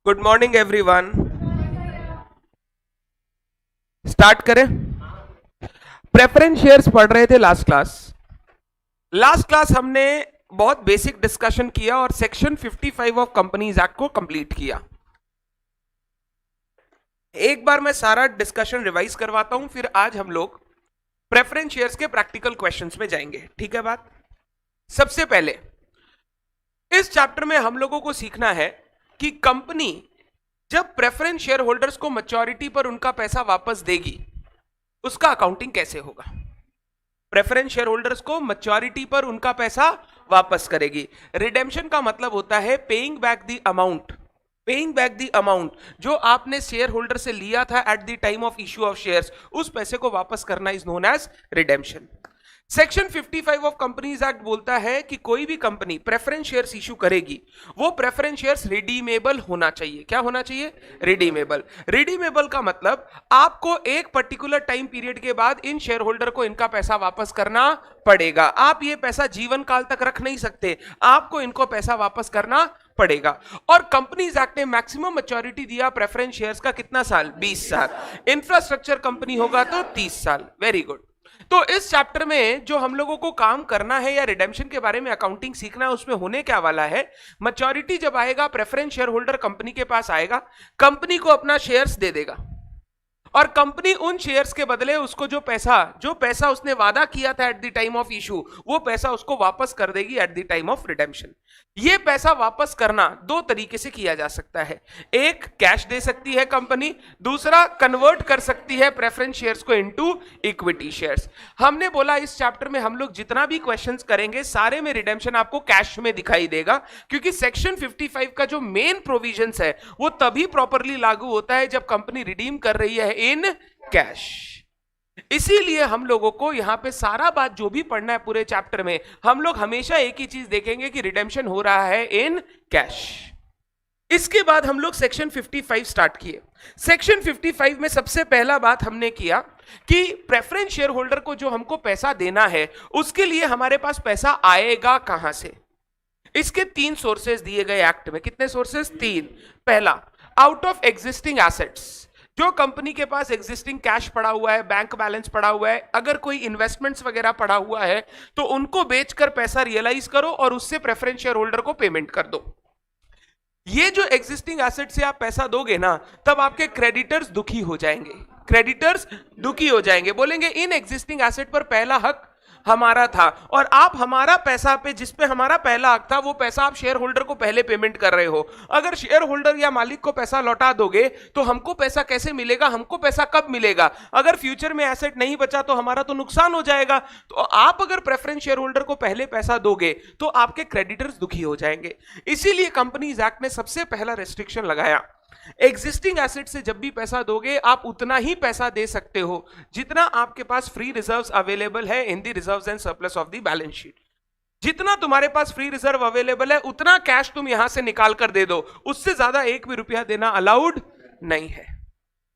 Good morning everyone. Start करें। Preference shares पढ़ रहे थे लास्ट क्लास हमने बहुत बेसिक डिस्कशन किया और सेक्शन 55 ऑफ कंपनीज एक्ट को कंप्लीट किया। एक बार मैं सारा डिस्कशन रिवाइज करवाता हूं, फिर आज हम लोग प्रेफरेंस शेयर्स के प्रैक्टिकल क्वेश्चंस में जाएंगे। ठीक है बात? सबसे पहले इस चैप्टर में हम लोगों को सीखना है कि कंपनी जब प्रेफरेंस शेयर होल्डर्स को मैच्योरिटी पर उनका पैसा वापस देगी उसका अकाउंटिंग कैसे होगा। प्रेफरेंस शेयर होल्डर्स को मैच्योरिटी पर उनका पैसा वापस करेगी। रिडेम्पशन का मतलब होता है पेइंग बैक द अमाउंट जो आपने शेयर होल्डर से लिया था at the time of issue of shares, उस पैसे को वापस करना is known as redemption. Section 55 of companies act बोलता है कि कोई भी कंपनी प्रेफरेंस शेयर्स इशू करेगी, वो प्रेफरेंस शेयर्स रिडीमेबल होना चाहिए। क्या होना चाहिए? रिडीमेबल का मतलब आपको एक पर्टिकुलर टाइम पीरियड के बाद इन शेयर होल्डर को इनका पैसा वापस करना पड़ेगा। आप ये पैसा जीवन काल तक रख नहीं सकते, आपको इनको पैसा वापस करना पड़ेगा। और कंपनीज एक्ट ने मैक्सिमम मैच्योरिटी दिया प्रेफरेंस शेयर्स का कितना साल? 20 साल। इंफ्रास्ट्रक्चर कंपनी होगा तो 30 साल। Very good. तो इस चैप्टर में जो हम लोगों को काम करना है या रिडेम्पशन के बारे में अकाउंटिंग सीखना है, उसमें होने क्या वाला है, मैच्योरिटी जब आएगा प्रेफरेंस शेयर होल्डर कंपनी के पास आएगा, कंपनी को अपना शेयर्स दे देगा और कंपनी उन शेयर्स के बदले उसको जो पैसा उसने वादा किया था at the time of issue, वो पैसा उसको वापस कर देगी eight the time of redemption. ये पैसा वापस करना दो तरीके से किया जा सकता है। एक, कैश दे सकती है कंपनी, दूसरा कन्वर्ट कर सकती है प्रेफरेंस शेयर्स को इनटू इक्विटी शेयर्स। हमने बोला इस चैप्टर में हम लोग जितना भी क्वेश्चंस करेंगे सारे में रिडेम्पशन आपको कैश में दिखाई देगा, क्योंकि सेक्शन 55 का जो मेन प्रोविजंस है वो तभी प्रॉपरली लागू होता है जब कंपनी रिडीम कर रही है इन कैश। इसीलिए हम लोगों को यहां पे सारा बात जो भी पढ़ना है पूरे चैप्टर में, हम लोग हमेशा एक ही चीज देखेंगे कि रिडेम्पशन हो रहा है इन कैश। इसके बाद हम लोग सेक्शन 55 स्टार्ट किए। सेक्शन 55 में सबसे पहला बात हमने किया कि प्रेफरेंस शेयर होल्डर को जो हमको पैसा देना है उसके लिए हमारे पास पैसा आएगा कहां से। इसके 3 सोर्सेस दिए गए एक्ट में। कितने सोर्सेस? 3। पहला, आउट ऑफ एग्जिस्टिंग एसेट्स। जो कंपनी के पास एग्जिस्टिंग कैश पड़ा हुआ है, बैंक बैलेंस पड़ा हुआ है, अगर कोई इन्वेस्टमेंट्स वगैरह पड़ा हुआ है तो उनको बेचकर पैसा रियलाइज करो और उससे प्रेफरेंस शेयर होल्डर को पेमेंट कर दो। ये जो एग्जिस्टिंग एसेट से आप पैसा दोगे ना, तब आपके क्रेडिटर्स दुखी हो जाएंगे, बोलेंगे इन एग्जिस्टिंग एसेट पर पहला हक हमारा था और आप हमारा पैसा पे, जिस पे हमारा पहला हक था, वो पैसा आप शेयर होल्डर को पहले पेमेंट कर रहे हो। अगर शेयर होल्डर या मालिक को पैसा लौटा दोगे तो हमको पैसा कैसे मिलेगा, हमको पैसा कब मिलेगा? अगर फ्यूचर में एसेट नहीं बचा तो हमारा तो नुकसान हो जाएगा। तो आप अगर प्रेफरेंस शेयर होल्डर को पहले पैसा दोगे तो आपके क्रेडिटर्स दुखी हो जाएंगे। इसीलिए कंपनीज एक्ट ने सबसे पहला रेस्ट्रिक्शन लगाया, एग्जिस्टिंग एसेट से जब भी पैसा दोगे आप उतना ही पैसा दे सकते हो जितना आपके पास फ्री रिजर्व्स अवेलेबल है in the reserves and surplus of the balance sheet. जितना तुम्हारे पास फ्री रिजर्व अवेलेबल है उतना कैश तुम यहां से निकाल कर दे दो, उससे ज्यादा एक भी रुपया देना अलाउड नहीं है।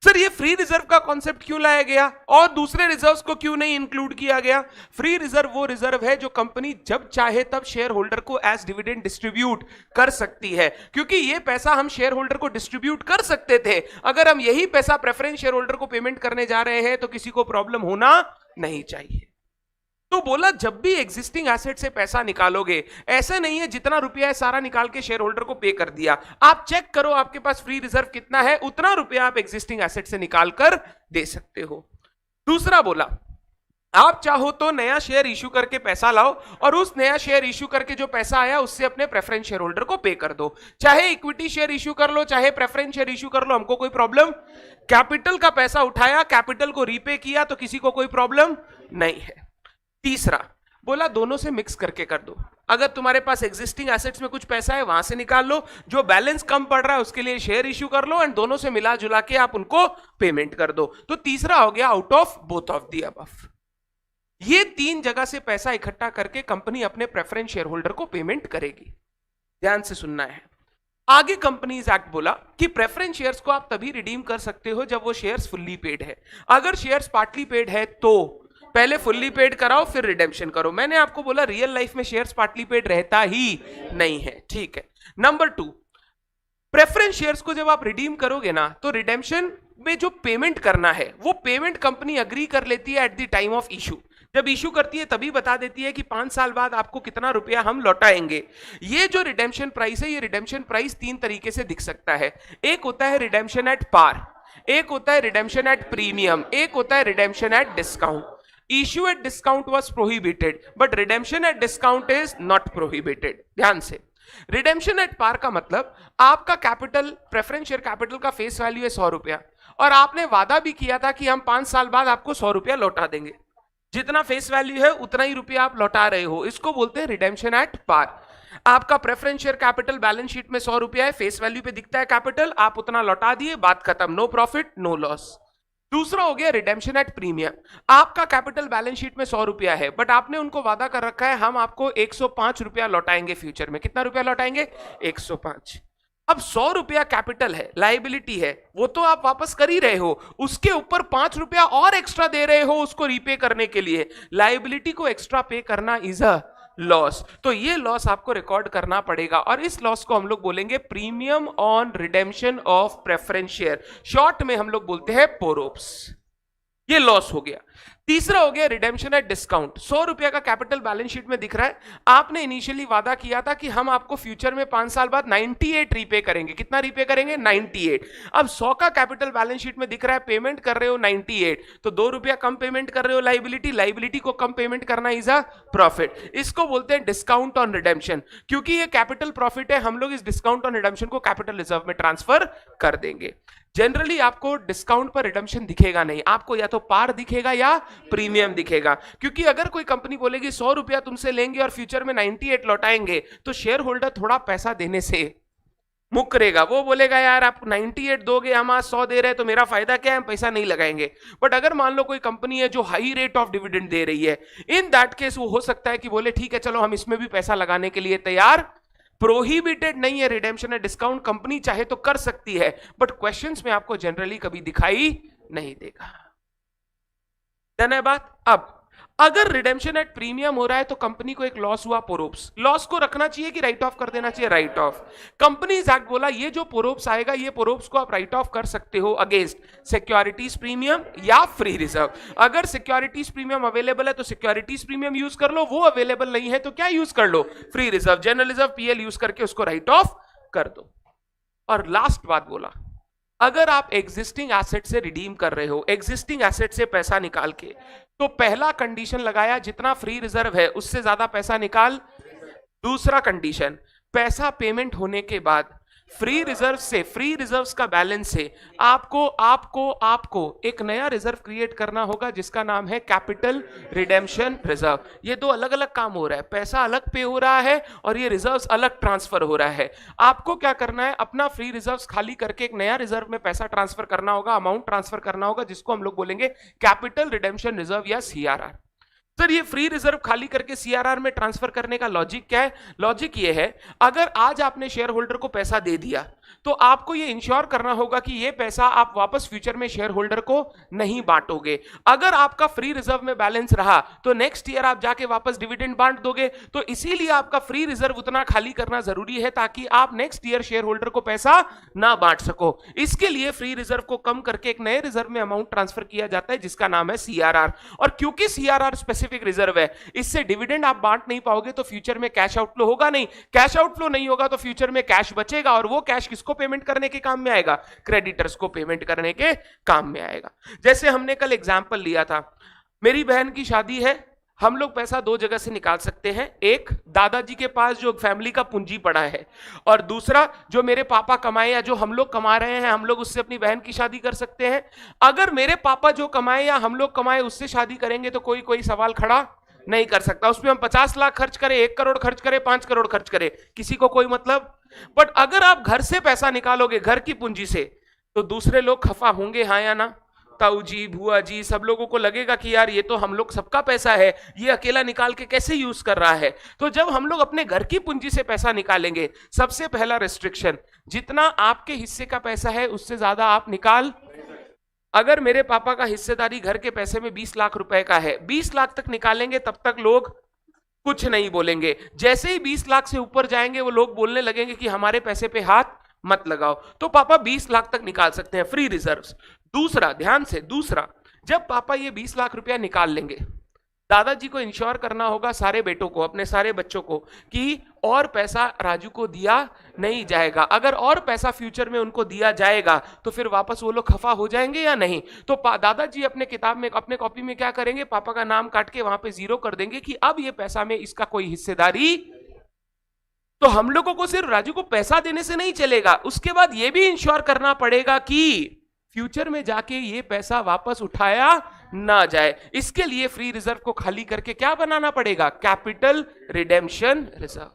सर ये फ्री रिजर्व का कॉन्सेप्ट क्यों लाया गया और दूसरे रिजर्व्स को क्यों नहीं इंक्लूड किया गया? फ्री रिजर्व वो रिजर्व है जो कंपनी जब चाहे तब शेयर होल्डर को एज डिविडेंड डिस्ट्रीब्यूट कर सकती है, क्योंकि ये पैसा हम शेयर होल्डर को डिस्ट्रीब्यूट कर सकते थे। अगर हम यही पैसा प्रेफरेंस शेयर होल्डर को पेमेंट करने जा रहे हैं तो किसी को प्रॉब्लम होना नहीं चाहिए। तो बोला जब भी एग्जिस्टिंग एसेट से पैसा निकालोगे, ऐसा नहीं है जितना रुपया है सारा निकाल के शेयर होल्डर को पे कर दिया। आप चेक करो आपके पास फ्री रिजर्व कितना है, उतना रुपया आप एग्जिस्टिंग एसेट से निकाल कर दे सकते हो। दूसरा बोला, आप चाहो तो नया शेयर इश्यू करके पैसा लाओ और उस नया शेयर इश्यू करके जो पैसा आया उससे अपने प्रेफरेंस शेयर होल्डर को पे कर दो। चाहे इक्विटी शेयर इश्यू कर लो, चाहे प्रेफरेंस शेयर इश्यू कर लो, हमको कोई प्रॉब्लम। कैपिटल का पैसा उठाया, कैपिटल को रीपे किया तो किसी को कोई प्रॉब्लम नहीं है। तीसरा बोला दोनों से मिक्स करके कर दो। अगर तुम्हारे पास एग्जिस्टिंग एसेट्स में कुछ पैसा है वहां से निकाल लो, जो बैलेंस कम पड़ रहा है उसके लिए शेयर इश्यू कर लो एंड दोनों से मिला जुला के आप उनको पेमेंट कर दो। तो तीसरा हो गया out of both of the above. ये 3 जगह से पैसा इकट्ठा करके कंपनी अपने प्रेफरेंस शेयर होल्डर को पेमेंट करेगी। ध्यान से सुनना है। आगे कंपनीज एक्ट बोला कि प्रेफरेंस शेयर्स को आप तभी रिडीम कर सकते हो जब वो शेयर्स फुल्ली पेड है। अगर शेयर्स पार्टली पेड है तो पहले फुल्ली पेड कराओ फिर रिडेम्पशन करो। मैंने आपको बोला रियल लाइफ में शेयर्स पार्टली पेड रहता ही नहीं है। ठीक है। नंबर 2, प्रेफरेंस प्रेफरेंस शेयर्स को जब आप रिडीम करोगे ना, तो रिडेम्पशन में जो पेमेंट करना है वो पेमेंट कंपनी अग्री कर लेती है eight the time of issue. जब इशू करती है तभी बता देती है कि 5 साल बाद आपको कितना रुपया हम लौटाएंगे। ये जो रिडेम्पशन प्राइस है, ये रिडेम्पशन प्राइस 3 तरीके से दिख सकता है। एक होता है रिडेम्पशन एट पार, एक होता है रिडेम्पशन एट प्रीमियम, एक होता है redemption at discount. Issue at discount was prohibited, but redemption at discount is not prohibited. ध्यान से, रिडेम्पशन एट पार का मतलब आपका कैपिटल, प्रेफरेंस शेयर कैपिटल का फेस वैल्यू है 100 रुपया, और आपने वादा भी किया था कि हम 5 साल बाद आपको 100 रुपया लौटा देंगे। जितना फेस वैल्यू है उतना ही रुपया आप लौटा रहे हो, इसको बोलते हैं रिडेम्पशन एट पार। आपका preference share capital balance sheet में 100 रुपया है, फेस वैल्यू पे दिखता है कैपिटल, आप उतना लौटा दिए, बात खत्म, नो प्रॉफिट नो लॉस। दूसरा हो गया रिडेम्पशन एट प्रीमियम। आपका कैपिटल बैलेंस शीट में 100 रुपया है, बट आपने उनको वादा कर रखा है हम आपको 105 रुपया लौटाएंगे फ्यूचर में। कितना रुपया लौटाएंगे? 105। अब 100 रुपया कैपिटल है, लायबिलिटी है, वो तो आप वापस कर ही रहे हो, उसके ऊपर 5 रुपया और एक्स्ट्रा दे रहे हो उसको रीपे करने के लिए। लायबिलिटी को एक्स्ट्रा पे करना इज अ लॉस, तो ये लॉस आपको रिकॉर्ड करना पड़ेगा, और इस लॉस को हम लोग बोलेंगे premium on redemption of preference share, short में हम लोग बोलते हैं पोरोप्स। ये लॉस हो गया। तीसरा हो गया रिडेम्पशन एट डिस्काउंट। 100 रुपया का कैपिटल बैलेंस शीट में दिख रहा है, आपने इनिशियली वादा किया था कि हम आपको फ्यूचर में 5 साल बाद 98 रीपे करेंगे। कितना रीपे करेंगे? 98। अब 100 का कैपिटल बैलेंस शीट में दिख रहा है, पेमेंट कर रहे हो 98, तो 2 रुपया कम पेमेंट कर रहे हो लायबिलिटी, लायबिलिटी को कम पेमेंट करना इज अ प्रॉफिट। इसको बोलते हैं डिस्काउंट ऑन रिडेम्पशन। क्योंकि ये कैपिटल प्रॉफिट है, हम लोग इस डिस्काउंट ऑन रिडेम्पशन को कैपिटल रिजर्व में ट्रांसफर कर देंगे। जनरली आपको डिस्काउंट पर रिडेम्पशन दिखेगा नहीं, आपको या तो पार दिखेगा या प्रीमियम दिखेगा, क्योंकि अगर कोई कंपनी बोलेगी 100 रुपया तुमसे लेंगे और फ्यूचर में 98 लौटाएंगे, तो शेयर होल्डर थोड़ा पैसा देने से मुकरेगा। वो बोलेगा यार आप 98 दोगे, हम आज 100 दे रहे हैं, तो मेरा फायदा क्या है, हम पैसा नहीं लगाएंगे। बट अगर मान लो कोई कंपनी है जो हाई रेट ऑफ डिविडेंड दे रही है, इन दैट केस वो हो सकता है कि बोले ठीक है चलो हम इसमें भी पैसा लगाने के लिए तैयार। प्रोहिबिटेड नहीं है रिडेम्पशन है डिस्काउंट, कंपनी चाहे तो कर सकती है, बट क्वेश्चंस में आपको जनरली कभी दिखाई नहीं देगा। डन है बात। अब अगर रिडेम्पशन एट प्रीमियम हो रहा है तो कंपनी को एक लॉस हुआ पोरोप्स, लॉस को रखना चाहिए कि राइट ऑफ कर देना चाहिए? Right of. कंपनीज एक्ट बोला ये जो पोरोप्स आएगा, ये पोरोप्स को आप राइट ऑफ कर सकते हो अगेंस्ट सिक्योरिटीज प्रीमियम या फ्री रिजर्व। अगर सिक्योरिटीज प्रीमियम अवेलेबल है तो सिक्योरिटीज प्रीमियम यूज कर लो, वो अवेलेबल नहीं है तो क्या यूज कर लो? Free reserve, general reserve, PL use करके उसको राइट ऑफ कर दो। और लास्ट बात बोला, अगर आप एग्जिस्टिंग एसेट से रिडीम कर रहे हो, एग्जिस्टिंग एसेट से पैसा निकाल के, तो पहला कंडीशन लगाया जितना फ्री रिजर्व है उससे ज्यादा पैसा निकाल। दूसरा कंडीशन, पैसा पेमेंट होने के बाद फ्री रिजर्व से, फ्री रिजर्व्स का बैलेंस से आपको आपको आपको एक नया रिजर्व क्रिएट करना होगा जिसका नाम है कैपिटल रिडेम्पशन रिजर्व। ये दो अलग अलग काम हो रहा है, पैसा अलग पे हो रहा है और ये रिजर्व्स अलग ट्रांसफर हो रहा है। आपको क्या करना है, अपना फ्री रिजर्व्स खाली करके एक नया रिजर्व में पैसा ट्रांसफर करना होगा, अमाउंट ट्रांसफर करना होगा, जिसको हम लोग बोलेंगे कैपिटल रिडेम्पशन रिजर्व या सीआरआर। सर ये फ्री रिजर्व खाली करके सीआरआर में ट्रांसफर करने का लॉजिक क्या है? लॉजिक ये है, अगर आज आपने शेयर होल्डर को पैसा दे दिया तो आपको ये इंश्योर करना होगा कि ये पैसा आप वापस फ्यूचर में शेयर होल्डर को नहीं बांटोगे। अगर आपका फ्री रिजर्व में बैलेंस रहा तो नेक्स्ट ईयर आप जाके वापस डिविडेंड बांट दोगे, तो इसीलिए आपका फ्री रिजर्व उतना खाली करना जरूरी है ताकि आप नेक्स्ट ईयर शेयर होल्डर को पैसा ना बांट सको। इसके लिए फ्री रिजर्व को कम करके एक नए रिजर्व में अमाउंट ट्रांसफर किया जाता है जिसका नाम है सीआरआर। और क्योंकि सीआरआर स्पेसिफिक रिजर्व है, इससे डिविडेंड आप बांट नहीं पाओगे तो फ्यूचर में कैश आउटफ्लो होगा नहीं, कैश आउटफ्लो नहीं होगा तो फ्यूचर में कैश बचेगा और वो कैश किसको पेमेंट करने के काम में आएगा? क्रेडिटर्स को पेमेंट करने के काम में आएगा। जैसे हमने कल एग्जांपल लिया था, मेरी बहन की शादी है, हम लोग पैसा दो जगह से निकाल सकते हैं, एक दादाजी के पास जो फैमिली का पूंजी पड़ा है, और दूसरा जो मेरे पापा कमाए या जो हम लोग कमा रहे हैं, हम लोग उससे अपनी बहन की शादी कर सकते हैं। अगर मेरे पापा जो कमाए या हम लोग कमाए उससे शादी करेंगे तो कोई सवाल खड़ा नहीं कर सकता। उसमें हम 50 लाख खर्च करें, 1 करोड़ खर्च करें, 5 करोड़ खर्च करें, किसी को कोई मतलब। बट अगर आप घर से पैसा निकालोगे, घर की पूंजी से, तो दूसरे लोग खफा होंगे, हाँ या ना? ताऊ जी, बुआ जी, सब लोगों को लगेगा कि यार ये तो हम लोग सबका पैसा है, ये अकेला निकाल के कैसे यूज कर रहा है। तो जब हम लोग अपने घर की पूंजी से पैसा निकालेंगे, सबसे पहला रिस्ट्रिक्शन, जितना आपके हिस्से का पैसा है उससे ज्यादा आप निकाल। अगर मेरे पापा का हिस्सेदारी घर के पैसे में 20 लाख रुपए का है, 20 लाख तक निकालेंगे तब तक लोग कुछ नहीं बोलेंगे। जैसे ही 20 लाख से ऊपर जाएंगे वो लोग बोलने लगेंगे कि हमारे पैसे पे हाथ मत लगाओ। तो पापा 20 लाख तक निकाल सकते हैं फ्री रिजर्व्स। दूसरा, ध्यान से, दूसरा, जब पापा ये 20 लाख रुपया निकाल लेंगे, दादाजी को इंश्योर करना होगा सारे बेटों को, अपने सारे बच्चों को, कि और पैसा राजू को दिया नहीं जाएगा। अगर और पैसा फ्यूचर में उनको दिया जाएगा तो फिर वापस वो लोग खफा हो जाएंगे या नहीं? तो दादाजी अपने किताब में, अपने कॉपी में क्या करेंगे, पापा का नाम काट के वहां पे 0 कर देंगे कि अब ये पैसा में इसका कोई हिस्सेदारी। तो हम लोगों को सिर्फ राजू को पैसा देने से नहीं चलेगा, उसके बाद ये भी इंश्योर करना पड़ेगा कि फ्यूचर में जाके ये पैसा वापस उठाया ना जाए। इसके लिए फ्री रिजर्व को खाली करके क्या बनाना पड़ेगा, कैपिटल रिडेम्पशन रिजर्व।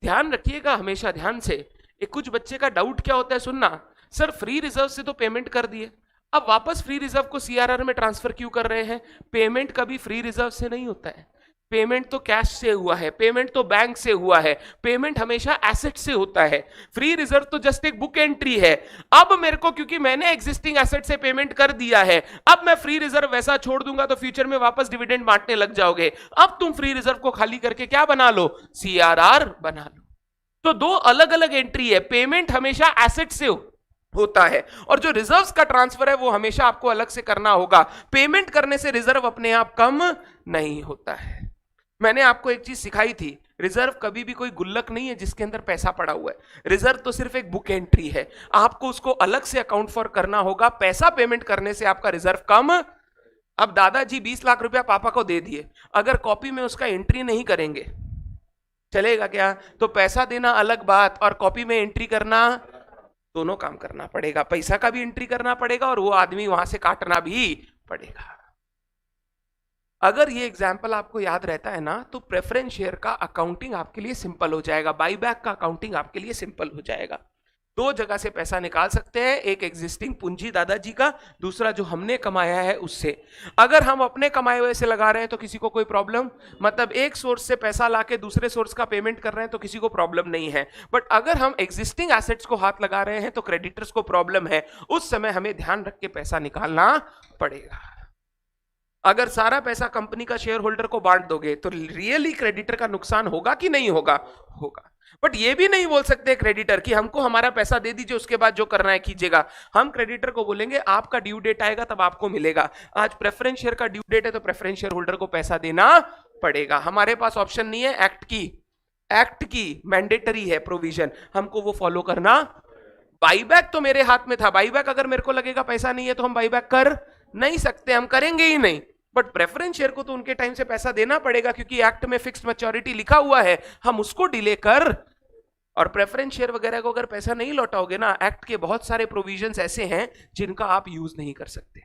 ध्यान रखिएगा हमेशा, ध्यान से। एक कुछ बच्चे का डाउट क्या होता है, सुनना, सर फ्री रिजर्व से तो पेमेंट कर दिए, अब वापस फ्री रिजर्व को सीआरआर में ट्रांसफर क्यों कर रहे हैं? पेमेंट कभी फ्री रिजर्व से नहीं होता है, पेमेंट तो कैश से हुआ है, पेमेंट तो बैंक से हुआ है, पेमेंट हमेशा एसेट से होता है। फ्री रिजर्व तो जस्ट एक बुक एंट्री है। अब मेरे को, क्योंकि मैंने एग्जिस्टिंग एसेट से पेमेंट कर दिया है, अब मैं फ्री रिजर्व वैसा छोड़ दूंगा तो फ्यूचर में वापस डिविडेंड बांटने लग जाओगे। अब तुम फ्री रिजर्व को खाली करके क्या बना लो, सीआरआर बना लो। तो दो अलग अलग एंट्री है, पेमेंट हमेशा एसेट से होता है और जो रिजर्व्स का ट्रांसफर है वो हमेशा आपको अलग से करना होगा। पेमेंट करने से रिजर्व अपने आप कम नहीं होता है। मैंने आपको एक चीज सिखाई थी, रिजर्व कभी भी कोई गुल्लक नहीं है जिसके अंदर पैसा पड़ा हुआ है। रिजर्व तो सिर्फ एक बुक एंट्री है, आपको उसको अलग से अकाउंट फॉर करना होगा। पैसा पेमेंट करने से आपका रिजर्व कम। अब दादाजी 20 लाख रुपया पापा को दे दिए, अगर कॉपी में उसका एंट्री नहीं करेंगे चलेगा क्या? तो पैसा देना अलग बात और कॉपी में एंट्री करना, दोनों काम करना पड़ेगा। पैसा का भी एंट्री करना पड़ेगा और वो आदमी वहां से काटना भी पड़ेगा। अगर ये एग्जाम्पल आपको याद रहता है ना, तो प्रेफरेंस शेयर का अकाउंटिंग आपके लिए सिंपल हो जाएगा, बाईबैक का अकाउंटिंग आपके लिए सिंपल हो जाएगा। दो जगह से पैसा निकाल सकते हैं, एक एग्जिस्टिंग पूंजी दादाजी का, दूसरा जो हमने कमाया है उससे। अगर हम अपने कमाए हुए से लगा रहे हैं तो किसी को कोई प्रॉब्लम, मतलब एक सोर्स से पैसा लाके दूसरे सोर्स का पेमेंट कर रहे हैं तो किसी को प्रॉब्लम नहीं है। बट अगर हम एग्जिस्टिंग एसेट्स को हाथ लगा रहे हैं तो क्रेडिटर्स को प्रॉब्लम है, उस समय हमें ध्यान रख के पैसा निकालना पड़ेगा। अगर सारा पैसा कंपनी का शेयर होल्डर को बांट दोगे तो रियली क्रेडिटर का नुकसान होगा कि नहीं होगा? होगा। बट ये भी नहीं बोल सकते क्रेडिटर कि हमको हमारा पैसा दे दीजिए, उसके बाद जो करना है कीजिएगा। हम क्रेडिटर को बोलेंगे आपका ड्यू डेट आएगा तब आपको मिलेगा। आज प्रेफरेंस शेयर का ड्यू डेट है तो प्रेफरेंस शेयर होल्डर को पैसा देना पड़ेगा। हमारे पास ऑप्शन नहीं है, एक्ट की मैंडेटरी है प्रोविजन, हमको वो फॉलो करना। बाईबैक तो मेरे हाथ में था, बाईबैक अगर मेरे को लगेगा पैसा नहीं है तो हम बाईबैक कर नहीं सकते, हम करेंगे ही नहीं। बट प्रेफरेंस शेयर को तो उनके टाइम से पैसा देना पड़ेगा क्योंकि एक्ट में फिक्स्ड मैच्योरिटी लिखा हुआ है, हम उसको डिले कर। और प्रेफरेंस शेयर वगैरह को अगर पैसा नहीं लौटाओगे ना, एक्ट के बहुत सारे प्रोविजंस ऐसे हैं जिनका आप यूज नहीं कर सकते।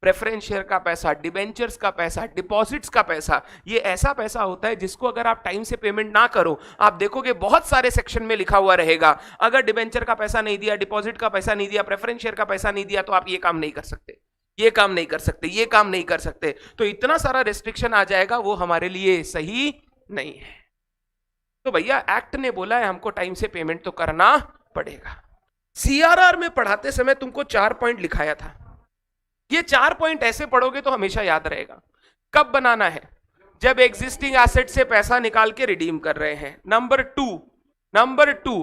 प्रेफरेंस शेयर का पैसा, डिबेंचर्स का पैसा, डिपॉजिट्स का पैसा, ये ऐसा पैसा होता है जिसको अगर आप टाइम से पेमेंट ना करो, आप देखोगे बहुत सारे सेक्शन में लिखा हुआ रहेगा, अगर डिबेंचर का पैसा नहीं दिया, डिपॉजिट का पैसा नहीं दिया, प्रेफरेंस शेयर का पैसा नहीं दिया तो आप ये काम नहीं कर सकते, ये काम नहीं कर सकते, ये काम नहीं कर सकते। तो इतना सारा रेस्ट्रिक्शन आ जाएगा, वो हमारे लिए सही नहीं है। तो भैया एक्ट ने बोला है हमको टाइम से पेमेंट तो करना पड़ेगा। सीआरआर में पढ़ाते समय तुमको 4 पॉइंट लिखाया था, ये 4 पॉइंट ऐसे पढ़ोगे तो हमेशा याद रहेगा। कब बनाना है? जब एग्जिस्टिंग एसेट से पैसा निकाल के रिडीम कर रहे हैं। नंबर टू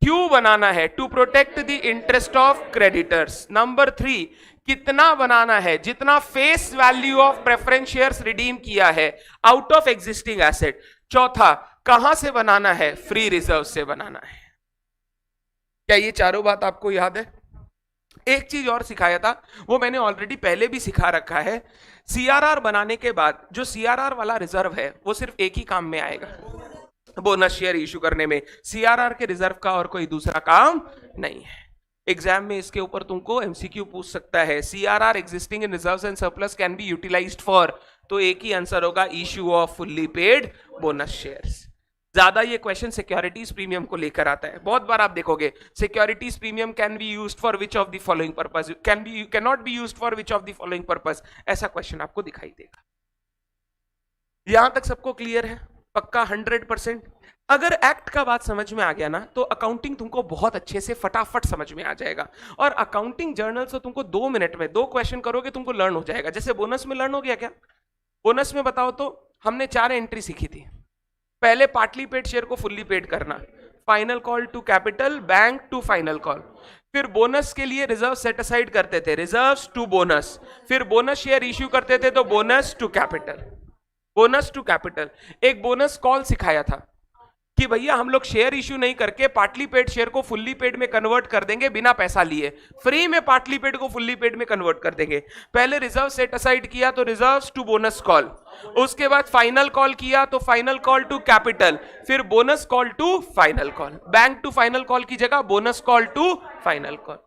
क्यों बनाना है? To protect the interest of creditors. Number 3 कितना बनाना है? जितना face value of preference shares redeem किया है आउट ऑफ एग्जिस्टिंग एसेट। चौथा, कहां से बनाना है? फ्री रिजर्व से बनाना है। क्या ये चारों बात आपको याद है? एक चीज और सिखाया था, वो मैंने ऑलरेडी पहले भी सिखा रखा है। सीआरआर बनाने के बाद जो सीआरआर वाला रिजर्व है वो सिर्फ एक ही काम में आएगा, बोनस शेयर इशू करने में। सीआरआर के रिजर्व का और कोई दूसरा काम नहीं है। एग्जाम में इसके ऊपर तुमको एमसीक्यू पूछ सकता है, CRR existing in reserves and surplus can be utilised for, तो एक ही आंसर होगा issue of fully paid bonus shares. ज्यादा ये क्वेश्चन सिक्योरिटीज प्रीमियम को लेकर आता है, बहुत बार आप देखोगे securities premium can be used for which of the following purpose, can not be used for which of the following purpose, ऐसा क्वेश्चन आपको दिखाई देगा। यहां तक सबको क्लियर है? पक्का 100%? अगर एक्ट का बात समझ में आ गया ना तो अकाउंटिंग तुमको बहुत अच्छे से फटाफट समझ में आ जाएगा। और अकाउंटिंग जर्नल से तुमको 2 मिनट में 2 क्वेश्चन करोगे तुमको लर्न हो जाएगा। जैसे बोनस में लर्न हो गया क्या? बोनस में बताओ तो हमने 4 एंट्री सीखी थी। पहले पार्टली पेड शेयर को फुल्ली पेड करना, final call to capital, bank to final call. फिर बोनस के लिए रिजर्व सेट असाइड करते थे, रिजर्व्स टू बोनस। फिर बोनस शेयर इश्यू करते थे तो bonus to capital, bonus to capital. एक बोनस कॉल सिखाया था कि भैया हम लोग शेयर इश्यू नहीं करके पार्टली पेड शेयर को फुल्ली पेड में कन्वर्ट कर देंगे बिना पैसा लिए, फ्री में पार्टली पेड को फुल्ली पेड में कन्वर्ट कर देंगे। पहले रिजर्व सेट असाइड किया तो रिजर्व्स टू बोनस कॉल, उसके बाद फाइनल कॉल किया तो फाइनल कॉल टू कैपिटल, फिर bonus call to final call, bank to final call की जगह bonus call to final call.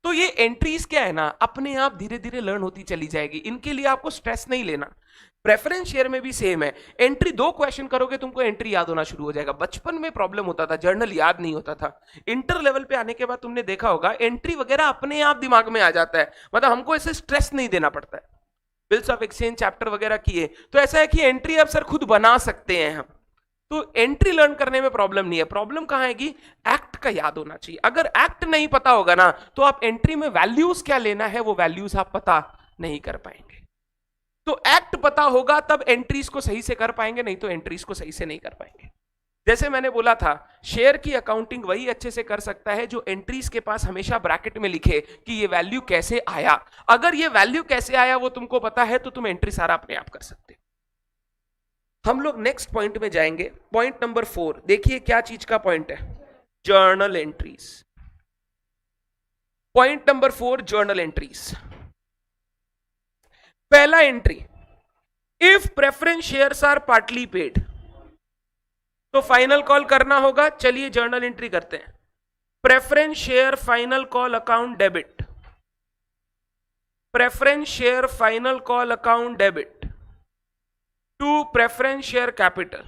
तो ये एंट्रीज क्या है ना, अपने आप धीरे धीरे लर्न होती चली जाएगी, इनके लिए आपको स्ट्रेस नहीं लेना। प्रेफरेंस शेयर में भी सेम है, एंट्री 2 क्वेश्चन करोगे तुमको एंट्री याद होना शुरू हो जाएगा। बचपन में प्रॉब्लम होता था, जर्नल याद नहीं होता था। इंटर लेवल पे आने के बाद तुमने देखा होगा एंट्री वगैरह अपने आप दिमाग में आ जाता है, मतलब हमको ऐसे स्ट्रेस नहीं देना पड़ता है। बिल्स ऑफ एक्सचेंज चैप्टर वगैरह किए तो ऐसा है कि एंट्री अब सर खुद बना सकते हैं हम, तो एंट्री लर्न करने में प्रॉब्लम नहीं है। प्रॉब्लम कहां है कि एक्ट का याद होना चाहिए। अगर एक्ट नहीं पता होगा ना तो आप एंट्री में वैल्यूज क्या लेना है वो वैल्यूज आप पता नहीं कर पाएंगे। तो एक्ट पता होगा तब एंट्रीज को सही से कर पाएंगे, नहीं तो एंट्रीज को सही से नहीं कर पाएंगे। जैसे मैंने बोला था, शेयर की अकाउंटिंग वही अच्छे से कर सकता है जो एंट्रीज के पास हमेशा ब्रैकेट में लिखे कि ये वैल्यू कैसे आया। अगर ये वैल्यू कैसे आया वो तुमको पता है तो तुम एंट्री सारा अपने आप कर सकते हो। हम लोग नेक्स्ट पॉइंट में जाएंगे, पॉइंट नंबर 4। देखिए क्या चीज का पॉइंट है, journal entries. Point number 4, journal entries. पहला entry, if preference shares are partly paid, तो फाइनल कॉल करना होगा। चलिए जर्नल एंट्री करते हैं। Preference share final call account debit, preference share final call account debit to preference share capital,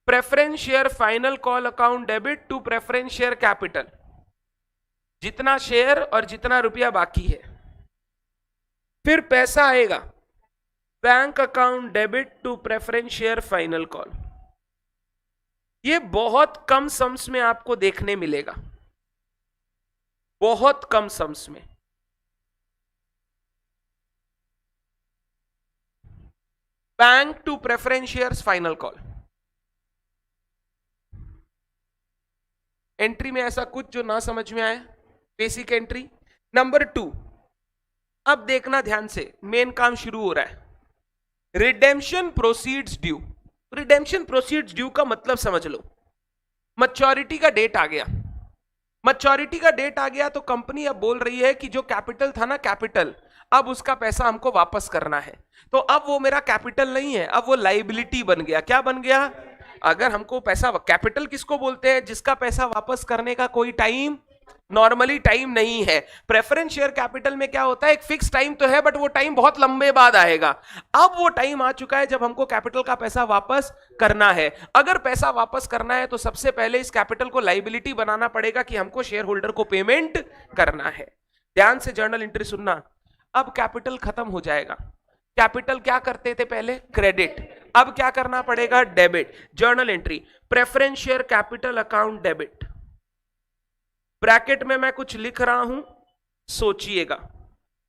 preference share final call account debit to preference share capital, जितना share और जितना रुपया बाकी है। फिर पैसा आएगा bank account debit to preference share final call. ये बहुत कम सम्स में आपको देखने मिलेगा, बहुत कम सम्स में। Bank to preference shares final call. Entry में ऐसा कुछ जो ना समझ में आए, बेसिक एंट्री। नंबर 2, अब देखना ध्यान से, मेन काम शुरू हो रहा है। Redemption proceeds due. Redemption proceeds due का मतलब समझ लो, मैच्योरिटी का डेट आ गया। मैच्योरिटी का डेट आ गया तो कंपनी अब बोल रही है कि जो कैपिटल था ना, कैपिटल, अब उसका पैसा हमको वापस करना है। तो अब वो मेरा कैपिटल नहीं है, अब वो लाइबिलिटी बन गया। क्या बन गया? अगर हमको पैसा, कैपिटल किसको बोलते हैं? जिसका पैसा वापस करने का कोई टाइम, नॉर्मली टाइम नहीं है। प्रेफरेंस शेयर कैपिटल में क्या होता है, एक फिक्स टाइम तो है बट वो टाइम बहुत लंबे बाद आएगा। अब वो टाइम आ चुका है जब हमको कैपिटल का पैसा वापस करना है। अगर पैसा वापस करना है तो सबसे पहले इस कैपिटल को लाइबिलिटी बनाना पड़ेगा कि हमको शेयर होल्डर को पेमेंट करना है। ध्यान से जर्नल एंट्री सुनना। अब कैपिटल खत्म हो जाएगा। कैपिटल क्या करते थे पहले? क्रेडिट। अब क्या करना पड़ेगा? Debit. Journal entry, preference share capital account debit. Bracket में मैं कुछ लिख रहा हूं, सोचिएगा।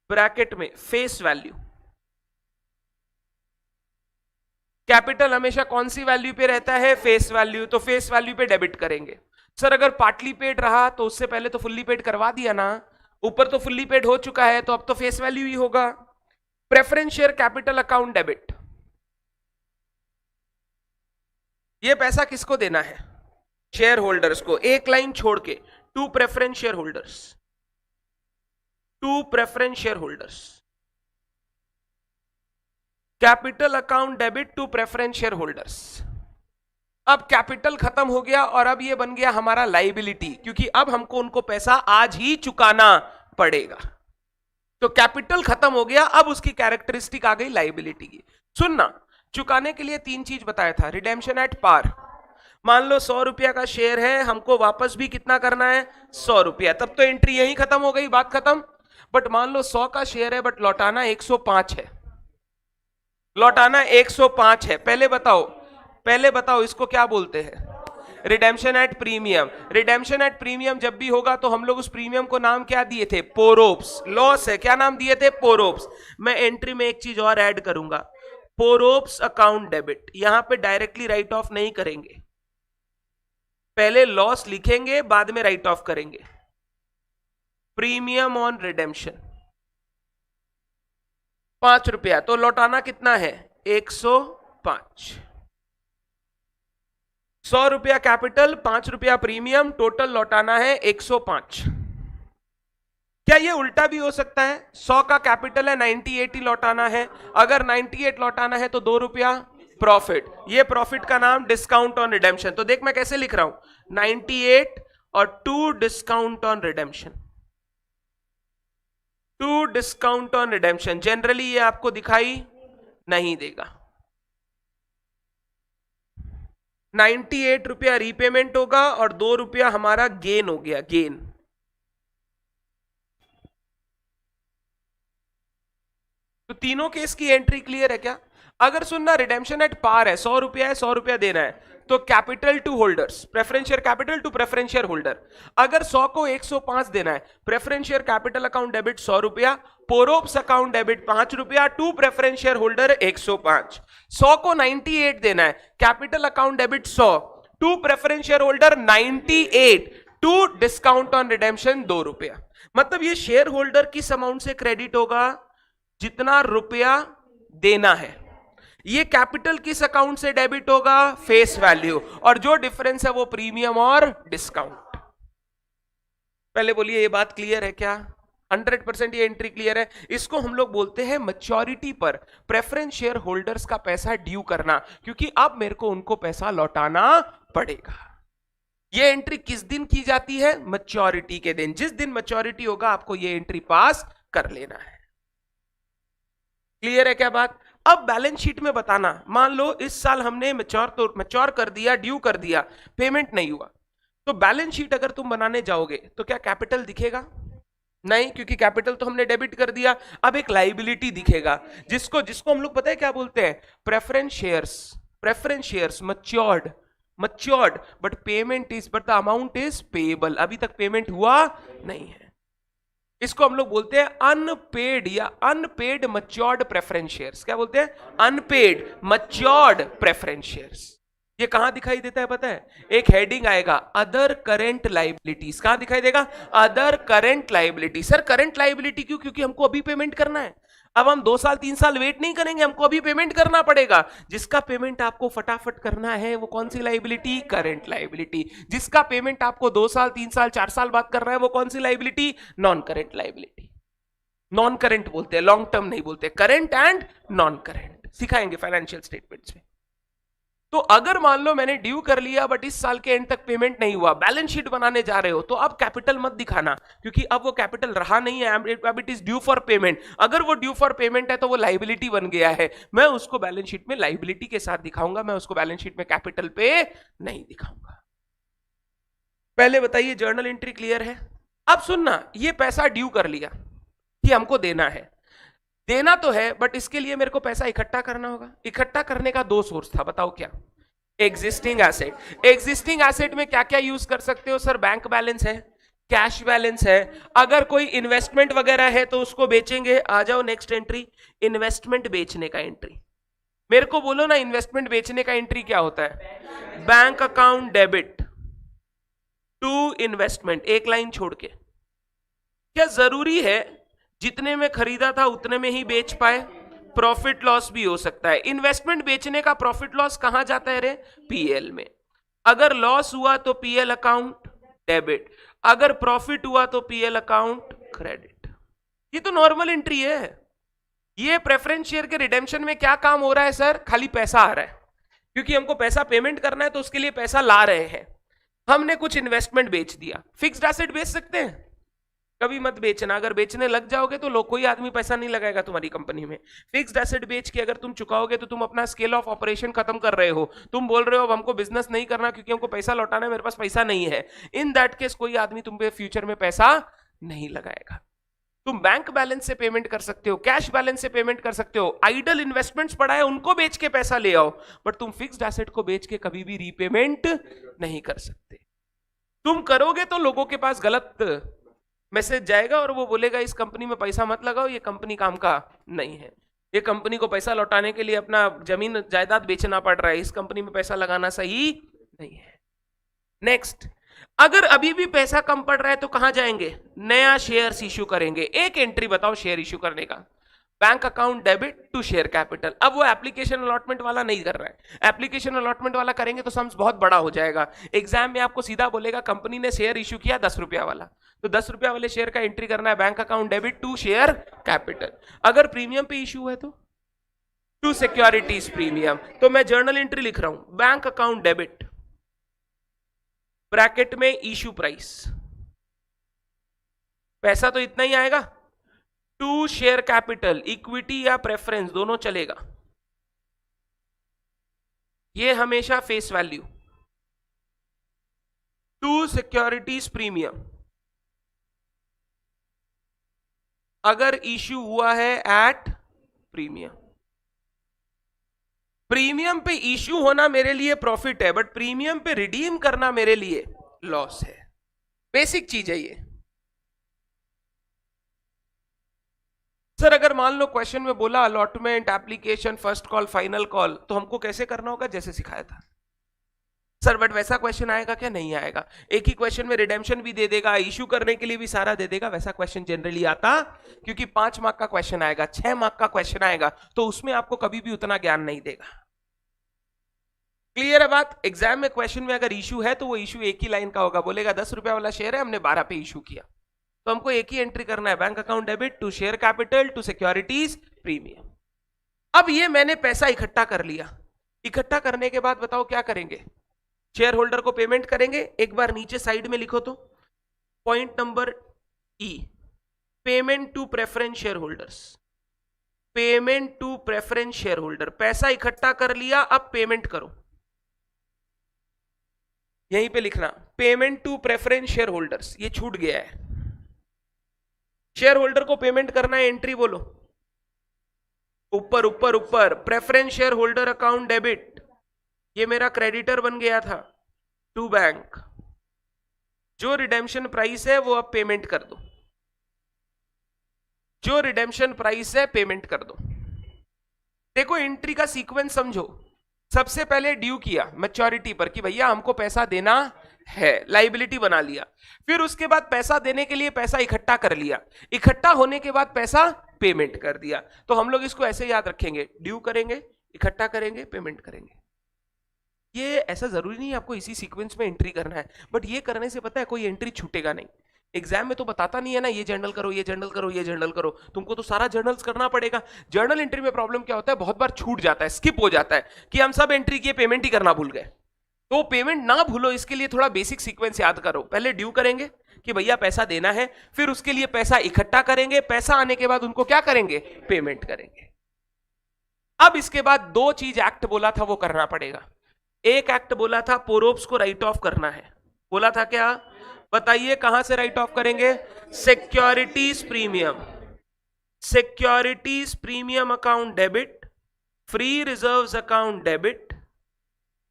ब्रैकेट में फेस वैल्यू। कैपिटल हमेशा कौन सी वैल्यू पे रहता है? Face value. तो फेस वैल्यू पे डेबिट करेंगे। सर अगर पार्टली पेड रहा तो उससे पहले तो फुल्ली पेड करवा दिया ना, ऊपर तो फुल्ली पेड हो चुका है तो अब तो फेस वैल्यू ही होगा। Preference share capital account debit, ये पैसा किसको देना है? शेयर होल्डर्स को। एक लाइन छोड़ के, to preference share holders, to preference share holders. Capital account debit to preference share holders. अब कैपिटल खत्म हो गया और अब ये बन गया हमारा लाइबिलिटी, क्योंकि अब हमको उनको पैसा आज ही चुकाना पड़ेगा। तो कैपिटल खत्म हो गया, अब उसकी कैरेक्टरिस्टिक आ गई लाइबिलिटी की। सुनना, चुकाने के लिए 3 चीज बताया था। रिडेम्पशन एट पार, मान लो 100 रुपया का शेयर है, हमको वापस भी कितना करना है? 100 रुपया। तब तो एंट्री यही खत्म हो गई, बात खत्म। बट मान लो 100 का शेयर है बट लौटाना 105 है, लौटाना 105 है। पहले बताओ इसको क्या बोलते हैं? Redemption at premium. Redemption at premium जब भी होगा तो हम लोग उस प्रीमियम को नाम क्या दिए थे? पोरोप्स। लॉस है, क्या नाम दिए थे? पोरोप्स। मैं एंट्री में एक चीज और ऐड करूंगा, पोरोप्स अकाउंट डेबिट, यहां पे डायरेक्टली राइट ऑफ नहीं करेंगे, पहले लॉस लिखेंगे बाद में राइट ऑफ करेंगे। प्रीमियम ऑन रिडेम्पशन 5 रुपया, तो लौटाना कितना है 105। 100 रुपया कैपिटल, 5 रुपया प्रीमियम, टोटल लौटाना है 105। क्या ये उल्टा भी हो सकता है? 100 का कैपिटल है, 98 ही लौटाना है। अगर 98 लौटाना है तो 2 रुपया प्रॉफिट, ये प्रॉफिट का नाम डिस्काउंट ऑन रिडेम्पशन। तो देख मैं कैसे लिख रहा हूं, 98 और 2 discount on redemption, 2 discount on redemption. Generally ये आपको दिखाई नहीं देगा। 98 रुपया रीपेमेंट होगा और 2 रुपया हमारा गेन हो गया, गेन। तो तीनों केस की एंट्री क्लियर है क्या? अगर सुनना रिडेम्पशन एट पार है, 100 रुपया है, 100 रुपया देना है, तो capital to holders, preference share capital to preference share holder. अगर 100 को 105 देना है, preference share capital account debit 100 रुपया, पोरोप्स अकाउंट डेबिट 5 रुपया, टू प्रेफरेंस शेयर होल्डर 105। 100 को 98 देना है, capital account debit 100, to preference share holder 98, to discount on redemption 2 रुपया। मतलब ये शेयर होल्डर किस अमाउंट से क्रेडिट होगा? जितना रुपया देना है। ये कैपिटल किस अकाउंट से डेबिट होगा? फेस वैल्यू, और जो डिफरेंस है वो प्रीमियम और डिस्काउंट। पहले बोलिए ये बात क्लियर है क्या? 100% ये एंट्री क्लियर है। इसको हम लोग बोलते हैं मैच्योरिटी पर प्रेफरेंस शेयर होल्डर्स का पैसा ड्यू करना, क्योंकि अब मेरे को उनको पैसा लौटाना पड़ेगा। ये एंट्री किस दिन की जाती है? मैच्योरिटी के दिन। जिस दिन मैच्योरिटी होगा आपको ये एंट्री पास कर लेना है। क्लियर है क्या बात? अब बैलेंस शीट में बताना, मान लो इस साल हमने मैच्योर कर दिया, ड्यू कर दिया, पेमेंट नहीं हुआ, तो बैलेंस शीट अगर तुम बनाने जाओगे तो क्या कैपिटल दिखेगा? नहीं, क्योंकि कैपिटल तो हमने डेबिट कर दिया। अब एक लाइबिलिटी दिखेगा, जिसको हम लोग पता है क्या बोलते हैं? Preference shares matured but the amount is payable. अभी तक पेमेंट हुआ नहीं है, इसको हम लोग बोलते हैं अनपेड या अनपेड मच्योर्ड प्रेफरेंस शेयर्स। क्या बोलते हैं? Unpaid matured preference shares. ये कहां दिखाई देता है पता है? एक हेडिंग आएगा अदर करंट लाइबिलिटीज। कहां दिखाई देगा? Other current liability. Sir current liability क्यों? क्योंकि हमको अभी पेमेंट करना है। अब हम 2 साल 3 साल वेट नहीं करेंगे, हमको अभी पेमेंट करना पड़ेगा। जिसका पेमेंट आपको फटाफट करना है वो कौन सी लाइबिलिटी? Current liability. जिसका पेमेंट आपको 2 साल 3 साल 4 साल बाद करना है वो कौन सी liability? Non current liability. Non current बोलते हैं, लॉन्ग टर्म नहीं बोलते। करंट एंड नॉन करंट सिखाएंगे फाइनेंशियल स्टेटमेंट्स में। तो अगर मान लो मैंने ड्यू कर लिया बट इस साल के एंड तक पेमेंट नहीं हुआ, बैलेंस शीट बनाने जा रहे हो, तो अब कैपिटल मत दिखाना, क्योंकि अब वो कैपिटल रहा नहीं है, अब it is due for payment. अगर वो ड्यू फॉर पेमेंट है तो वो लाइबिलिटी बन गया है, मैं उसको बैलेंस शीट में लाइबिलिटी के साथ दिखाऊंगा, मैं उसको बैलेंस शीट में कैपिटल पे नहीं दिखाऊंगा। पहले बताइए जर्नल एंट्री क्लियर है? अब सुनना, ये पैसा ड्यू कर लिया कि हमको देना है, देना तो है बट इसके लिए मेरे को पैसा इकट्ठा करना होगा। इकट्ठा करने का 2 सोर्स था, बताओ क्या? Existing asset. एग्जिस्टिंग एसेट में क्या क्या यूज कर सकते हो? सर बैंक बैलेंस है, कैश बैलेंस है, अगर कोई इन्वेस्टमेंट वगैरह है तो उसको बेचेंगे। आ जाओ नेक्स्ट एंट्री, इन्वेस्टमेंट बेचने का एंट्री। मेरे को बोलो ना इन्वेस्टमेंट बेचने का एंट्री क्या होता है? Bank account debit to investment, एक लाइन छोड़ के। क्या जरूरी है जितने में खरीदा था उतने में ही बेच पाए? प्रॉफिट लॉस भी हो सकता है। इन्वेस्टमेंट बेचने का प्रॉफिट लॉस कहां जाता है रे? पीएल में। अगर लॉस हुआ तो पीएल अकाउंट डेबिट, अगर प्रॉफिट हुआ तो पीएल अकाउंट क्रेडिट। ये तो नॉर्मल एंट्री है। ये प्रेफरेंस शेयर के रिडेम्पशन में क्या काम हो रहा है सर? खाली पैसा आ रहा है, क्योंकि हमको पैसा पेमेंट करना है तो उसके लिए पैसा ला रहे हैं। हमने कुछ इन्वेस्टमेंट बेच दिया। फिक्स्ड एसेट बेच सकते हैं? कभी मत बेचना, अगर बेचने लग जाओगे तो कोई आदमी पैसा नहीं लगाएगा तुम्हारी कंपनी में। फिक्स्ड एसेट बेच के अगर तुम चुकाओगे तो तुम अपना स्केल ऑफ ऑपरेशन खत्म कर रहे हो। तुम बोल रहे हो अब हमको बिजनेस नहीं करना क्योंकि हमको पैसा लौटाना है, मेरे पास पैसा नहीं है। इन दैट केस कोई आदमी तुम पे फ्यूचर में पैसा नहीं लगाएगा। तुम बैंक बैलेंस से पेमेंट कर सकते हो, कैश बैलेंस से पेमेंट कर सकते हो, आइडल इन्वेस्टमेंट्स पड़ा है उनको बेच के पैसा ले आओ, बट तुम फिक्स्ड एसेट को बेच के कभी भी रीपेमेंट नहीं कर सकते। तुम करोगे तो लोगों के पास गलत मैसेज जाएगा और वो बोलेगा इस कंपनी में पैसा मत लगाओ, ये कंपनी काम का नहीं है। ये कंपनी को पैसा लौटाने के लिए अपना जमीन जायदाद बेचना पड़ रहा है, इस कंपनी में पैसा लगाना सही नहीं है। नेक्स्ट, अगर अभी भी पैसा कम पड़ रहा है तो कहां जाएंगे? नया शेयर्स इश्यू करेंगे। एक एंट्री बताओ शेयर इश्यू करने का, bank account debit to share capital. अब वो एप्लीकेशन अलॉटमेंट वाला नहीं कर रहा है, एप्लीकेशन अलॉटमेंट वाला करेंगे तो सम्स बहुत बड़ा हो जाएगा। एग्जाम में आपको सीधा बोलेगा कंपनी ने शेयर इश्यू किया 10 रुपया वाला, तो 10 रुपया वाले शेयर का एंट्री करना है bank account debit to share capital. अगर प्रीमियम पे इश्यू है तो टू सिक्योरिटीज प्रीमियम, तो मैं जर्नल एंट्री लिख रहा हूं बैंक अकाउंट डेबिट ब्रैकेट में इश्यू प्राइस, पैसा तो इतना ही आएगा, टू शेयर कैपिटल, इक्विटी या प्रेफरेंस दोनों चलेगा, ये हमेशा face value, to securities premium अगर इश्यू हुआ है एट प्रीमियम। प्रीमियम पे इश्यू होना मेरे लिए प्रॉफिट है, बट प्रीमियम पे रिडीम करना मेरे लिए लॉस है। बेसिक चीज है ये। सर अगर मान लो क्वेश्चन में बोला allotment, application, first call, final call, तो हमको कैसे करना होगा? जैसे सिखाया था सर, बट वैसा क्वेश्चन आएगा क्या? नहीं आएगा। एक ही क्वेश्चन में रिडेम्पशन भी दे देगा, इश्यू करने के लिए भी सारा दे देगा, वैसा क्वेश्चन जनरली आता, क्योंकि 5 मार्क का क्वेश्चन आएगा, 6 मार्क का क्वेश्चन आएगा, तो उसमें आपको कभी भी उतना ज्ञान नहीं देगा। क्लियर है बात? एग्जाम में क्वेश्चन में अगर इश्यू है तो वो इश्यू एक ही लाइन का होगा, बोलेगा 10 रुपया वाला शेयर है, हमने 12 पे इश्यू किया, तो हमको एक ही एंट्री करना है bank account debit to share capital to securities premium. अब ये मैंने पैसा इकट्ठा कर लिया, इकट्ठा करने के बाद बताओ क्या करेंगे? शेयर होल्डर को पेमेंट करेंगे। एक बार नीचे साइड में लिखो तो point number E, payment to preference share holders, payment to preference share holder. पैसा इकट्ठा कर लिया, अब पेमेंट करो, यहीं पे लिखना payment to preference share holders, ये छूट गया है। शेयर होल्डर को पेमेंट करना है, एंट्री बोलो, ऊपर ऊपर ऊपर, preference share holder account debit, ये मेरा क्रेडिटर बन गया था, टू बैंक, जो रिडेम्पशन प्राइस है वो अब पेमेंट कर दो, जो रिडेम्पशन प्राइस है पेमेंट कर दो। देखो एंट्री का सीक्वेंस समझो, सबसे पहले ड्यू किया मैच्योरिटी पर कि भैया हमको पैसा देना है, लाइबिलिटी बना लिया। फिर उसके बाद पैसा देने के लिए पैसा इकट्ठा कर लिया, इकट्ठा होने के बाद पैसा पेमेंट कर दिया। तो हम लोग इसको ऐसे याद रखेंगे, ड्यू करेंगे, इकट्ठा करेंगे, पेमेंट करेंगे। ये ऐसा जरूरी नहीं है आपको इसी सीक्वेंस में एंट्री करना है, बट ये करने से पता है कोई एंट्री छूटेगा नहीं। एग्जाम में तो बताता नहीं है ना, ये जर्नल करो, ये जर्नल करो, ये जर्नल करो, तुमको तो सारा जर्नल्स करना पड़ेगा। जर्नल एंट्री में प्रॉब्लम क्या होता है, बहुत बार छूट जाता है, स्किप हो जाता है कि हम सब एंट्री किए, पेमेंट ही करना भूल गए। तो पेमेंट ना भूलो, इसके लिए थोड़ा बेसिक सीक्वेंस याद करो। पहले ड्यू करेंगे कि भैया पैसा देना है, फिर उसके लिए पैसा इकट्ठा करेंगे, पैसा आने के बाद उनको क्या करेंगे? पेमेंट करेंगे। अब इसके बाद दो चीज एक्ट बोला था वो करना पड़ेगा। एक एक्ट बोला था पोरोप्स को राइट ऑफ करना है, बोला था क्या? बताइए कहां से राइट ऑफ करेंगे? Securities premium, securities premium account debit, free reserves account debit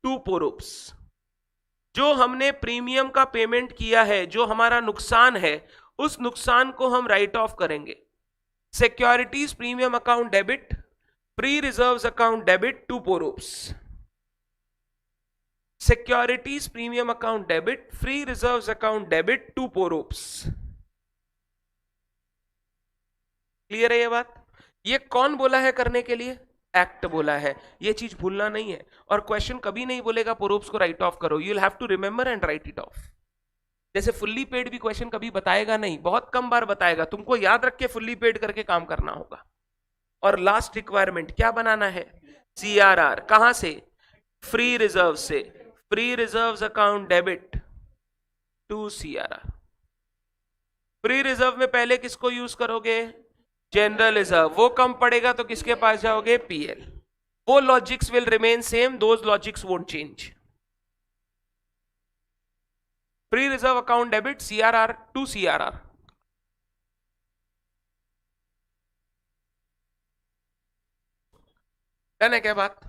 to PORPS. जो हमने प्रीमियम का पेमेंट किया है, जो हमारा नुकसान है, उस नुकसान को हम राइट ऑफ करेंगे। Securities premium account debit, free reserves account debit to PORPS. Securities premium account debit, free reserves account debit to PORPS. Clear है ये बात? ये कौन बोला है करने के लिए? एक्ट बोला है, ये चीज भूलना नहीं है। और क्वेश्चन कभी नहीं बोलेगा पोरोप्स को राइट ऑफ करो, you will have to remember and write it off. जैसे फुल्ली पेड भी क्वेश्चन कभी बताएगा नहीं, बहुत कम बार बताएगा, तुमको याद रख के फुल्ली पेड करके काम करना होगा। और लास्ट रिक्वायरमेंट क्या बनाना है? सीआरआर। कहां से? फ्री रिजर्व से, free reserves account debit to CRR. Free reserve में पहले किसको यूज करोगे? General reserve. वो कम पड़ेगा तो किसके पास जाओगे? पीएल। वो logics will remain same, those logics won't change. Free reserve account debit CRR to CRR. Done है क्या बात?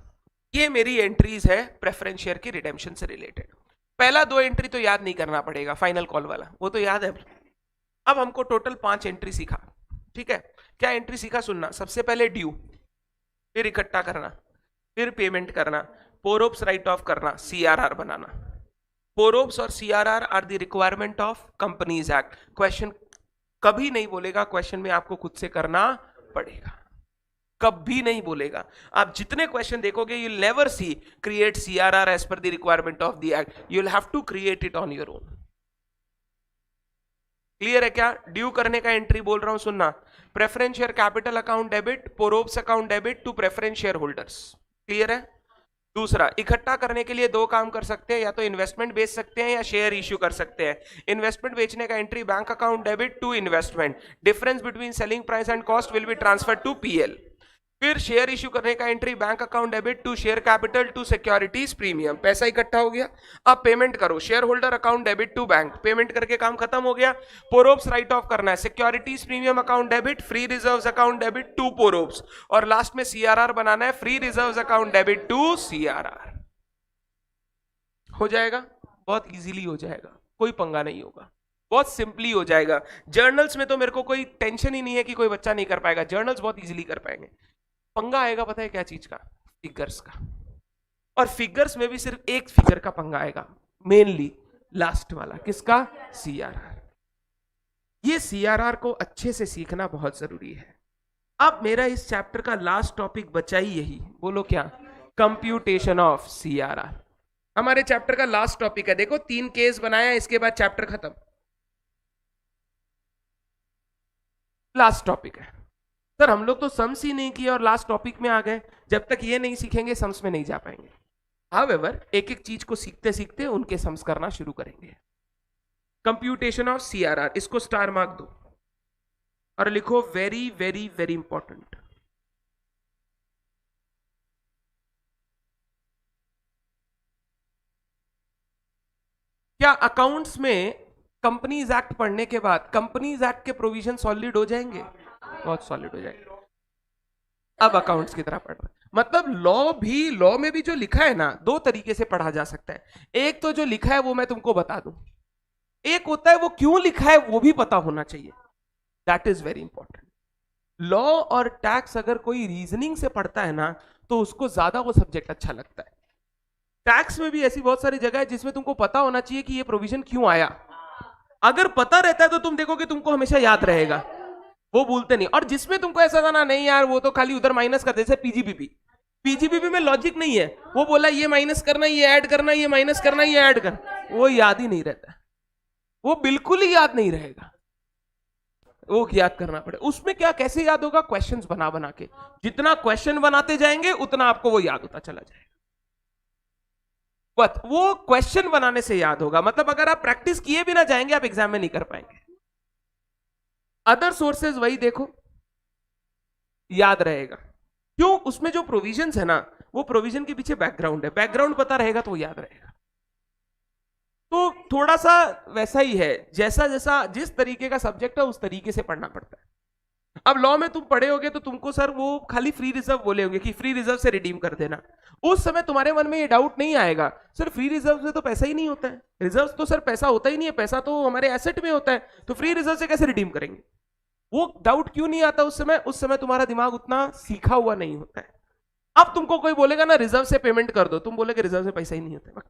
ये मेरी एंट्रीज है प्रेफरेंस शेयर की रिडेम्पशन से रिलेटेड। पहला 2 एंट्री तो याद नहीं करना पड़ेगा, फाइनल कॉल वाला वो तो याद है। अब हमको टोटल 5 एंट्री सीखा, ठीक है? क्या एंट्री सीखा सुनना। सबसे पहले ड्यू, फिर इकट्ठा करना, फिर पेमेंट करना, पोरोप्स राइट ऑफ करना, सीआरआर बनाना। पोरोप्स और CRR are the requirement of companies act. Question कभी नहीं बोलेगा क्वेश्चन में आपको खुद से करना पड़ेगा, कभी नहीं बोलेगा। आप जितने क्वेश्चन देखोगे you will never see create CRR as per the requirement of the act, you will have to create it on your own. Clear है क्या? ड्यू करने का एंट्री बोल रहा हूं, सुनना। Preference share capital account debit, PORPS account debit to preference share holders. Clear है? दूसरा, इकट्ठा करने के लिए दो काम कर सकते हैं, या तो इन्वेस्टमेंट बेच सकते हैं या शेयर इश्यू कर सकते हैं। इन्वेस्टमेंट बेचने का entry bank account debit to investment, difference between selling price and cost will be transfer to PL. फिर शेयर इश्यू करने का entry bank account debit to share capital to securities premium, पैसा इकट्ठा हो गया। अब पेमेंट करो, share holder account debit to bank, payment करके काम खत्म हो गया। पोरोप्स राइट ऑफ करना है, securities premium account debit, free reserves account debit to PORPS, और लास्ट में सीआरआर बनाना है, free reserves account debit to CRR. हो जाएगा, बहुत इजीली हो जाएगा, कोई पंगा नहीं होगा, बहुत सिंपली हो जाएगा। जर्नल्स में तो मेरे को कोई टेंशन ही नहीं है कि कोई बच्चा नहीं कर पाएगा, जर्नल्स बहुत इजीली कर पाएंगे। पंगा आएगा पता है क्या चीज का? फिगर्स का। और फिगर्स में भी सिर्फ एक फिगर का पंगा आएगा, मेनली लास्ट वाला। किसका? सीआरआर। ये सीआरआर को अच्छे से सीखना बहुत जरूरी है। अब मेरा इस चैप्टर का लास्ट टॉपिक बचा ही यही, बोलो क्या? कंप्यूटेशन ऑफ सीआरआर हमारे चैप्टर का लास्ट टॉपिक है। देखो 3 केस बनाया, इसके बाद चैप्टर खत्म, लास्ट टॉपिक है। सर हम लोग तो सम्स ही नहीं किए और लास्ट टॉपिक में आ गए। जब तक ये नहीं सीखेंगे सम्स में नहीं जा पाएंगे। हाउएवर एक एक चीज को सीखते सीखते उनके सम्स करना शुरू करेंगे। कंप्यूटेशन ऑफ सीआरआर, इसको स्टार मार्क दो और लिखो वेरी वेरी वेरी इंपॉर्टेंट। क्या अकाउंट्स में कंपनीज एक्ट पढ़ने के बाद कंपनीज एक्ट के प्रोविजन सॉलिड हो जाएंगे? बहुत सॉलिड हो जाएंगे। अब अकाउंट्स की तरह पढ़ रहे, मतलब लॉ में भी जो लिखा है ना, 2 तरीके से पढ़ा जा सकता है। एक तो जो लिखा है वो मैं तुमको बता दूं, एक होता है वो क्यों लिखा है वो भी पता होना चाहिए। That is very important. Law और टैक्स अगर कोई रीजनिंग से पढ़ता है ना तो उसको ज्यादा वो सब्जेक्ट अच्छा लगता है। टैक्स में भी ऐसी बहुत सारी जगह है जिसमें तुमको पता होना चाहिए कि ये प्रोविजन क्यों आया। अगर पता रहता है तो तुम देखोगे तुमको हमेशा याद रहेगा, वो भूलते नहीं। और जिसमें तुमको ऐसा था ना, नहीं यार वो तो खाली उधर माइनस कर, जैसे पीजीबीपी में लॉजिक नहीं है, वो बोला ये माइनस करना, ये ऐड करना, ये माइनस करना, ये ऐड करना, वो याद ही नहीं रहता, वो बिल्कुल ही याद नहीं रहेगा, वो याद करना पड़े। उसमें क्या कैसे याद होगा? क्वेश्चंस बना बना के, जितना क्वेश्चन बनाते जाएंगे उतना आपको वो याद होता चला जाएगा। बट वो क्वेश्चन बनाने से याद होगा, मतलब अगर आप प्रैक्टिस किए भी ना जाएंगे आप एग्जाम में नहीं कर पाएंगे। अदर सोर्सेज वही देखो, याद रहेगा। क्यों? उसमें जो प्रोविजंस है ना, वो प्रोविजन के पीछे बैकग्राउंड है, बैकग्राउंड पता रहेगा तो वो याद रहेगा। तो थोड़ा सा वैसा ही है, जैसा जैसा जिस तरीके का सब्जेक्ट है उस तरीके से पढ़ना पड़ता है। अब लॉ में तुम पढ़े होगे तो तुमको सर वो खाली फ्री रिजर्व बोले होंगे कि फ्री रिजर्व से रिडीम कर देना। उस समय तुम्हारे मन में ये डाउट नहीं आएगा सर फ्री रिजर्व से तो पैसा ही नहीं होता है, रिजर्व तो सर पैसा होता ही नहीं है, पैसा तो हमारे एसेट में होता है, तो फ्री रिजर्व से कैसे रिडीम करेंगे? वो डाउट क्यों नहीं आता उस समय? उस समय तुम्हारा दिमाग उतना सीखा हुआ नहीं होता है। अब तुमको कोई बोलेगा ना रिजर्व से पेमेंट कर दो, तुम बोलेगे रिजर्व से पैसा ही नहीं होता है,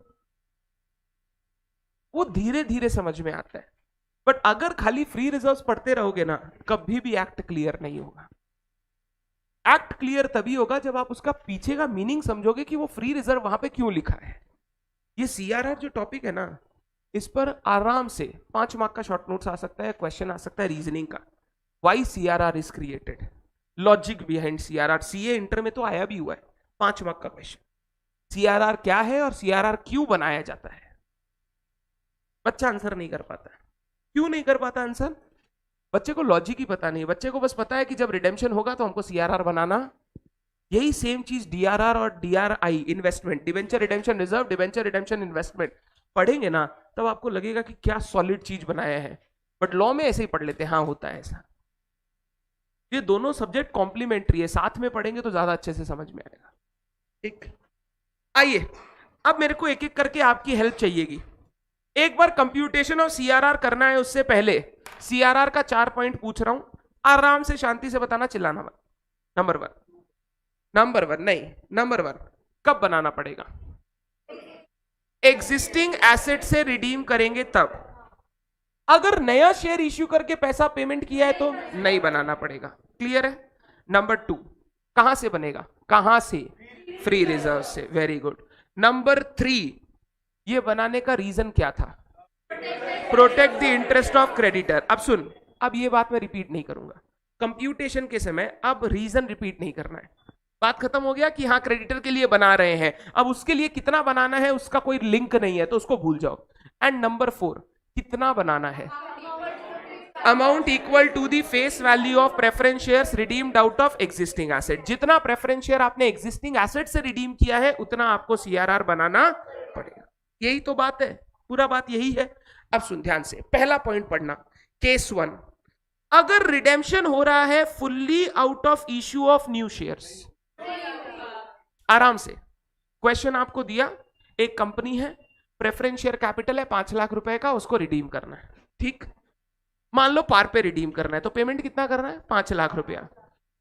वो धीरे धीरे समझ में आता है। बट अगर खाली फ्री रिजर्व्स पढ़ते रहोगे ना, कभी भी एक्ट क्लियर नहीं होगा। एक्ट क्लियर तभी होगा जब आप उसका पीछे का मीनिंग समझोगे कि वो फ्री रिजर्व वहां पे क्यों लिखा है। ये सीआरआर जो टॉपिक है ना, इस पर आराम से 5 मार्क का शॉर्ट नोट्स आ सकता है, क्वेश्चन आ सकता है रीजनिंग का। Why CRR is created, logic behind CRR, CA inter में तो आया भी हुआ है 5 मार्क का क्वेश्चन। सीआरआर क्या है और सीआरआर क्यों बनाया जाता है, बच्चा आंसर नहीं कर पाता। क्यों नहीं कर पाता आंसर? बच्चे को लॉजिक ही पता नहीं, बच्चे को बस पता है कि जब रिडेम्पशन होगा तो हमको सीआरआर बनाना। यही सेम चीज डीआरआर और DRI, investment, debenture redemption reserve, debenture redemption investment, पढ़ेंगे ना तब आपको लगेगा कि क्या सॉलिड चीज बनाया है। बट लॉ में ऐसे ही पढ़ लेते हैं, हाँ होता है ऐसा। ये दोनों सब्जेक्ट कॉम्प्लीमेंट्री है, साथ में पढ़ेंगे तो ज्यादा अच्छे से समझ में आएगा। ठीक, आइए अब मेरे को एक एक करके आपकी हेल्प चाहिएगी। एक बार कंप्यूटेशन ऑफ सीआरआर करना है, उससे पहले सीआरआर का 4 पॉइंट पूछ रहा हूं, आराम से शांति से बताना, चिल्लाना मत। नंबर 1, नंबर वन नहीं, नंबर वन कब बनाना पड़ेगा? एग्जिस्टिंग एसेट से रिडीम करेंगे तब। अगर नया शेयर इश्यू करके पैसा पेमेंट किया है तो नहीं बनाना पड़ेगा। क्लियर है? नंबर टू, कहां से बनेगा? कहां से? फ्री रिजर्व से। Very good. नंबर थ्री, ये बनाने का रीजन क्या था? Protect the interest of creditor. अब सुन, अब ये बात मैं रिपीट नहीं करूंगा कंप्यूटेशन के समय, अब रीजन रिपीट नहीं करना है। बात खत्म हो गया कि हाँ क्रेडिटर के लिए बना रहे हैं, अब उसके लिए कितना बनाना है उसका कोई लिंक नहीं है तो उसको भूल जाओ। एंड नंबर फोर, कितना बनाना है? Amount equal to the face value of preference shares redeemed out of existing asset. जितना प्रेफरेंस शेयर आपने एग्जिस्टिंग एसेट से रिडीम किया है उतना आपको सीआरआर बनाना पड़ेगा। यही तो बात है, पूरा बात यही है। अब सुन ध्यान से, पहला पॉइंट पढ़ना। केस वन, अगर रिडेम्पशन हो रहा है fully out of issue of new shares. आराम से क्वेश्चन आपको दिया, एक कंपनी है, प्रेफरेंस शेयर कैपिटल है 5 लाख रुपए का, उसको रिडीम करना है। ठीक, मान लो पार पे रिडीम करना है तो पेमेंट कितना करना है? 5 लाख रुपया।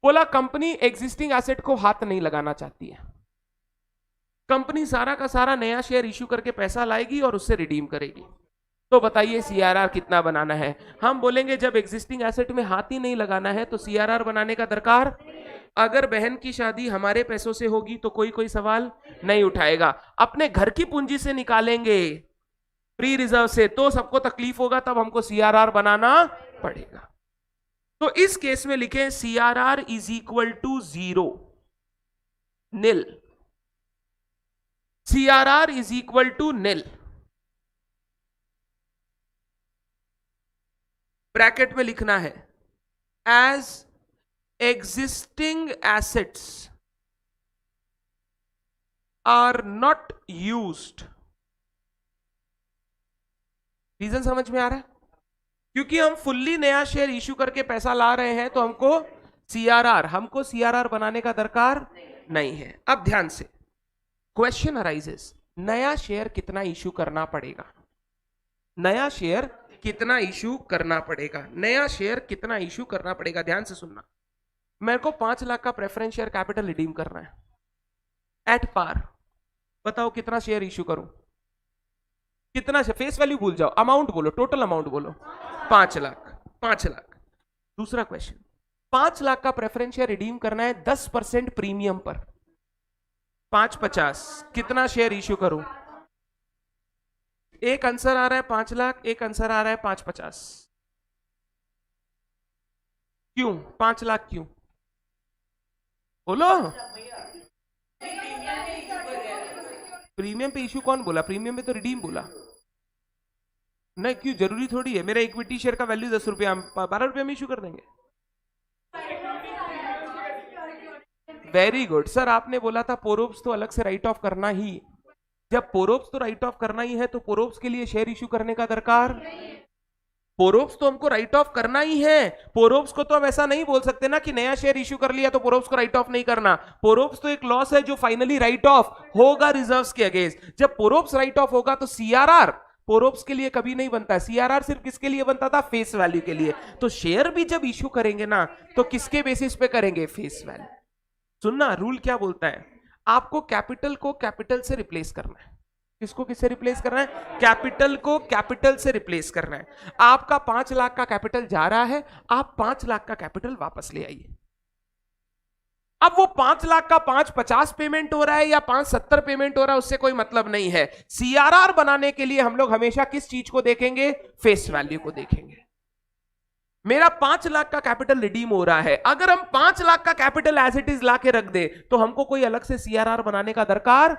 बोला कंपनी एग्जिस्टिंग एसेट को हाथ नहीं लगाना चाहती है, कंपनी सारा का सारा नया शेयर इश्यू करके पैसा लाएगी और उससे रिडीम करेगी। तो बताइए सीआरआर कितना बनाना है? हम बोलेंगे जब एग्जिस्टिंग एसेट में हाथ ही नहीं लगाना है तो सीआरआर बनाने का दरकार। अगर बहन की शादी हमारे पैसों से होगी तो कोई सवाल नहीं उठाएगा, अपने घर की पूंजी से निकालेंगे फ्री रिजर्व से तो सबको तकलीफ होगा, तब हमको सीआरआर बनाना पड़ेगा। तो इस केस में लिखें CRR is equal to 0, nil. CRR is equal to nil. Bracket में लिखना है as existing assets are not used। Reason समझ में आ रहा है? क्योंकि हम फुल्ली नया शेयर इश्यू करके पैसा ला रहे हैं तो हमको सीआरआर बनाने का दरकार नहीं है। अब ध्यान से, क्वेश्चन अराइजेस, नया शेयर कितना इश्यू करना पड़ेगा? नया शेयर कितना इश्यू करना पड़ेगा? नया शेयर कितना इश्यू करना पड़ेगा? ध्यान से सुनना। मेरे को 5 लाख का प्रेफरेंस शेयर कैपिटल रिडीम करना है एट पार। बताओ कितना शेयर इश्यू करूं? कितना? फेस वैल्यू भूल जाओ, अमाउंट बोलो, टोटल अमाउंट बोलो। 5 लाख। 5 लाख। दूसरा क्वेश्चन, 5 लाख का प्रेफरेंस शेयर रिडीम करना है 10% प्रीमियम पर, 550। कितना शेयर इश्यू करूं? एक आंसर आ रहा है 5 लाख, एक आंसर आ रहा है 550। क्यों 5 लाख? क्यों बोलो? प्रीमियम पे इश्यू कौन बोला? प्रीमियम पे तो रिडीम बोला। नहीं, क्यों? जरूरी थोड़ी है, मेरा इक्विटी शेयर का वैल्यू 10 रुपया, हम 12 रुपये में इश्यू कर देंगे। वेरी गुड सर, आपने बोला था पोरोप्स तो अलग से राइट ऑफ करना ही। जब पोरोप्स तो राइट ऑफ करना ही है तो पोरोप्स के लिए शेयर इश्यू करने का दरकार। पोरोप्स तो हमको राइट ऑफ करना ही है। पोरोप्स को तो हम ऐसा नहीं बोल सकते ना कि नया शेयर इश्यू कर लिया तो पोरोप्स को राइट ऑफ नहीं करना। पोरोप्स तो एक लॉस है जो फाइनली राइट ऑफ होगा रिजर्व्स के अगेंस्ट। जब पोरोप्स राइट ऑफ होगा तो सीआरआर पोरोप्स के लिए कभी नहीं बनता। सीआरआर सिर्फ किसके लिए बनता था? फेस वैल्यू के लिए। तो शेयर भी जब इश्यू करेंगे ना तो किसके बेसिस पे करेंगे? Face value. सुनना, रूल क्या बोलता है? आपको कैपिटल को कैपिटल से रिप्लेस करना है। किसको किससे रिप्लेस करना है? कैपिटल को कैपिटल से रिप्लेस करना है। आपका 5 लाख का कैपिटल जा रहा है, आप 5 लाख का कैपिटल वापस ले आइए। अब वो 5 लाख का 550 पेमेंट हो रहा है या 570 पेमेंट हो रहा है, उससे कोई मतलब नहीं है। सीआरआर बनाने के लिए हम लोग हमेशा किस चीज को देखेंगे? फेस वैल्यू को देखेंगे। मेरा 5 लाख का कैपिटल रिडीम हो रहा है, अगर हम 5 लाख का कैपिटल एज इट इज लाके रख दे तो हमको कोई अलग से सीआरआर बनाने का दरकार,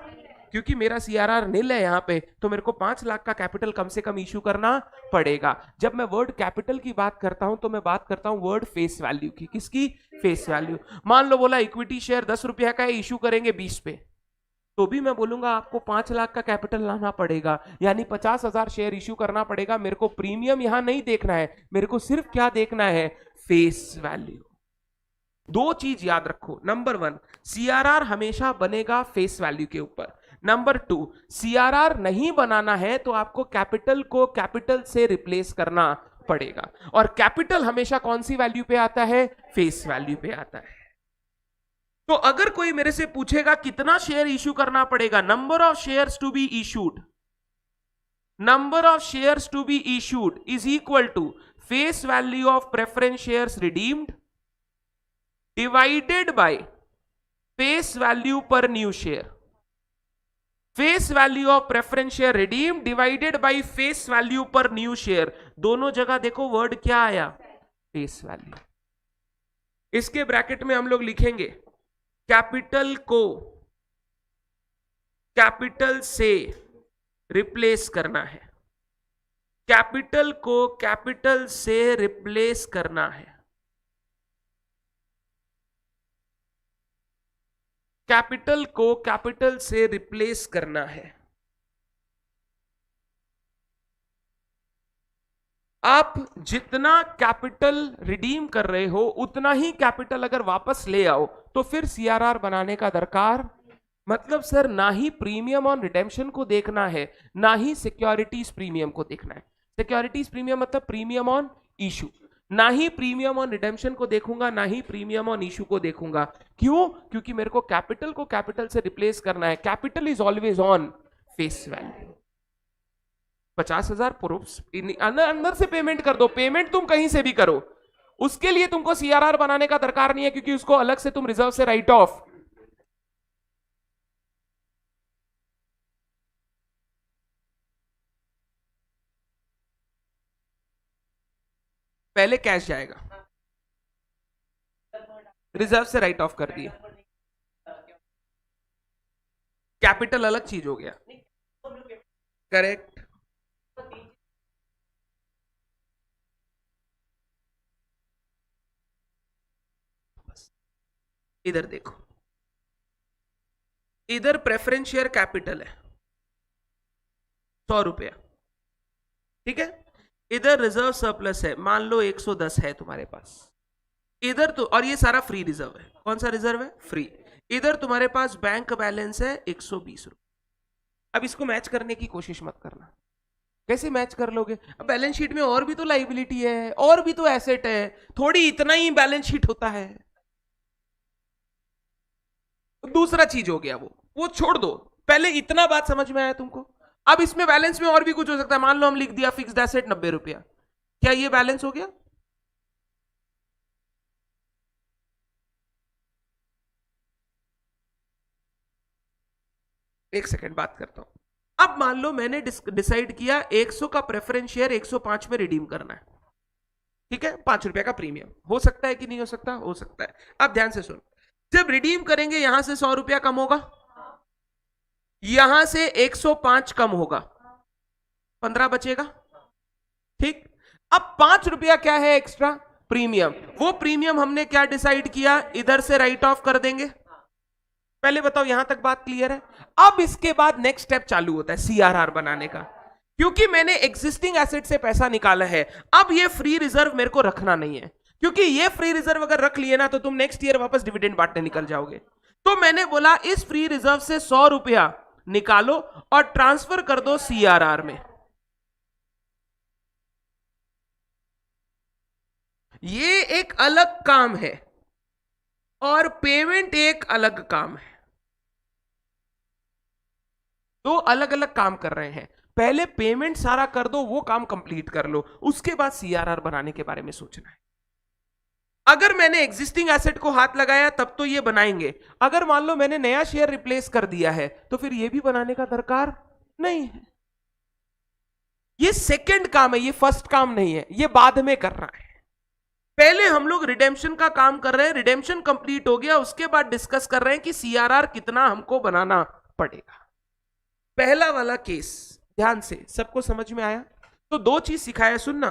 क्योंकि मेरा सीआरआर नील है यहां पे, तो मेरे को 5 लाख का कैपिटल कम से कम इश्यू करना पड़ेगा। जब मैं वर्ड कैपिटल की बात करता हूं तो मैं बात करता हूं वर्ड फेस वैल्यू की। किसकी? Face value. मान लो बोला इक्विटी शेयर 10 रुपया का है, इश्यू करेंगे 20 पे, तो भी मैं बोलूंगा आपको 5 लाख का कैपिटल लाना पड़ेगा, यानी 50,000 शेयर इश्यू करना पड़ेगा। मेरे को प्रीमियम यहां नहीं देखना है, मेरे को सिर्फ क्या देखना है? Face value. 2 चीज याद रखो। नंबर 1, सीआरआर हमेशा बनेगा फेस वैल्यू के ऊपर। नंबर 2, सीआरआर नहीं बनाना है तो आपको कैपिटल को कैपिटल से रिप्लेस करना पड़ेगा। और कैपिटल हमेशा कौन सी वैल्यू पे आता है? फेस वैल्यू पे आता है। तो अगर कोई मेरे से पूछेगा कितना शेयर इश्यू करना पड़ेगा, number of shares to be issued, number of shares to be issued is equal to face value of preference shares redeemed divided by face value per new share. Face value of preference share redeem divided by face value per new share. दोनों जगह देखो word क्या आया, face value. इसके bracket में हम लोग लिखेंगे कैपिटल को कैपिटल से रिप्लेस करना है, कैपिटल को कैपिटल से रिप्लेस करना है, कैपिटल को कैपिटल से रिप्लेस करना है। आप जितना कैपिटल रिडीम कर रहे हो उतना ही कैपिटल अगर वापस ले आओ तो फिर सीआरआर बनाने का दरकार, मतलब सर ना ही प्रीमियम ऑन रिडेम्पशन को देखना है ना ही सिक्योरिटीज प्रीमियम को देखना है। सिक्योरिटीज प्रीमियम मतलब प्रीमियम ऑन इशू, ना ही प्रीमियम ऑन रिडेम्पशन को देखूंगा ना ही प्रीमियम ऑन इशू को देखूंगा। क्यों? क्योंकि मेरे को कैपिटल से रिप्लेस करना है। Capital is always on face value. 50,000 proofs अंदर से पेमेंट कर दो, पेमेंट तुम कहीं से भी करो, उसके लिए तुमको सीआरआर बनाने का दरकार नहीं है, क्योंकि उसको अलग से तुम रिजर्व से राइट ऑफ। पहले कैश जाएगा, रिजर्व से राइट ऑफ कर दिए, कैपिटल अलग चीज हो गया। करेक्ट। इधर देखो, इधर प्रेफरेंस शेयर कैपिटल है 100 रुपया, ठीक है। इधर रिजर्व सरप्लस है, मान लो 110 है तुम्हारे पास इधर तो, और ये सारा फ्री रिजर्व है। कौन सा रिजर्व है? फ्री। इधर तुम्हारे पास बैंक बैलेंस है 120 रुपये। अब इसको मैच करने की कोशिश मत करना। कैसे मैच कर लोगे? अब बैलेंस शीट में और भी तो लाइबिलिटी है, और भी तो एसेट है, थोड़ी इतना ही बैलेंस शीट होता है। दूसरा चीज हो गया वो छोड़ दो, पहले इतना बात समझ में आया तुमको। अब इसमें बैलेंस में और भी कुछ हो सकता है। मान लो हम लिख दिया फिक्स्ड एसेट 90 रुपया, क्या ये बैलेंस हो गया? एक सेकंड बात करता हूं। अब मान लो मैंने डिसाइड किया 100 का प्रेफरेंस शेयर 105 में रिडीम करना है, ठीक है, 5 रुपया का प्रीमियम। हो सकता है कि नहीं हो सकता? हो सकता है। अब ध्यान से सुन, जब रिडीम करेंगे यहां से 100 रुपया कम होगा, यहां से 105 कम होगा, 15 बचेगा, ठीक। अब 5 रुपया क्या है एक्स्ट्रा? प्रीमियम। वो प्रीमियम हमने क्या डिसाइड किया? इधर से राइट ऑफ कर देंगे। पहले बताओ यहां तक बात क्लियर है? अब इसके बाद नेक्स्ट स्टेप चालू होता है सीआरआर बनाने का, क्योंकि मैंने एग्जिस्टिंग एसेट से पैसा निकाला है। अब ये फ्री रिजर्व मेरे को रखना नहीं है, क्योंकि ये फ्री रिजर्व अगर रख लिए ना तो तुम नेक्स्ट ईयर वापस डिविडेंड बांटने निकल जाओगे। तो मैंने बोला इस फ्री रिजर्व से 100 रुपया निकालो और ट्रांसफर कर दो सीआरआर में। ये एक अलग काम है और पेमेंट एक अलग काम है। दो अलग अलग काम कर रहे हैं। पहले पेमेंट सारा कर दो, वो काम कंप्लीट कर लो, उसके बाद सीआरआर बनाने के बारे में सोचना है। अगर मैंने एग्जिस्टिंग एसेट को हाथ लगाया तब तो ये बनाएंगे, अगर मान लो मैंने नया शेयर रिप्लेस कर दिया है तो फिर ये भी बनाने का दरकार नहीं है। ये सेकंड काम है, ये फर्स्ट काम नहीं है, ये बाद में करना है। पहले हम लोग रिडेम्पशन का काम कर रहे हैं, रिडेम्पशन कंप्लीट हो गया, उसके बाद डिस्कस कर रहे हैं कि सीआरआर कितना हमको बनाना पड़ेगा। पहला वाला केस ध्यान से सबको समझ में आया? तो दो चीज सिखाया, सुनना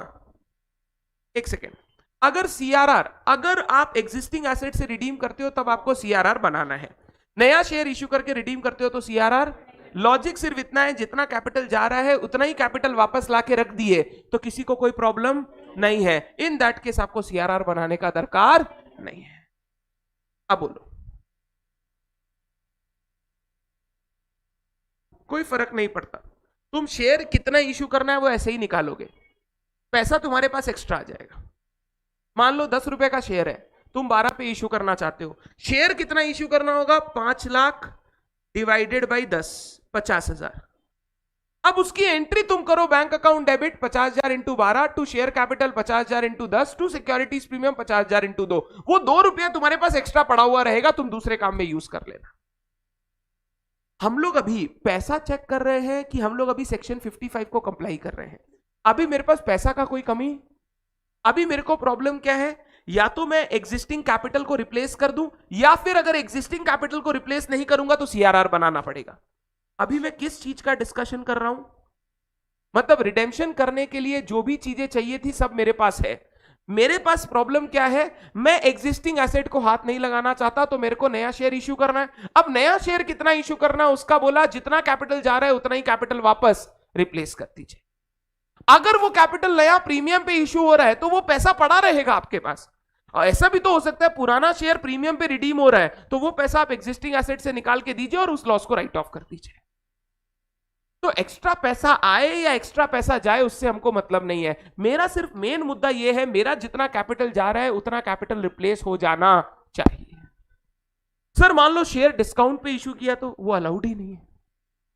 एक सेकेंड। अगर सीआरआर, अगर आप एग्जिस्टिंग एसेट से रिडीम करते हो तब आपको सीआरआर बनाना है, नया शेयर इश्यू करके रिडीम करते हो तो सीआरआर। लॉजिक सिर्फ इतना है, जितना कैपिटल जा रहा है उतना ही कैपिटल वापस लाके रख दिए तो किसी को कोई प्रॉब्लम नहीं है। इन दैट केस आपको सीआरआर बनाने का दरकार नहीं है। अब बोलो, कोई फर्क नहीं पड़ता, तुम शेयर कितना इश्यू करना है वो ऐसे ही निकालोगे, पैसा तुम्हारे पास एक्स्ट्रा आ जाएगा। मान लो 10 रुपए का शेयर है तुम 12 पे इश्यू करना चाहते हो, शेयर कितना इश्यू करना होगा? 5 लाख डिवाइडेड बाई 10, 50,000। अब उसकी एंट्री तुम करो, bank account debit 50,000 into 12 to share capital 50,000 into 10 to securities premium 50,000 into 2। वो 2 रुपया तुम्हारे पास एक्स्ट्रा पड़ा हुआ रहेगा, तुम दूसरे काम में यूज कर लेना। हम लोग अभी पैसा चेक कर रहे हैं कि हम लोग अभी सेक्शन 55 को कंप्लाई कर रहे हैं। अभी मेरे पास पैसा का कोई कमी, अभी मेरे को प्रॉब्लम क्या है? या तो मैं एग्जिस्टिंग कैपिटल को रिप्लेस कर दूं, या फिर अगर एग्जिस्टिंग कैपिटल को रिप्लेस नहीं करूंगा तो सीआरआर बनाना पड़ेगा। अभी मैं किस चीज का डिस्कशन कर रहा हूं? मतलब रिडेम्पशन करने के लिए जो भी चीजें चाहिए थी सब मेरे पास है। मेरे पास प्रॉब्लम क्या है? मैं एग्जिस्टिंग एसेट को हाथ नहीं लगाना चाहता, तो मेरे को नया शेयर इश्यू करना है। अब नया शेयर कितना इश्यू करना है उसका बोला, जितना कैपिटल जा रहा है उतना ही कैपिटल वापस रिप्लेस कर दीजिए। अगर वो कैपिटल नया प्रीमियम पे इश्यू हो रहा है तो वो पैसा पड़ा रहेगा आपके पास। और ऐसा भी तो हो सकता है पुराना शेयर प्रीमियम पे रिडीम हो रहा है, तो वो पैसा आप एग्जिस्टिंग एसेट से निकाल के दीजिए और उस लॉस को राइट ऑफ कर दीजिए। तो एक्स्ट्रा पैसा आए या एक्स्ट्रा पैसा जाए उससे हमको मतलब नहीं है। मेरा सिर्फ मेन मुद्दा यह है, मेरा जितना कैपिटल जा रहा है उतना कैपिटल रिप्लेस हो जाना चाहिए। सर मान लो शेयर डिस्काउंट पे इश्यू किया तो वो अलाउड ही नहीं है।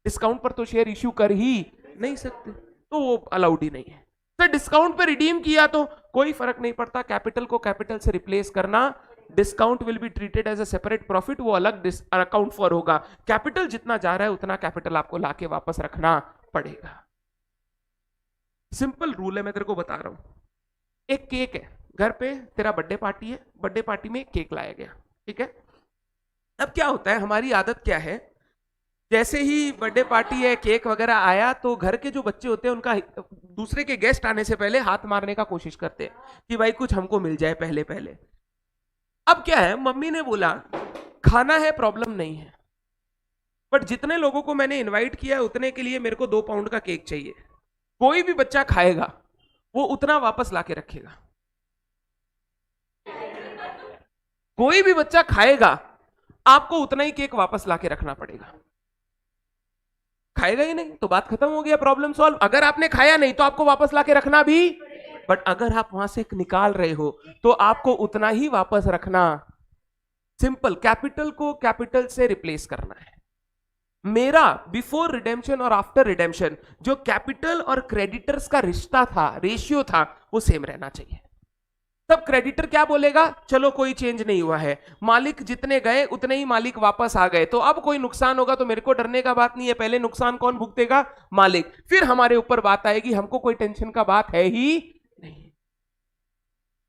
डिस्काउंट पर तो शेयर इश्यू कर ही नहीं सकते, तो वो अलाउड ही नहीं है। सर डिस्काउंट पे रिडीम किया तो कोई फर्क नहीं पड़ता, कैपिटल को कैपिटल से रिप्लेस करना, discount will be treated as a separate profit, वो अलग अकाउंट फॉर होगा। कैपिटल जितना जा रहा है उतना कैपिटल आपको लाके वापस रखना पड़ेगा। सिंपल रूल है, मैं तेरे को बता रहा हूं। एक केक है घर पे, तेरा बर्थडे पार्टी है, बर्थडे पार्टी में केक लाया गया, ठीक है। अब क्या होता है, हमारी आदत क्या है, जैसे ही बर्थडे पार्टी है केक वगैरह आया तो घर के जो बच्चे होते हैं उनका दूसरे के गेस्ट आने से पहले हाथ मारने का कोशिश करते हैं कि भाई कुछ हमको मिल जाए पहले पहले। अब क्या है, मम्मी ने बोला खाना है प्रॉब्लम नहीं है, बट जितने लोगों को मैंने इनवाइट किया है उतने के लिए मेरे को 2 पाउंड का केक चाहिए। कोई भी बच्चा खाएगा वो उतना वापस लाके रखेगा। कोई भी बच्चा खाएगा आपको उतना ही केक वापस लाके रखना पड़ेगा। खाएगा ही नहीं तो बात खत्म हो गया, प्रॉब्लम सॉल्व। अगर आपने खाया नहीं तो आपको वापस लाके रखना भी, बट अगर आप वहां से निकाल रहे हो तो आपको उतना ही वापस रखना। सिंपल, कैपिटल को कैपिटल से रिप्लेस करना है। मेरा बिफोर रिडेम्पशन और आफ्टर रिडेम्पशन जो कैपिटल और क्रेडिटर्स का रिश्ता था, रेशियो था, वो सेम रहना चाहिए। तब क्रेडिटर क्या बोलेगा, चलो कोई चेंज नहीं हुआ है, मालिक जितने गए उतने ही मालिक वापस आ गए, तो अब कोई नुकसान होगा तो मेरे को डरने का बात नहीं है। पहले नुकसान कौन भुगतेगा? मालिक। फिर हमारे ऊपर बात आएगी, हमको कोई टेंशन का बात है ही नहीं।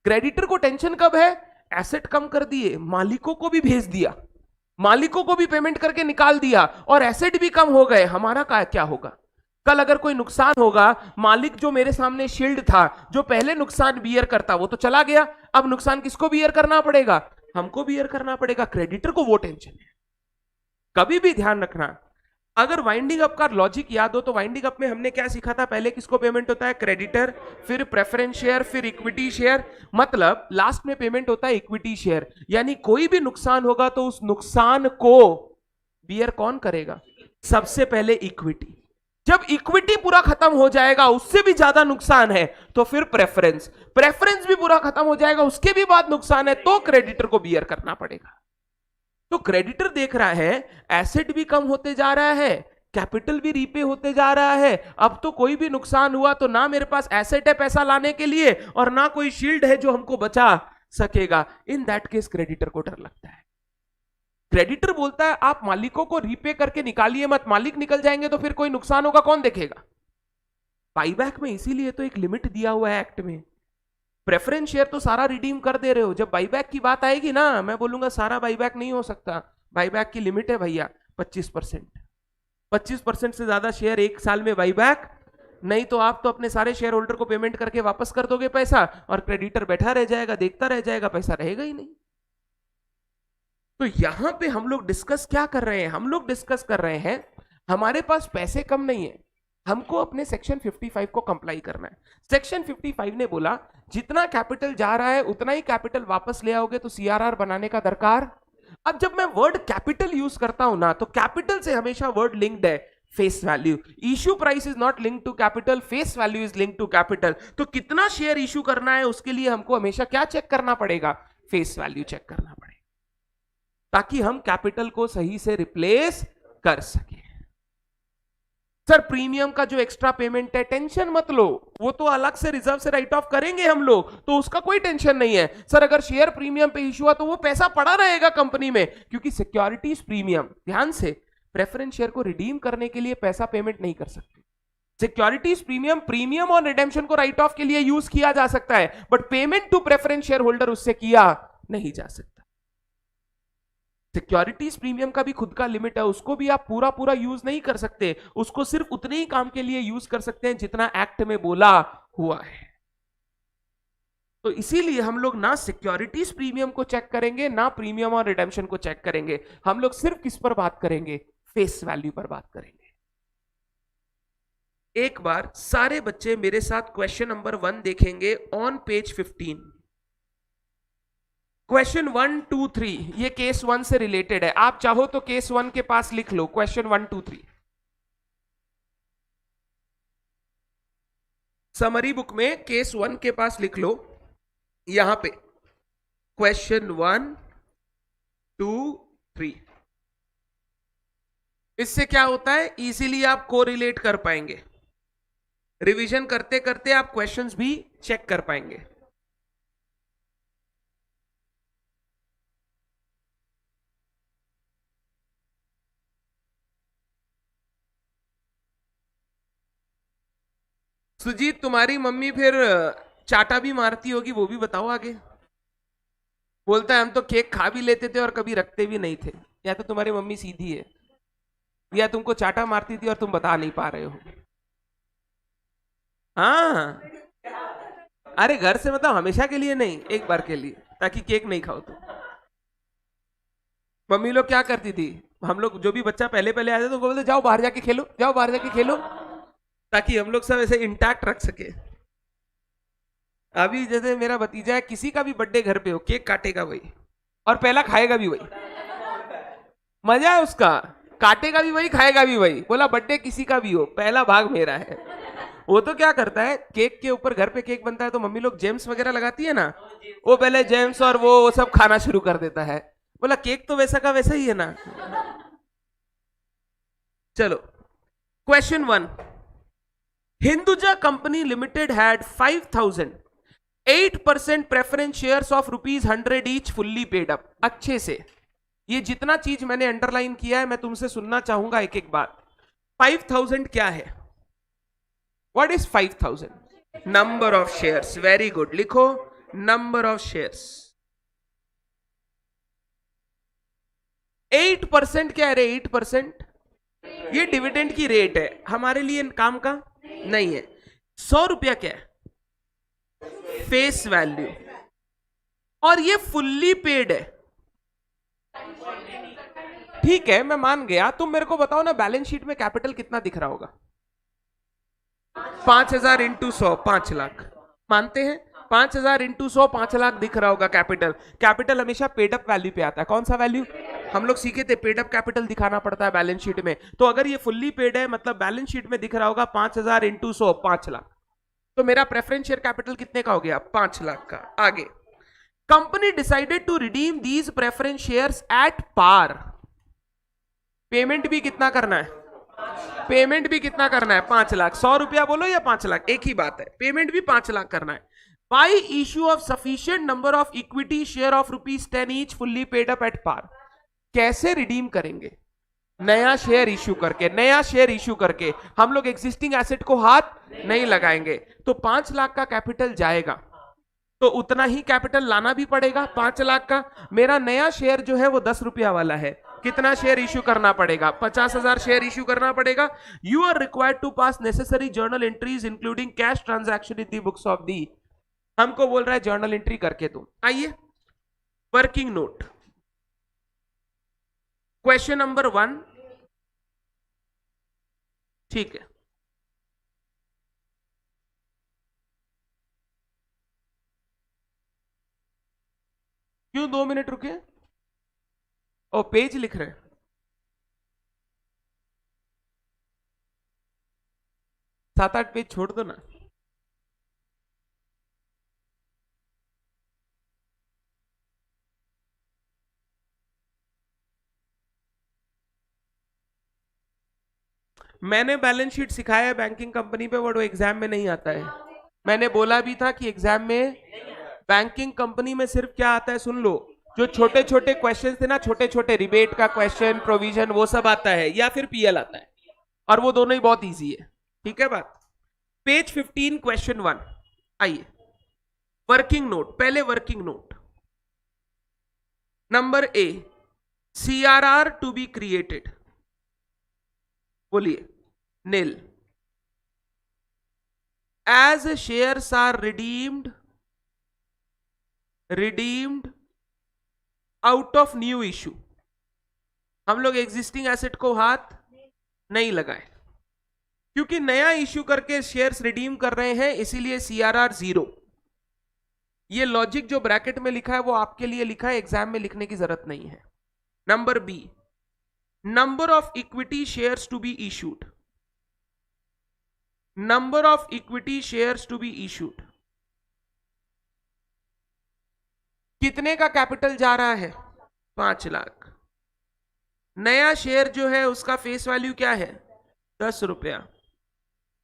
क्रेडिटर को टेंशन कब है? एसेट कम कर दिए, मालिकों को भी भेज दिया, मालिकों को भी पेमेंट करके निकाल दिया और एसेट भी कम हो गए, हमारा क्या होगा? कल अगर कोई नुकसान होगा, मालिक जो मेरे सामने शील्ड था, जो पहले नुकसान बियर करता, वो तो चला गया, अब नुकसान किसको बियर करना पड़ेगा? हमको बियर करना पड़ेगा। क्रेडिटर को वो टेंशन है। कभी भी ध्यान रखना, अगर वाइंडिंग अप का लॉजिक याद हो तो वाइंडिंग अप में हमने क्या सीखा था? पहले किसको पेमेंट होता है? क्रेडिटर, फिर प्रेफरेंस शेयर, फिर इक्विटी शेयर। मतलब लास्ट में पेमेंट होता है इक्विटी शेयर। यानी कोई भी नुकसान होगा तो उस नुकसान को बियर कौन करेगा? सबसे पहले इक्विटी। जब इक्विटी पूरा खत्म हो जाएगा, उससे भी ज्यादा नुकसान है, तो फिर प्रेफरेंस, प्रेफरेंस भी पूरा खत्म हो जाएगा, उसके भी बाद नुकसान है, तो क्रेडिटर को बियर करना पड़ेगा। तो क्रेडिटर देख रहा है एसेट भी कम होते जा रहा है, कैपिटल भी रीपे होते जा रहा है, अब तो कोई भी नुकसान हुआ तो ना मेरे पास एसेट है पैसा लाने के लिए और ना कोई शील्ड है जो हमको बचा सकेगा। इन दैट केस क्रेडिटर को डर लगता है। क्रेडिटर बोलता है आप मालिकों को रीपे करके निकालिए मत, मालिक निकल जाएंगे तो फिर कोई नुकसान होगा कौन देखेगा? बाईबैक में इसीलिए तो एक लिमिट दिया हुआ है एक्ट में। प्रेफरेंस शेयर तो सारा रिडीम कर दे रहे हो, जब बाईबैक की बात आएगी ना, मैं बोलूंगा सारा बाईबैक नहीं हो सकता, बाईबैक की लिमिट है भैया 25%। 25% से ज्यादा शेयर एक साल में बाईबैक नहीं, तो आप तो अपने सारे शेयर होल्डर को पेमेंट करके वापस कर दोगे पैसा, और क्रेडिटर बैठा रह जाएगा, देखता रह जाएगा, पैसा रहेगा ही नहीं। तो यहां पे हम लोग डिस्कस क्या कर रहे हैं? हम लोग डिस्कस कर रहे हैं हमारे पास पैसे कम नहीं है, हमको अपने सेक्शन 55 को कंप्लाई करना है। सेक्शन 55 ने बोला जितना कैपिटल जा रहा है उतना ही कैपिटल वापस ले आओगे तो सीआरआर बनाने का दरकार। अब जब मैं वर्ड कैपिटल यूज करता हूं ना, तो कैपिटल से हमेशा वर्ड लिंक्ड है face value. Issue price is not linked to capital, face value is linked to capital. तो कितना शेयर इश्यू करना है उसके लिए हमको हमेशा क्या चेक करना पड़ेगा? फेस वैल्यू चेक करना पड़ेगा ताकि हम कैपिटल को सही से रिप्लेस कर सके। सर प्रीमियम का जो एक्स्ट्रा पेमेंट है टेंशन मत लो, वो तो अलग से रिजर्व से राइट ऑफ करेंगे हम लोग, तो उसका कोई टेंशन नहीं है। सर अगर शेयर प्रीमियम पे इशू हुआ तो वो पैसा पड़ा रहेगा कंपनी में, क्योंकि सिक्योरिटीज प्रीमियम, ध्यान से, प्रेफरेंस शेयर को रिडीम करने के लिए पैसा पेमेंट नहीं कर सकते। सिक्योरिटीज प्रीमियम, प्रीमियम और रिडेम्पशन को राइट ऑफ के लिए यूज किया जा सकता है, but payment to preference share holder उससे किया नहीं जा सकता। सिक्योरिटीज प्रीमियम का भी खुद का लिमिट है, उसको भी आप पूरा पूरा यूज नहीं कर सकते, उसको सिर्फ उतने ही काम के लिए यूज कर सकते हैं जितना एक्ट में बोला हुआ है। तो इसीलिए हम लोग ना सिक्योरिटीज प्रीमियम को चेक करेंगे ना प्रीमियम और रिडेम्पशन को चेक करेंगे, हम लोग सिर्फ किस पर बात करेंगे, फेस वैल्यू पर बात करेंगे। एक बार सारे बच्चे मेरे साथ क्वेश्चन नंबर 1 देखेंगे ऑन पेज 15। क्वेश्चन 1, 2, 3 ये केस 1 से रिलेटेड है, आप चाहो तो केस 1 के पास लिख लो क्वेश्चन 1, 2, 3। समरी बुक में केस 1 के पास लिख लो, यहां पे क्वेश्चन 1, 2, 3। इससे क्या होता है, इजीली आप कोरिलेट कर पाएंगे, रिवीजन करते करते आप क्वेश्चंस भी चेक कर पाएंगे। सुजीत तुम्हारी मम्मी फिर चाटा भी मारती होगी, वो भी बताओ आगे। बोलता है हम तो केक खा भी लेते थे और कभी रखते भी नहीं थे, या तो तुम्हारी मम्मी सीधी है या तुमको चाटा मारती थी और तुम बता नहीं पा रहे हो। हाँ, अरे घर से मतलब हमेशा के लिए नहीं, एक बार के लिए, ताकि केक नहीं खाओ तुम। मम्मी लोग क्या करती थी, हम लोग जो भी बच्चा पहले पहले आते तो बोलते जाओ बाहर जाके खेलो, जाओ बाहर जाके खेलो, ताकि हम लोग सब ऐसे इंटैक्ट रख सके। अभी जैसे मेरा भतीजा है, किसी का भी बर्थडे घर पे हो, केक काटेगा वही और पहला खाएगा भी वही, मजा है उसका, काटेगा भी वही खाएगा भी वही। बोला बर्थडे किसी का भी हो, पहला भाग मेरा है। वो तो क्या करता है, केक के ऊपर, घर पे केक बनता है तो मम्मी लोग जेम्स वगैरह लगाती है ना, वो पहले जेम्स और वो सब खाना शुरू कर देता है। बोला केक तो वैसा का वैसा ही है ना। चलो question 1, Hinduja company limited had 5,008% preference shares of ₹100 each fully paid up. अच्छे से ये जितना चीज मैंने अंडरलाइन किया है मैं तुमसे सुनना चाहूंगा एक एक बात। 5,000 क्या है, what is 5,000? Number of shares, very good, लिखो नंबर ऑफ शेयर्स। 8% क्या है रे, 8%? ये डिविडेंड की रेट है, हमारे लिए काम का नहीं है। 100 रुपया क्या है, फेस वैल्यू, और ये फुल्ली पेड है। ठीक है मैं मान गया, तुम मेरे को बताओ ना बैलेंस शीट में कैपिटल कितना दिख रहा होगा? 5,000 इंटू 100, 5 लाख, मानते हैं 5,000 इंटू 100, 5 लाख दिख रहा होगा कैपिटल। कैपिटल हमेशा पेड अप वैल्यू पे आता है, कौन सा वैल्यू? हम लोग सीखे थे पेड अप कैपिटल दिखाना पड़ता है बैलेंस शीट में, तो अगर ये फुल्ली पेड है मतलब बैलेंस शीट में दिख रहा होगा 5,000 इंटू 100, 5 लाख। तो मेरा प्रेफरेंस शेयर कैपिटल कितने का हो गया, 5 लाख का। आगे, company decided to redeem these preference shares at par. Payment भी कितना करना है, पेमेंट भी कितना करना है, 5 लाख। 100 रुपया बोलो या 5 लाख, एक ही बात है, पेमेंट भी 5 लाख करना है। By issue of sufficient number of equity share of ₹10 each fully paid up at par. कैसे रिडीम करेंगे? नया शेयर इश्यू करके, नया शेयर इश्यू करके। हम लोग एग्जिस्टिंग एसेट को हाथ नहीं लगाएंगे, तो 5 लाख का कैपिटल जाएगा, तो उतना ही कैपिटल लाना भी पड़ेगा 5 लाख का। मेरा नया शेयर जो है वो 10 रुपया वाला है, कितना शेयर इश्यू करना पड़ेगा, 50,000 शेयर इश्यू करना पड़ेगा। You are required to pass necessary journal entries including cash transaction in the books of the. हमको बोल रहा है जर्नल एंट्री करके तुम। आइए वर्किंग नोट, क्वेश्चन नंबर 1, ठीक है। क्यों 2 मिनट रुके? ओ पेज लिख रहे हैं, 7-8 पेज छोड़ दो ना। मैंने बैलेंस शीट सिखाया है बैंकिंग कंपनी पे, बट वो एग्जाम में नहीं आता है। मैंने बोला भी था कि एग्जाम में बैंकिंग कंपनी में सिर्फ क्या आता है, सुन लो, जो छोटे छोटे क्वेश्चन थे ना, छोटे छोटे रिबेट का क्वेश्चन, प्रोविजन, वो सब आता है, या फिर पीएल आता है, और वो दोनों ही बहुत इजी है। ठीक है बात। पेज 15 क्वेश्चन 1, आइए। वर्किंग नोट, पहले working note number A, CRR to be created, बोलिए nil. As shares are redeemed out of new issue, हम लोग एग्जिस्टिंग एसेट को हाथ नहीं लगाए, क्योंकि नया इश्यू करके शेयर्स रिडीम कर रहे हैं, इसीलिए सीआरआर 0। ये लॉजिक जो ब्रैकेट में लिखा है वो आपके लिए लिखा है, एग्जाम में लिखने की जरूरत नहीं है। Number B, number of equity shares to be issued, number of equity shares to be issued, कितने का कैपिटल जा रहा है, 5 लाख। नया शेयर जो है उसका फेस वैल्यू क्या है, 10 रुपया,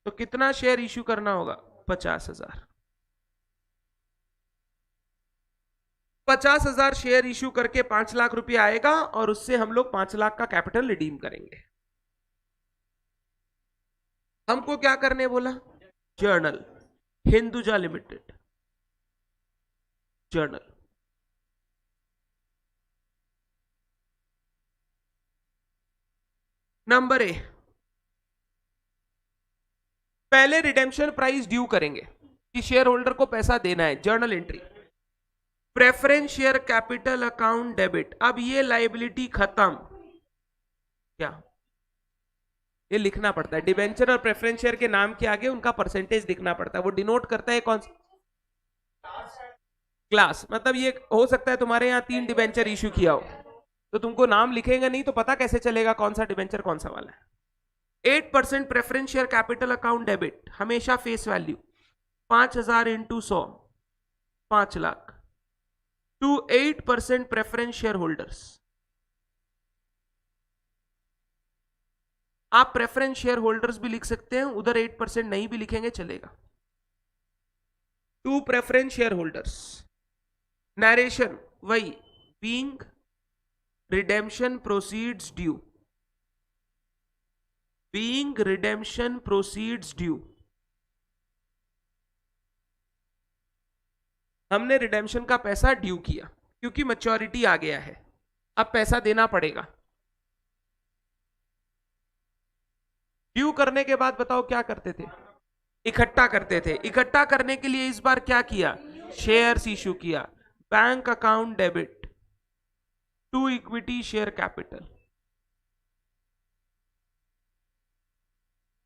तो कितना शेयर इश्यू करना होगा, 50,000। 50,000 शेयर इश्यू करके 5 लाख रुपया आएगा, और उससे हम लोग 5 लाख का कैपिटल रिडीम करेंगे। हमको क्या करने बोला, journal, Hinduja limited journal. Number A, पहले रिडेम्पशन प्राइस ड्यू करेंगे कि शेयर होल्डर को पैसा देना है, journal entry. Preference share capital account debit, अब ये लाइबिलिटी खत्म, क्या ये लिखना पड़ता है, डिबेंचर और प्रेफरेंस शेयर के नाम के आगे उनका परसेंटेज दिखना पड़ता है, वो डिनोट करता है कौन क्लास। मतलब ये हो सकता है तुम्हारे यहाँ 3 डिबेंचर इश्यू किया हो, तो तुमको नाम लिखेंगे नहीं तो पता कैसे चलेगा कौन सा डिबेंचर कौन सा वाला है। 8% preference share capital account debit, हमेशा face value 5,000 into 100, 5 lakh, to 8% preference share holders. आप प्रेफरेंस शेयर होल्डर्स भी लिख सकते हैं, उधर 8% नहीं भी लिखेंगे चलेगा। 2 प्रेफरेंस शेयर होल्डर्स। नरेशन वही, being redemption proceeds due, being redemption proceeds due, हमने रिडेम्पशन का पैसा ड्यू किया क्योंकि मैच्योरिटी आ गया है, अब पैसा देना पड़ेगा। ड्यू करने के बाद बताओ क्या करते थे, इकट्ठा करते थे। इकट्ठा करने के लिए इस बार क्या किया, शेयर्स इश्यू किया। Bank account debit to equity share capital,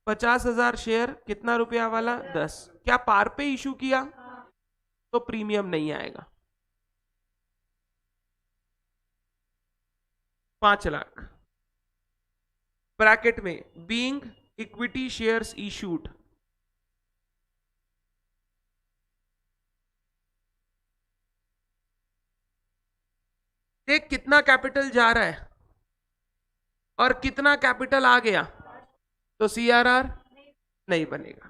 50,000 share, कितना रुपया वाला, 10। क्या पार पे इश्यू किया तो प्रीमियम नहीं आएगा, 5 लाख। ब्रैकेट में बीइंग इक्विटी शेयर्स इश्यूड, देख कितना कैपिटल जा रहा है और कितना कैपिटल आ गया, तो सीआरआर नहीं बनेगा।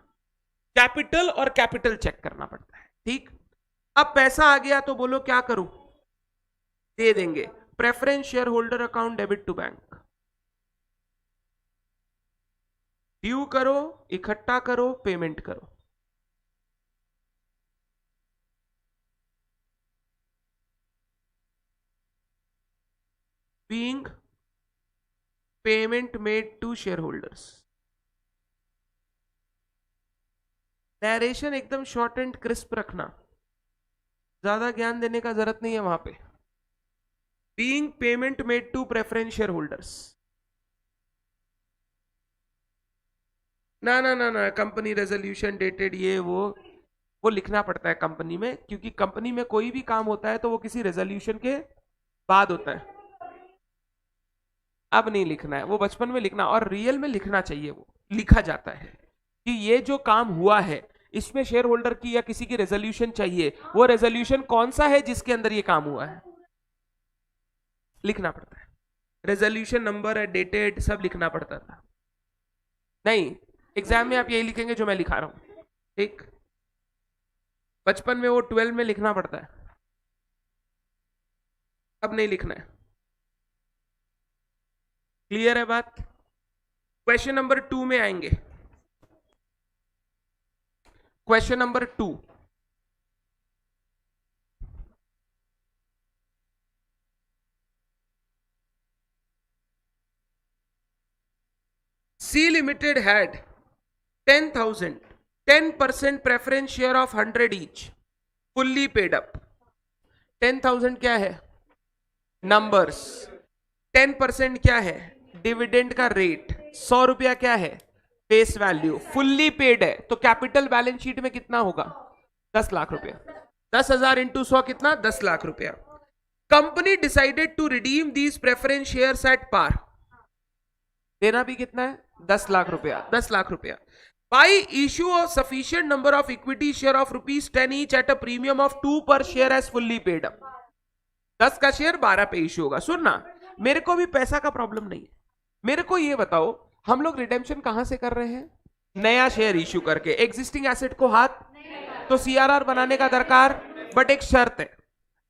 कैपिटल और कैपिटल चेक करना पड़ता है, ठीक। अब पैसा आ गया तो बोलो क्या करूं, दे देंगे। Preference share holder account debit to bank, due करो, इकट्ठा करो, पेमेंट करो। Being payment made to share holders. Narration एकदम शॉर्ट एंड क्रिस्प रखना, ज्यादा ज्ञान देने का जरूरत नहीं है वहां पे। Being payment made to preference share holders, ना ना ना ना, कंपनी रेजोल्यूशन डेटेड, ये वो लिखना पड़ता है कंपनी में, क्योंकि कंपनी में कोई भी काम होता है तो वो किसी रेजोल्यूशन के बाद होता है। अब नहीं लिखना है, वो बचपन में लिखना, और रियल में लिखना चाहिए, वो लिखा जाता है कि ये जो काम हुआ है इसमें शेयर होल्डर की या किसी की रेजोल्यूशन चाहिए, वो रेजोल्यूशन कौन सा है जिसके अंदर ये काम हुआ है, लिखना पड़ता है। रेजोल्यूशन नंबर है, डेटेड, सब लिखना पड़ता था। नहीं, एग्जाम में आप यही लिखेंगे जो मैं लिखा रहा हूं, ठीक। बचपन में वो 12 में लिखना पड़ता है, अब नहीं लिखना है। क्लियर है बात? क्वेश्चन नंबर 2 में आएंगे। Question number 2, C Limited had 10,000, 10% preference share of 100 each, fully paid up। 10,000 क्या है? नंबर्स। 10% क्या है? डिविडेंड का रेट। 100 रुपया क्या है? Face value. फुल्ली पेड है तो कैपिटल बैलेंस शीट में कितना होगा? 10 लाख रुपया। 10,000 इंटू 100 कितना? 10 लाख रुपया। Company decided to redeem these preference shares at par. देना भी कितना है? 10 लाख रुपया। 10 लाख रुपया by issue of sufficient number of equity share of ₹10 each at a premium of 2 per share as fully paid up. 10 का शेयर 12 पे इश्यू होगा। सुनना, मेरे को भी पैसा का प्रॉब्लम नहीं है। मेरे को ये बताओ, हम लोग रिडेम्पशन कहां से कर रहे हैं? नया शेयर इश्यू करके। एग्जिस्टिंग एसेट को हाथ, तो सीआरआर बनाने का दरकार, बट एक शर्त है,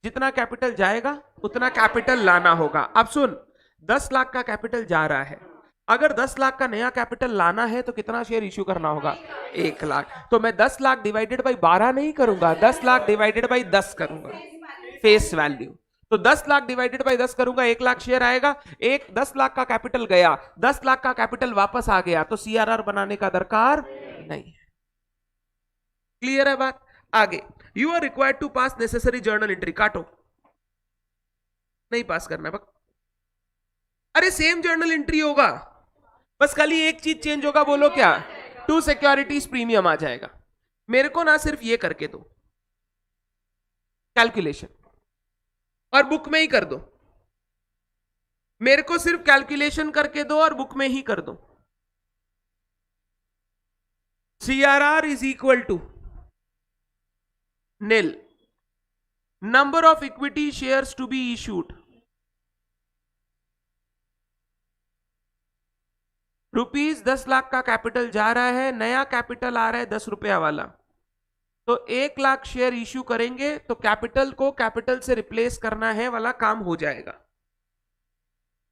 जितना कैपिटल जाएगा उतना कैपिटल लाना होगा। अब सुन, 10 लाख का कैपिटल जा रहा है, अगर 10 लाख का नया कैपिटल लाना है तो कितना शेयर इश्यू करना होगा? 1 लाख। तो मैं 10 लाख डिवाइडेड बाई 12 नहीं करूंगा, 10 लाख डिवाइडेड बाई 10 करूंगा, फेस वैल्यू। तो 10 लाख डिवाइडेड बाई 10 करूंगा, 1 लाख शेयर आएगा। 10 लाख का कैपिटल गया, 10 लाख का कैपिटल वापस आ गया, तो सीआरआर बनाने का दरकार नहीं है। क्लियर है बात? आगे, you are required to pass necessary journal entry. काटो, नहीं पास करना। अरे सेम जर्नल एंट्री होगा, बस खाली एक चीज चेंज होगा। बोलो क्या? 2 सिक्योरिटीज प्रीमियम आ जाएगा। मेरे को ना सिर्फ ये करके दो कैलकुलेशन, और बुक में ही कर दो। मेरे को सिर्फ कैलकुलेशन करके दो और बुक में ही कर दो। CRR is equal to nil, number of equity shares to be issued, ₹10 lakh का कैपिटल जा रहा है, नया कैपिटल आ रहा है 10 रुपया वाला, तो 1 लाख शेयर इश्यू करेंगे तो कैपिटल को कैपिटल से रिप्लेस करना है वाला काम हो जाएगा।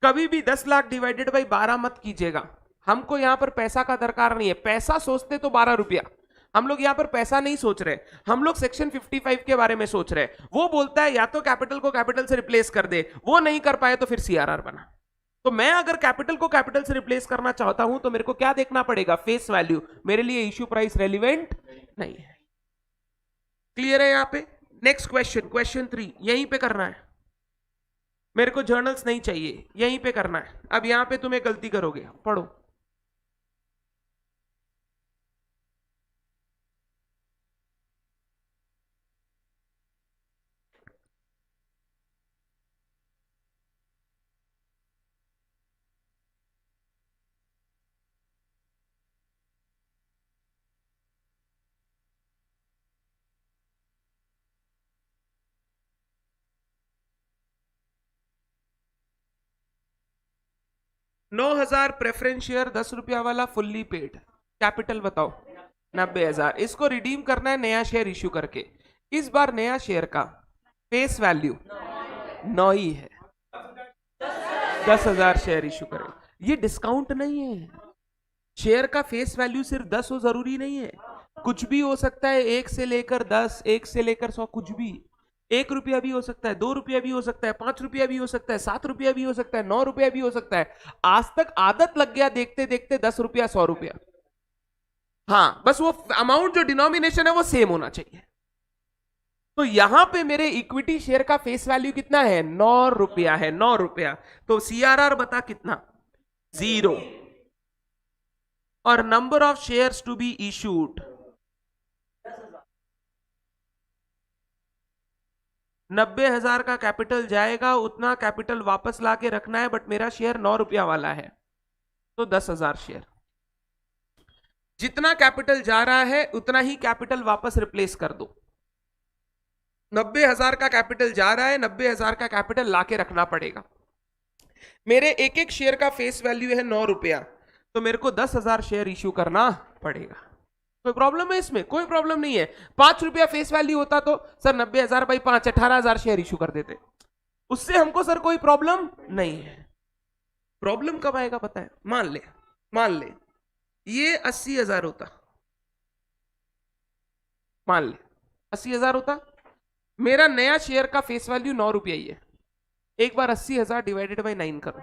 कभी भी 10 लाख डिवाइडेड बाई 12 मत कीजिएगा, हमको यहां पर पैसा का दरकार नहीं है। पैसा सोचते तो 12 रुपया, हम लोग यहां पर पैसा नहीं सोच रहे, हम लोग सेक्शन 55 के बारे में सोच रहे। वो बोलता है या तो कैपिटल को कैपिटल से रिप्लेस कर दे, वो नहीं कर पाए तो फिर सीआरआर बना। तो मैं अगर कैपिटल को कैपिटल से रिप्लेस करना चाहता हूं तो मेरे को क्या देखना पड़ेगा? Face value. मेरे लिए इश्यू प्राइस रेलिवेंट नहीं है। क्लियर है यहां पे? नेक्स्ट क्वेश्चन, क्वेश्चन 3 यहीं पे करना है। मेरे को जर्नल्स नहीं चाहिए, यहीं पे करना है। अब यहां पे तुम एक गलती करोगे, पढ़ो। $9,000 प्रेफरेंस शेयर, 10 रुपया वाला फुल्ली पेड। कैपिटल बताओ? 90,000। इसको रिडीम करना है नया शेयर इश्यू करके। इस बार नया शेयर का फेस वैल्यू 9 ही है, 10,000 शेयर इश्यू करें। ये डिस्काउंट नहीं है, शेयर का फेस वैल्यू सिर्फ 10 हो जरूरी नहीं है, कुछ भी हो सकता है। 1 से लेकर 10, 1 से लेकर 100, कुछ भी। 1 रुपया भी हो सकता है, 2 रुपया भी हो सकता है, 5 रुपया भी हो सकता है, 7 रुपया भी हो सकता है, 9 रुपया भी हो सकता है। आज तक आदत लग गया देखते देखते 10 रुपया, 100 रुपया। हाँ, बस वो अमाउंट जो डिनोमिनेशन है वो सेम होना चाहिए। तो यहां पे मेरे इक्विटी शेयर का फेस वैल्यू कितना है? 9 रुपया है, 9 रुपया। तो सीआरआर बता कितना? 0। और number of shares to be issued 90,000 का कैपिटल जाएगा, उतना कैपिटल वापस लाके रखना है, बट मेरा शेयर 9 रुपया वाला है, तो 10,000 शेयर। जितना कैपिटल जा रहा है उतना ही कैपिटल वापस रिप्लेस कर दो। 90,000 का कैपिटल जा रहा है, 90,000 का कैपिटल लाके रखना पड़ेगा। मेरे एक एक शेयर का फेस वैल्यू है 9 रुपया, तो मेरे को 10,000 शेयर इश्यू करना पड़ेगा। कोई प्रॉब्लम है इसमें? कोई प्रॉब्लम नहीं है। 5 रुपया फेस वैल्यू होता तो सर 90,000 बाई 5 18,000 शेयर इश्यू कर देते, उससे हमको सर कोई प्रॉब्लम नहीं है। प्रॉब्लम कब आएगा पता है? मान ले ये 80,000 होता, मान ले 80,000 होता, मेरा नया शेयर का फेस वैल्यू 9 रुपया ही है। एक बार 80,000 डिवाइडेड बाई 9 करो,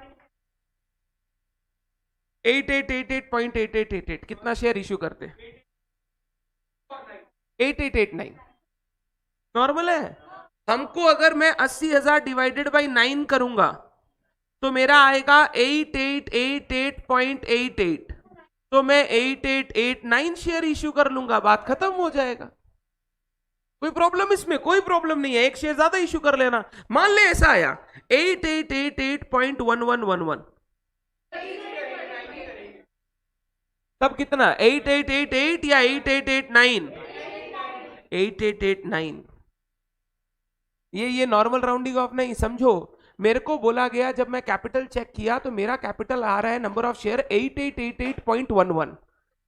8888.8888 कितना शेयर इश्यू करते? 8889 नॉर्मल है। हमको अगर मैं 80,000 डिवाइडेड बाई 9 करूंगा तो मेरा आएगा 8888.88, तो मैं 8889 शेयर इश्यू कर लूंगा, बात खत्म हो जाएगा। कोई प्रॉब्लम इसमें? कोई प्रॉब्लम नहीं है, एक शेयर ज्यादा इश्यू कर लेना। मान ले ऐसा आया 8888.1111, तब कितना? 8888 या 8889? 8889। ये नॉर्मल राउंडिंग ऑफ नहीं, समझो। मेरे को बोला गया, जब मैं कैपिटल चेक किया तो मेरा कैपिटल आ रहा है नंबर ऑफ शेयर 8888.11,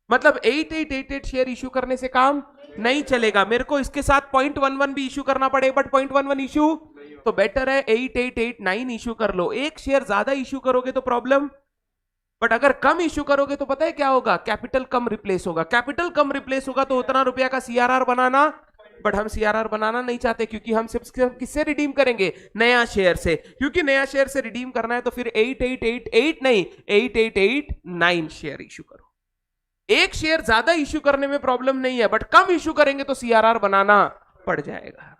मतलब 8888 शेयर इश्यू करने से काम नहीं चलेगा, मेरे को इसके साथ 0.11 भी इश्यू करना पड़ेगा, बट 0.11 इश्यू तो बेटर है 8889 इश्यू कर लो। एक शेयर ज्यादा इश्यू करोगे तो प्रॉब्लम, बट अगर कम इश्यू करोगे तो पता है क्या होगा? कैपिटल कम रिप्लेस होगा। कैपिटल कम रिप्लेस होगा तो उतना रुपया का सीआरआर बनाना, बट हम सीआरआर बनाना नहीं चाहते, क्योंकि हम सिर्फ किससे रिडीम करेंगे? नया शेयर से। क्योंकि नया शेयर से रिडीम करना है तो फिर 8888 नहीं 8889 शेयर इश्यू करो। एक शेयर ज्यादा इश्यू करने में प्रॉब्लम नहीं है, बट कम इश्यू करेंगे तो सीआरआर बनाना पड़ जाएगा।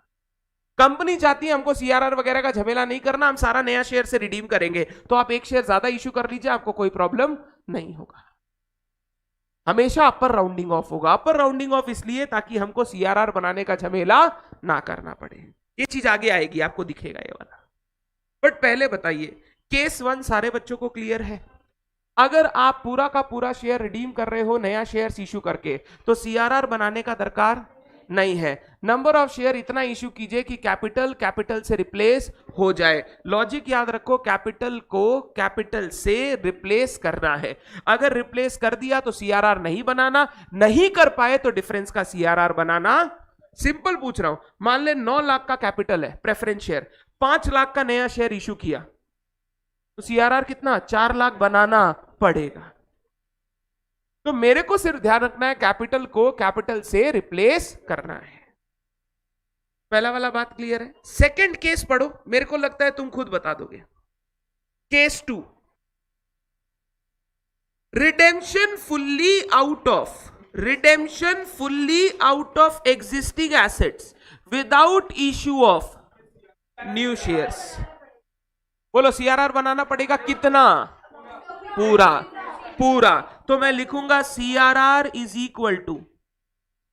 कंपनी चाहती है हमको सीआरआर वगैरह का झमेला नहीं करना, हम सारा नया शेयर से रिडीम करेंगे, तो आप एक शेयर ज्यादा इश्यू कर लीजिए, आपको कोई प्रॉब्लम नहीं होगा। हमेशा अपर राउंडिंग ऑफ होगा। अपर राउंडिंग ऑफ इसलिए ताकि हमको सीआरआर बनाने का झमेला ना करना पड़े। ये चीज आगे आएगी, आपको दिखेगा ये वाला। बट पहले बताइए, केस 1 सारे बच्चों को क्लियर है? अगर आप पूरा का पूरा शेयर रिडीम कर रहे हो नया शेयर इश्यू करके, तो सीआरआर बनाने का दरकार नहीं है। नंबर ऑफ शेयर इतना इश्यू कीजिए कि कैपिटल से रिप्लेस हो जाए। लॉजिक याद रखो, कैपिटल को कैपिटल से रिप्लेस करना है। अगर रिप्लेस कर दिया तो सीआरआर नहीं बनाना, नहीं कर पाए तो डिफरेंस का सीआरआर बनाना। सिंपल पूछ रहा हूं, मान ले 9 लाख का कैपिटल है प्रेफरेंस शेयर, 5 लाख का नया शेयर इश्यू किया, तो सीआरआर कितना? 4 लाख बनाना पड़ेगा। तो मेरे को सिर्फ ध्यान रखना है कैपिटल को कैपिटल से रिप्लेस करना है। पहला वाला बात क्लियर है? सेकंड केस पढ़ो, मेरे को लगता है तुम खुद बता दोगे। Case 2, redemption fully out of existing assets without issue of new shares. बोलो सीआरआर बनाना पड़ेगा कितना? पूरा। तो मैं लिखूंगा CRR is equal to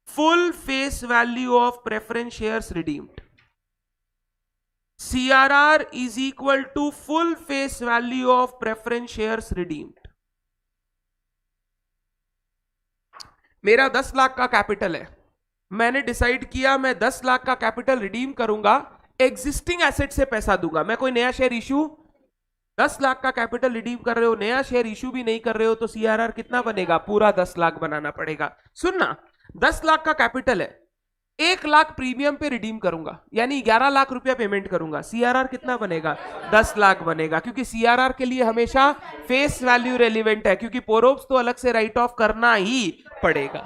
full face value of preference shares redeemed. CRR is equal to full face value of preference shares redeemed. मेरा 10 लाख का कैपिटल है, मैंने डिसाइड किया मैं 10 लाख का कैपिटल रिडीम करूंगा, एग्जिस्टिंग एसेट से पैसा दूंगा, मैं कोई नया शेयर इश्यू 10 लाख का कैपिटल रिडीम कर रहे हो, नया शेयर इश्यू भी नहीं कर रहे हो, तो सीआरआर कितना बनेगा? पूरा 10 लाख बनाना पड़ेगा। सुनना, 10 लाख का कैपिटल है, 1 लाख प्रीमियम पे रिडीम करूंगा, यानी 11 लाख रुपया पेमेंट करूंगा, सीआरआर कितना बनेगा? 10 लाख बनेगा। क्योंकि सीआरआर के लिए हमेशा फेस वैल्यू रेलिवेंट है, क्योंकि पोरोप्स तो अलग से राइट ऑफ करना ही पड़ेगा।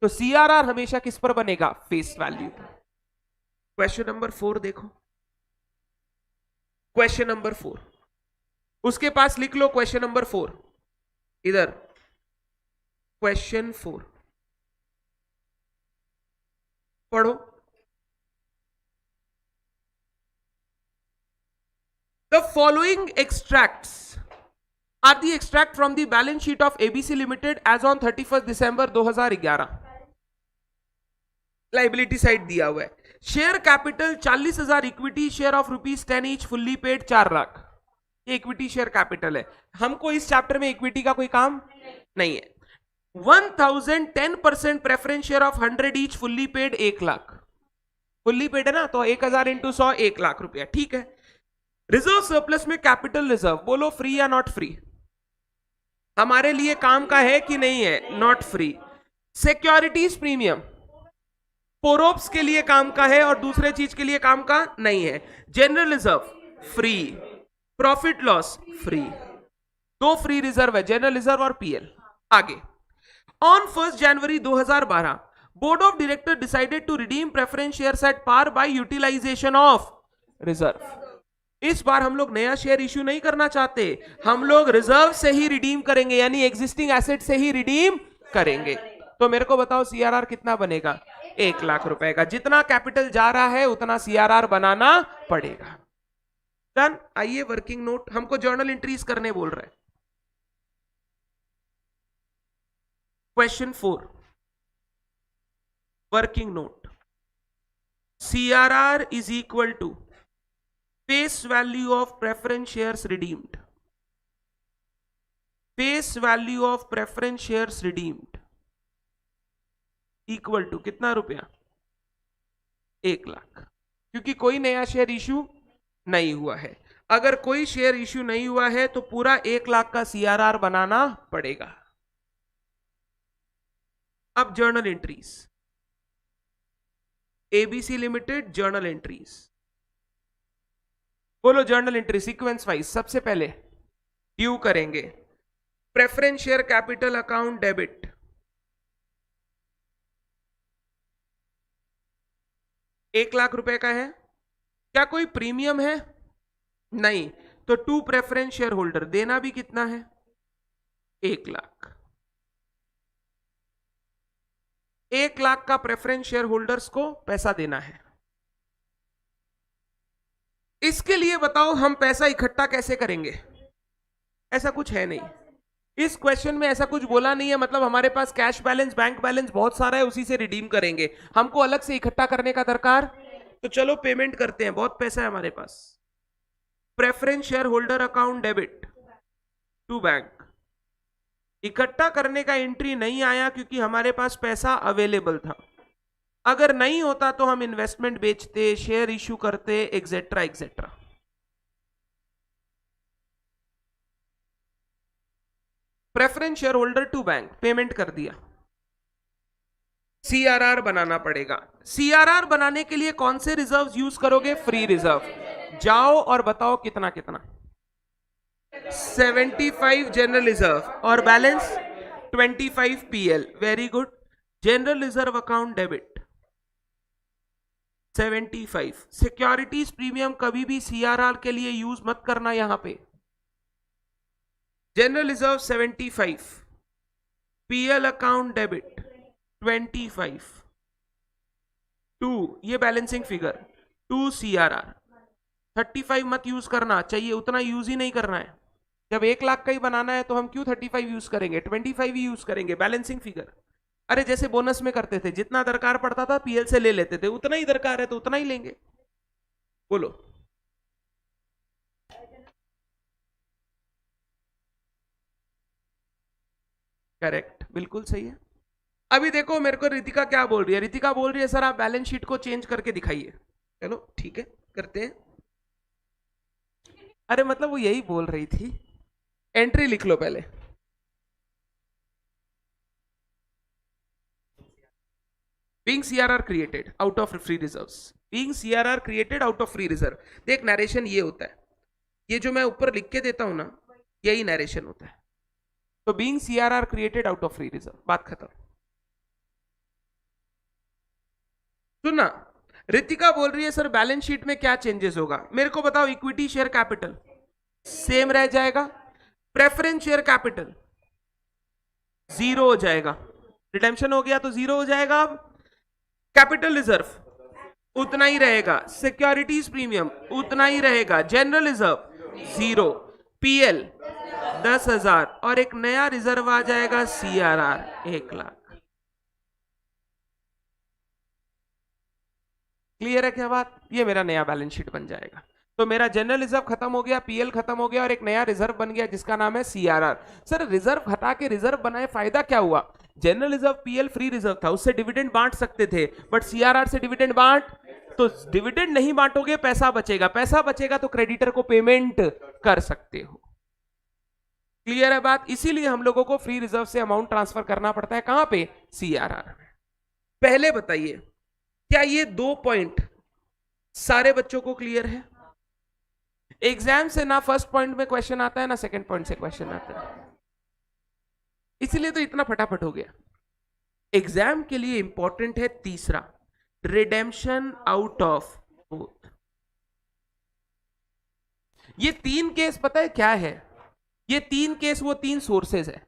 तो सीआरआर हमेशा किस पर बनेगा? Face value. क्वेश्चन नंबर 4 देखो, क्वेश्चन नंबर 4 उसके पास लिख लो। क्वेश्चन नंबर 4 इधर, क्वेश्चन 4 पढ़ो। The following extracts are the extract from the balance sheet of ABC limited as on 31 December 2011। Liability side दिया हुआ है। Share capital 40,000, equity share of ₹10 each, fully paid 4 lakh. ये equity share capital है। हमको इस chapter में equity का कोई काम नहीं है। 1010% preference share of 100 each, fully paid 1 lakh. Fully paid है ना, तो 1000 इंटू 100 1 लाख रुपया, ठीक है। रिजर्व सरप्लस में कैपिटल रिजर्व, बोलो फ्री या नॉट फ्री? हमारे लिए काम का है कि नहीं है? Not free. सिक्योरिटीज प्रीमियम पोरोप्स के लिए काम का है और दूसरे चीज के लिए काम का नहीं है। General reserve free, profit loss free, दो फ्री रिजर्व है, जनरल रिजर्व और पीएल। आगे, on 1 January 2012 board of director decided to redeem preference shares at par by utilisation of reserve. इस बार हम लोग नया शेयर इश्यू नहीं करना चाहते, हम लोग रिजर्व से ही रिडीम करेंगे, यानी एग्जिस्टिंग एसेट से ही रिडीम करेंगे। तो मेरे को बताओ सीआरआर कितना बनेगा? 1 लाख रुपए का। जितना कैपिटल जा रहा है उतना सीआरआर बनाना पड़ेगा। डन। आइए वर्किंग नोट, हमको जर्नल एंट्रीज करने बोल रहे हैं। Question 4 working note, CRR is equal to face value of preference shares redeemed, face value of preference shares redeemed equal to कितना रुपया? 1 लाख। क्योंकि कोई नया शेयर इश्यू नहीं हुआ है। अगर कोई शेयर इश्यू नहीं हुआ है तो पूरा 1 लाख का सीआरआर बनाना पड़ेगा। अब journal entries, ABC limited journal entries, बोलो जर्नल एंट्री सीक्वेंस वाइज। सबसे पहले ड्यू करेंगे, preference share capital account debit, एक लाख रुपए का है। क्या कोई प्रीमियम है? नहीं, तो टू प्रेफरेंस शेयर होल्डर देना भी कितना है? 1 लाख। 1 लाख का प्रेफरेंस शेयर होल्डर्स को पैसा देना है। इसके लिए बताओ हम पैसा इकट्ठा कैसे करेंगे? ऐसा कुछ है नहीं, इस क्वेश्चन में ऐसा कुछ बोला नहीं है। मतलब हमारे पास कैश बैलेंस, बैंक बैलेंस बहुत सारा है, उसी से रिडीम करेंगे। हमको अलग से इकट्ठा करने का दरकार, तो चलो पेमेंट करते हैं, बहुत पैसा है हमारे पास। Preference share holder account debit to bank, इकट्ठा करने का एंट्री नहीं आया क्योंकि हमारे पास पैसा अवेलेबल था। अगर नहीं होता तो हम इन्वेस्टमेंट बेचते, शेयर इश्यू करते, etcetera etcetera. Preference share holder to bank, payment कर दिया। सीआरआर बनाना पड़ेगा। सीआरआर बनाने के लिए कौन से रिजर्व यूज करोगे? Free reserve. जाओ और बताओ कितना कितना? 75 जनरल रिजर्व और balance 25 PL. Very good. General reserve account debit 75। Securities premium कभी भी सीआरआर के लिए यूज मत करना यहां पे। General reserve 75, PL account debit 25, 2 ये बैलेंसिंग फिगर, 2 सीआरआर। 35 मत यूज करना, चाहिए उतना यूज ही नहीं करना है। जब 1 लाख का ही बनाना है तो हम क्यों 35 यूज करेंगे? 25 ही यूज करेंगे। बैलेंसिंग फिगर, अरे जैसे बोनस में करते थे, जितना दरकार पड़ता था पीएल से ले लेते थे, उतना ही दरकार है तो उतना ही लेंगे। बोलो। करेक्ट, बिल्कुल सही है। अभी देखो मेरे को रितिका क्या बोल रही है। रितिका बोल रही है सर आप बैलेंस शीट को चेंज करके दिखाइए। चलो ठीक है, करते हैं। अरे मतलब वो यही बोल रही थी। एंट्री लिख लो पहले। Being CRR created out of free reserves, being CRR created out of free reserve। देख नरेशन ये होता है, ये जो मैं ऊपर लिख के देता हूं ना, यही नरेशन होता है। तो being CRR created out of free reserve, बात खत्म। सुनना, रितिका बोल रही है सर बैलेंस शीट में क्या चेंजेस होगा? मेरे को बताओ। इक्विटी शेयर कैपिटल सेम रह जाएगा, प्रेफरेंस शेयर कैपिटल 0 हो जाएगा, रिडेम्पशन हो गया तो 0 हो जाएगा। अब कैपिटल रिजर्व उतना ही रहेगा, सिक्योरिटीज प्रीमियम उतना ही रहेगा, जनरल रिजर्व 0, पीएल 10,000 और एक नया रिजर्व आ जाएगा सीआरआर 1 लाख। क्लियर है क्या बात? ये मेरा नया बैलेंस शीट बन जाएगा। तो मेरा जनरल रिजर्व खत्म हो गया, पीएल खत्म हो गया और एक नया रिजर्व बन गया जिसका नाम है सीआरआर। सर रिजर्व हटा के रिजर्व बनाए, फायदा क्या हुआ? General reserve PL free reserve था, उससे डिविडेंड बांट सकते थे, बट सीआरआर से डिविडेंड बांट, तो डिविडेंड नहीं बांटोगे, पैसा बचेगा, पैसा बचेगा तो क्रेडिटर को पेमेंट कर सकते हो। क्लियर है बात? इसीलिए हम लोगों को फ्री रिजर्व से अमाउंट ट्रांसफर करना पड़ता है कहां पे? सीआरआर में। पहले बताइए, क्या ये 2 पॉइंट सारे बच्चों को क्लियर है? एग्जाम से ना फर्स्ट पॉइंट में क्वेश्चन आता है ना सेकंड पॉइंट से क्वेश्चन आता है, इसीलिए तो इतना फटाफट हो गया। एग्जाम के लिए इंपॉर्टेंट है तीसरा, रिडेम्पशन आउट ऑफ बोथ। ये 3 केस पता है क्या है? ये 3 केस वो 3 सोर्सेज है।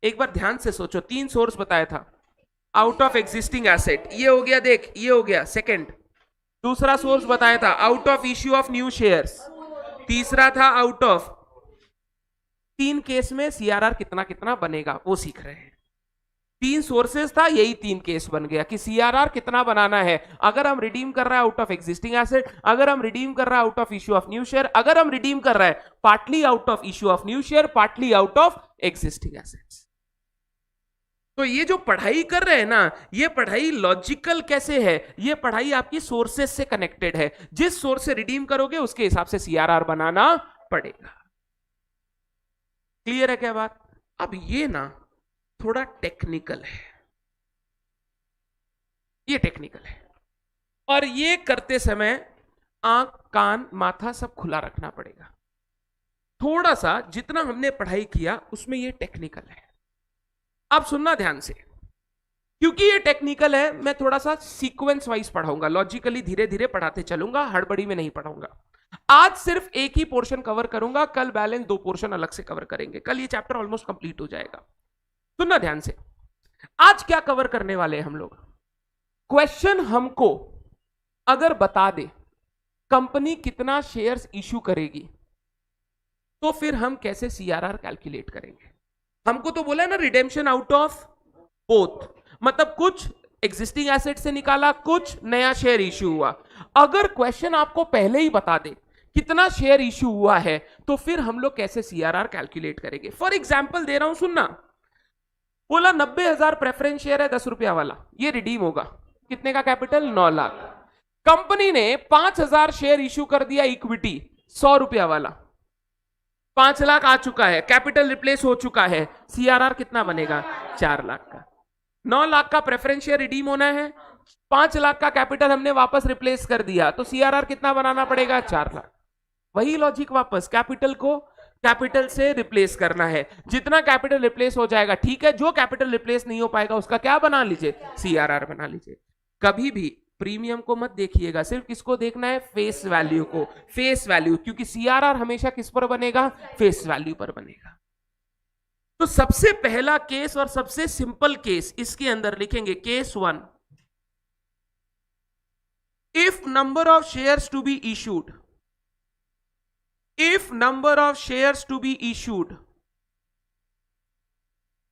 एक बार ध्यान से सोचो, 3 सोर्स बताया था। आउट ऑफ एग्जिस्टिंग एसेट, ये हो गया, देख ये हो गया सेकंड। दूसरा सोर्स बताया था out of issue of new shares, तीसरा था आउट ऑफ। 3 केस में सीआरआर कितना कितना बनेगा वो सीख रहे हैं। 3 सोर्सेस था, यही 3 केस बन गया कि सीआरआर कितना बनाना है। अगर हम रिडीम कर रहे हैं आउट ऑफ एग्जिस्टिंग एसेट, अगर हम रिडीम कर रहे हैं out of issue of new share, अगर हम रिडीम कर रहे हैं partly out of issue of new share, partly out of existing assets. तो ये जो पढ़ाई कर रहे हैं ना, ये पढ़ाई लॉजिकल कैसे है? ये पढ़ाई आपकी सोर्सेस से कनेक्टेड है। जिस सोर्स से रिडीम करोगे उसके हिसाब से सीआरआर बनाना पड़ेगा। क्लियर है क्या बात? अब ये ना थोड़ा टेक्निकल है, ये टेक्निकल है, और ये करते समय आंख कान माथा सब खुला रखना पड़ेगा। थोड़ा सा जितना हमने पढ़ाई किया उसमें ये टेक्निकल है। अब सुनना ध्यान से, क्योंकि ये टेक्निकल है मैं थोड़ा सा सीक्वेंस वाइज पढ़ाऊंगा, लॉजिकली धीरे धीरे पढ़ाते चलूंगा, हड़बड़ी में नहीं पढ़ाऊंगा। आज सिर्फ एक ही पोर्शन कवर करूंगा, कल बैलेंस 2 पोर्शन अलग से कवर करेंगे। कल ये चैप्टर ऑलमोस्ट कंप्लीट हो जाएगा। सुनना ध्यान से, आज क्या कवर करने वाले हैं हम लोग? क्वेश्चन हमको अगर बता दे कंपनी कितना शेयर्स इश्यू करेगी, तो फिर हम कैसे सीआरआर कैलकुलेट करेंगे? हमको तो बोला है ना रिडेम्पशन आउट ऑफ बोथ, मतलब कुछ एग्जिस्टिंग एसेट से निकाला, कुछ नया शेयर इश्यू हुआ। अगर क्वेश्चन आपको पहले ही बता दे कितना शेयर इश्यू हुआ है, तो फिर हम लोग कैसे सीआरआर कैलकुलेट करेंगे? फॉर एग्जाम्पल दे रहा हूं, सुनना। बोला 90,000 प्रेफरेंस शेयर है 10 रुपया वाला, ये रिडीम होगा, कितने का कैपिटल? 9 लाख। कंपनी ने 5,000 शेयर इश्यू कर दिया इक्विटी 100 रुपया वाला, 5 लाख आ चुका है, कैपिटल रिप्लेस हो चुका है, सीआरआर कितना बनेगा? 4 लाख का। 9 लाख का प्रेफरेंस शेयर रिडीम होना है, 5 लाख का कैपिटल हमने वापस रिप्लेस कर दिया, तो सीआरआर कितना बनाना पड़ेगा? 4 लाख। वही लॉजिक वापस, कैपिटल को कैपिटल से रिप्लेस करना है, जितना कैपिटल रिप्लेस हो जाएगा ठीक है, जो कैपिटल रिप्लेस नहीं हो पाएगा उसका क्या बना लीजिए? सीआरआर बना लीजिए। कभी भी प्रीमियम को मत देखिएगा, सिर्फ किसको देखना है? फेस वैल्यू को, फेस वैल्यू, क्योंकि सीआरआर हमेशा किस पर बनेगा? फेस वैल्यू पर बनेगा। तो सबसे पहला केस और सबसे सिंपल केस इसके अंदर लिखेंगे, case 1, if number of shares to be issued, if number of shares to be issued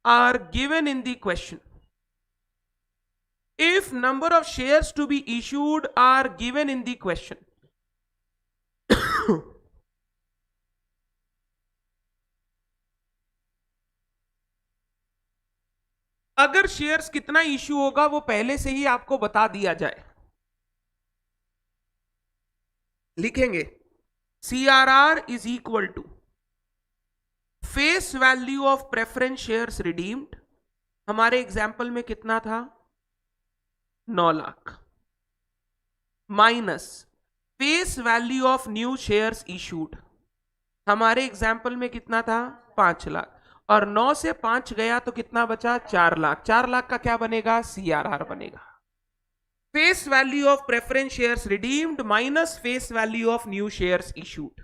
are given in the question, if number of shares to be issued are given in the question, अगर shares कितना issue होगा वो पहले से ही आपको बता दिया जाए, लिखेंगे CRR is equal to face value of preference shares redeemed, हमारे एग्जाम्पल में कितना था? 9 lakh, minus face value of new shares issued, हमारे एग्जाम्पल में कितना था? 5 लाख, और 9 से 5 गया तो कितना बचा? 4 लाख। 4 लाख का क्या बनेगा? CRR बनेगा। Face value of preference shares redeemed minus face value of new shares issued.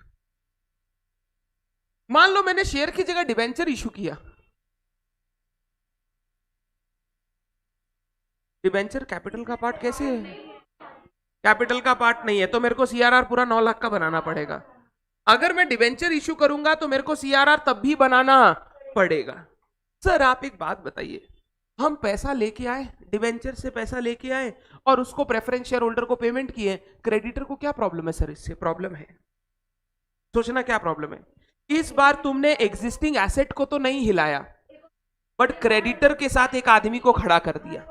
मान लो मैंने शेयर की जगह डिबेंचर इशू किया, डिबेंचर कैपिटल का पार्ट कैसे है? कैपिटल का पार्ट नहीं है, तो मेरे को सीआरआर पूरा 9 लाख का बनाना पड़ेगा। अगर मैं डिबेंचर इशू करूंगा तो मेरे को सीआरआर तब भी बनाना पड़ेगा। सर आप एक बात बताइए, हम पैसा लेके आए, डिबेंचर से पैसा लेके आए और उसको प्रेफरेंस शेयर होल्डर को पेमेंट किए, क्रेडिटर को क्या प्रॉब्लम है? सर इससे प्रॉब्लम है, सोचना क्या प्रॉब्लम है। इस बार तुमने एग्जिस्टिंग एसेट को तो नहीं हिलाया, बट क्रेडिटर के साथ एक आदमी को खड़ा कर दिया।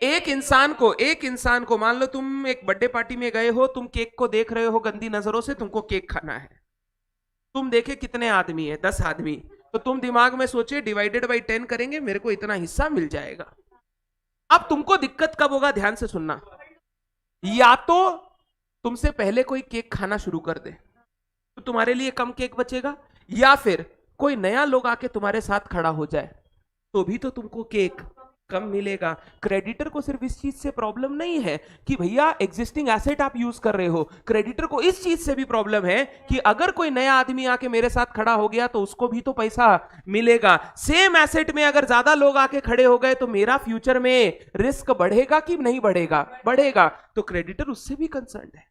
एक इंसान को मान लो तुम एक बर्थडे पार्टी में गए हो, तुम केक को देख रहे हो गंदी नजरों से, तुमको केक खाना है, तुम देखे कितने आदमी है? 10 आदमी, तो तुम दिमाग में सोचे डिवाइडेड बाई 10 करेंगे, मेरे को इतना हिस्सा मिल जाएगा। अब तुमको दिक्कत कब होगा, ध्यान से सुनना। या तो तुमसे पहले कोई केक खाना शुरू कर दे तो तुम्हारे लिए कम केक बचेगा, या फिर कोई नया लोग आके तुम्हारे साथ खड़ा हो जाए तो भी तो तुमको केक कम मिलेगा। क्रेडिटर को सिर्फ इस चीज से प्रॉब्लम नहीं है कि भैया एग्जिस्टिंग एसेट आप यूज कर रहे हो, क्रेडिटर को इस चीज से भी प्रॉब्लम है कि अगर कोई नया आदमी आके मेरे साथ खड़ा हो गया तो उसको भी तो पैसा मिलेगा। सेम एसेट में अगर ज्यादा लोग आके खड़े हो गए तो मेरा फ्यूचर में रिस्क बढ़ेगा कि नहीं बढ़ेगा, बढ़ेगा। तो क्रेडिटर उससे भी कंसर्न है।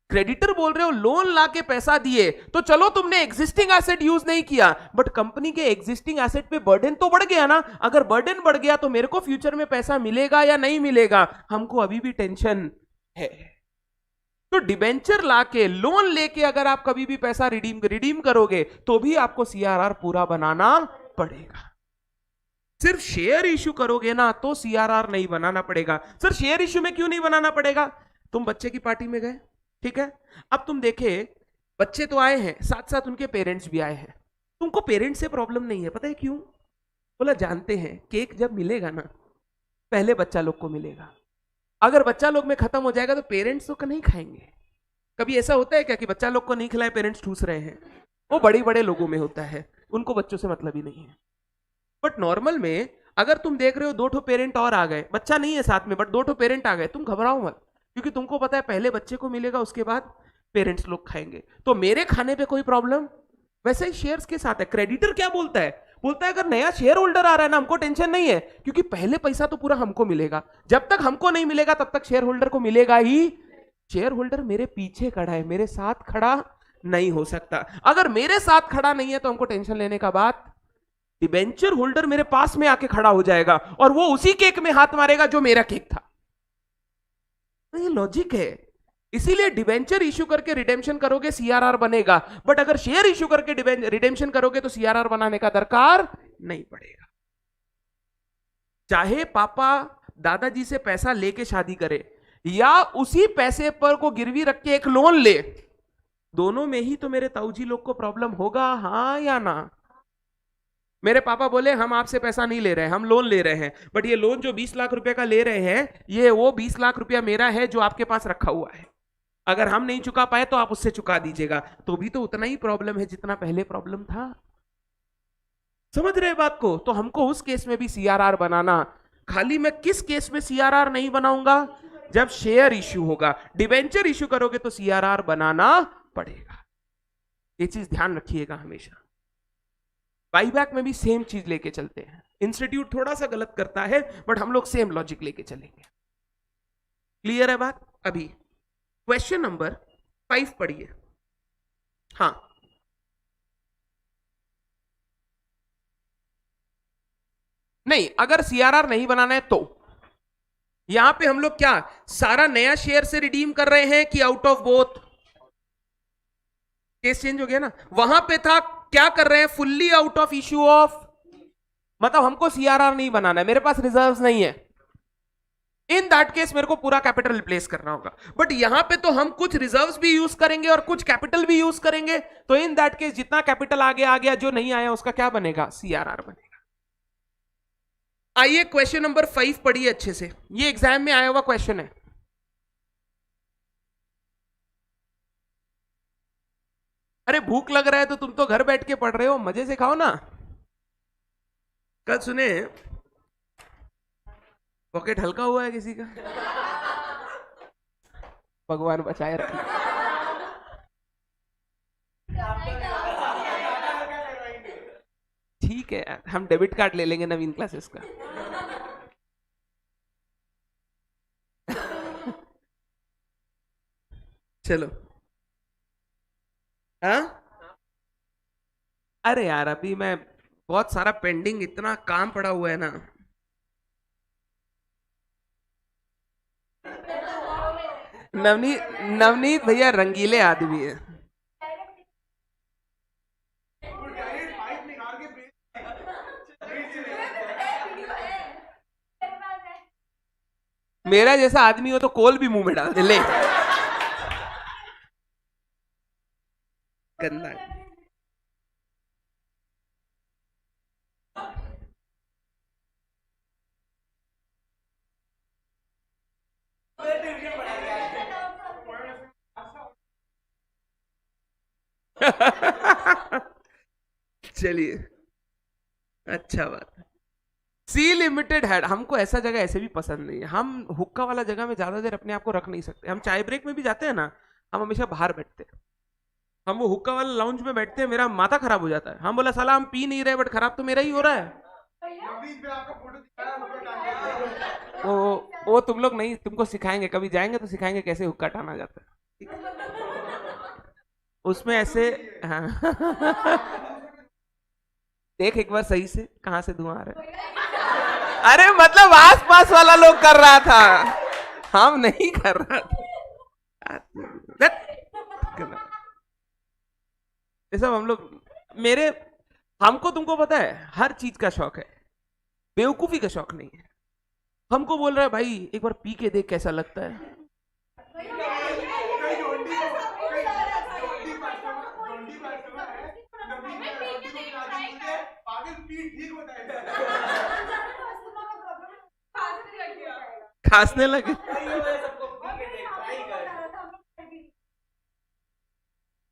क्रेडिटर बोल रहे हो लोन लाके पैसा दिए तो चलो तुमने एग्जिस्टिंग एसेट यूज नहीं किया, बट कंपनी के एग्जिस्टिंग एसेट पे बर्डन तो बढ़ गया ना। अगर बर्डन बढ़ गया तो मेरे को फ्यूचर में पैसा मिलेगा या नहीं मिलेगा, हमको अभी भी टेंशन है। तो डिबेंचर लाके लोन लेके अगर आप कभी भी पैसा रिडीम करोगे तो भी आपको सीआरआर पूरा बनाना पड़ेगा। सिर्फ शेयर इश्यू करोगे ना तो सीआरआर नहीं बनाना पड़ेगा। सर शेयर इश्यू में क्यों नहीं बनाना पड़ेगा? तुम बच्चे की पार्टी में गए, ठीक है, अब तुम देखे बच्चे तो आए हैं, साथ साथ उनके पेरेंट्स भी आए हैं। तुमको पेरेंट्स से प्रॉब्लम नहीं है, पता है क्यों? बोला जानते हैं केक जब मिलेगा ना पहले बच्चा लोग को मिलेगा, अगर बच्चा लोग में खत्म हो जाएगा तो पेरेंट्स तो नहीं खाएंगे। कभी ऐसा होता है क्या कि बच्चा लोग को नहीं खिलाए पेरेंट्स ठूस रहे हैं? वो बड़े बड़े लोगों में होता है, उनको बच्चों से मतलब ही नहीं है। बट नॉर्मल में अगर तुम देख रहे हो दो ठो पेरेंट और आ गए, बच्चा नहीं है साथ में बट दो ठो पेरेंट आ गए, तुम घबराओ मत, क्योंकि तुमको पता है पहले बच्चे को मिलेगा उसके बाद पेरेंट्स लोग खाएंगे, तो मेरे खाने पे कोई प्रॉब्लम। वैसे ही शेयर्स के साथ है। क्रेडिटर क्या बोलता है? बोलता है अगर नया शेयर होल्डर आ रहा है ना हमको टेंशन नहीं है, क्योंकि पहले पैसा तो पूरा हमको मिलेगा, जब तक हमको नहीं मिलेगा तब तक शेयर होल्डर को मिलेगा ही। शेयर होल्डर मेरे पीछे खड़ा है, मेरे साथ खड़ा नहीं हो सकता। अगर मेरे साथ खड़ा नहीं है तो हमको टेंशन लेने का बात। डिबेंचर होल्डर मेरे पास में आके खड़ा हो जाएगा और वो उसी केक में हाथ मारेगा जो मेरा केक था। ये लॉजिक है। इसीलिए डिबेंचर इश्यू करके रिडेम्पशन करोगे सीआरआर बनेगा, बट अगर शेयर इश्यू करके रिडेम्पशन करोगे तो सीआरआर बनाने का दरकार नहीं पड़ेगा। चाहे पापा दादाजी से पैसा लेके शादी करे या उसी पैसे पर को गिरवी रख के एक लोन ले, दोनों में ही तो मेरे ताऊजी लोग को प्रॉब्लम होगा, हाँ या ना? मेरे पापा बोले हम आपसे पैसा नहीं ले रहे हैं, हम लोन ले रहे हैं, बट ये लोन जो 20 लाख रुपए का ले रहे हैं ये वो 20 लाख रुपया मेरा है जो आपके पास रखा हुआ है, अगर हम नहीं चुका पाए तो आप उससे चुका दीजिएगा, तो भी तो उतना ही प्रॉब्लम है जितना पहले प्रॉब्लम था। समझ रहे बात को? तो हमको उस केस में भी सीआरआर बनाना। खाली मैं किस केस में सीआरआर नहीं बनाऊंगा? जब शेयर इश्यू होगा। डिबेंचर इश्यू करोगे तो सीआरआर बनाना पड़ेगा, ये चीज ध्यान रखिएगा हमेशा। बाईबैक में भी सेम चीज लेके चलते हैं। इंस्टीट्यूट थोड़ा सा गलत करता है बट हम लोग सेम लॉजिक लेके चलेंगे। क्लियर है बात? अभी क्वेश्चन नंबर 5 पढ़िए। हाँ, नहीं अगर सीआरआर नहीं बनाना है तो यहां पे हम लोग क्या सारा नया शेयर से रिडीम कर रहे हैं कि out of both? Case change हो गया ना। वहां पे था क्या कर रहे हैं? Fully out of issue of, मतलब हमको सीआरआर नहीं बनाना है, मेरे पास रिजर्व्स नहीं है। इन दैट केस मेरे को पूरा कैपिटल रिप्लेस करना होगा, बट यहां पे तो हम कुछ रिजर्व्स भी यूज करेंगे और कुछ कैपिटल भी यूज करेंगे, तो इन दैट केस जितना कैपिटल आगे आ गया, जो नहीं आया उसका क्या बनेगा? सीआरआर बनेगा। आइए क्वेश्चन नंबर 5 पढ़िए अच्छे से, ये एग्जाम में आया हुआ क्वेश्चन है। अरे भूख लग रहा है तो तुम तो घर बैठ के पढ़ रहे हो, मजे से खाओ ना। कल सुने पॉकेट हल्का हुआ है किसी का, भगवान बचाए रखे। ठीक है यार, हम डेबिट कार्ड ले लेंगे नवीन क्लासेस का। चलो, हाँ अरे यार अभी मैं बहुत सारा पेंडिंग, इतना काम पड़ा हुआ है ना। नवनीत भैया रंगीले आदमी है। मेरा जैसा आदमी हो तो कोल भी मुंह में डाल दे ले। गंदा। चलिए, अच्छा बात है। सी लिमिटेड हेड, हमको ऐसा जगह ऐसे भी पसंद नहीं है। हम हुक्का वाला जगह में ज्यादा देर अपने आप को रख नहीं सकते। हम चाय ब्रेक में भी जाते हैं ना, हम हमेशा बाहर बैठते हैं। हम वो हुक्का वाला लाउंज में बैठते हैं, मेरा माथा खराब हो जाता है। हम बोला साला हम पी नहीं रहे, बट खराब तो मेरा ही हो रहा है। वो तुम लोग नहीं, तुमको सिखाएंगे, कभी जाएंगे तो सिखाएंगे कैसे हुक्का टाना जाता है, ठीक है? उसमें ऐसे, हाँ। देख एक बार सही से कहां से धुआं आ रहा है। अरे मतलब आस पास वाला लोग कर रहा था, हम नहीं कर रहा था। ये सब हम लोग, मेरे, हमको तुमको पता है हर चीज का शौक है, बेवकूफी का शौक नहीं है। हमको बोल रहा है भाई एक बार पी के देख कैसा लगता है। खांसने लगे।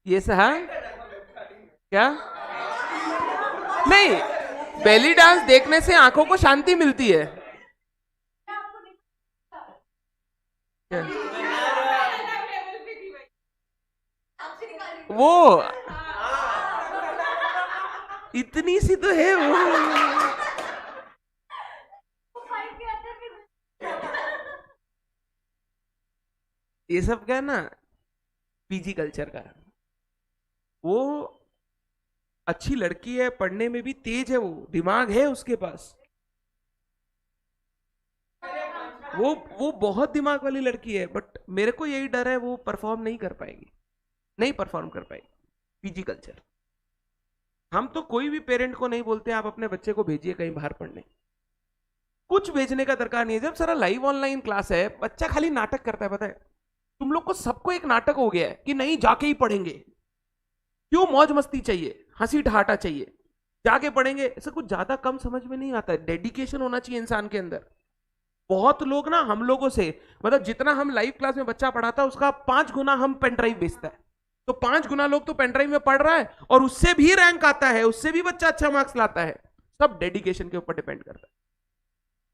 ये सहा क्या? नहीं, बेली डांस देखने से आंखों को शांति मिलती है। क्या? वो इतनी सी तो है वो। ये सब क्या है ना, पीजी कल्चर का। वो अच्छी लड़की है, पढ़ने में भी तेज है, वो दिमाग है उसके पास, वो बहुत दिमाग वाली लड़की है, बट मेरे को यही डर है वो परफॉर्म नहीं कर पाएगी, नहीं परफॉर्म कर पाएगी। PG culture. हम तो कोई भी पेरेंट को नहीं बोलते आप अपने बच्चे को भेजिए कहीं बाहर पढ़ने, कुछ भेजने का दरकार नहीं है। जब सारा लाइव ऑनलाइन क्लास है, बच्चा खाली नाटक करता है, पता है तुम लोग को सबको एक नाटक हो गया है कि नहीं जाके ही पढ़ेंगे। क्यों? मौज मस्ती चाहिए, हंसी ठहाटा चाहिए, जाके पढ़ेंगे। ऐसा कुछ ज्यादा कम समझ में नहीं आता है, डेडिकेशन होना चाहिए इंसान के अंदर। बहुत लोग ना हम लोगों से, मतलब जितना हम लाइव क्लास में बच्चा पढ़ाता है उसका 5 गुना हम पेन ड्राइव बेचता है, तो 5 गुना लोग तो पेन ड्राइव में पढ़ रहा है और उससे भी रैंक आता है, उससे भी बच्चा अच्छा मार्क्स लाता है। सब डेडिकेशन के ऊपर डिपेंड करता है।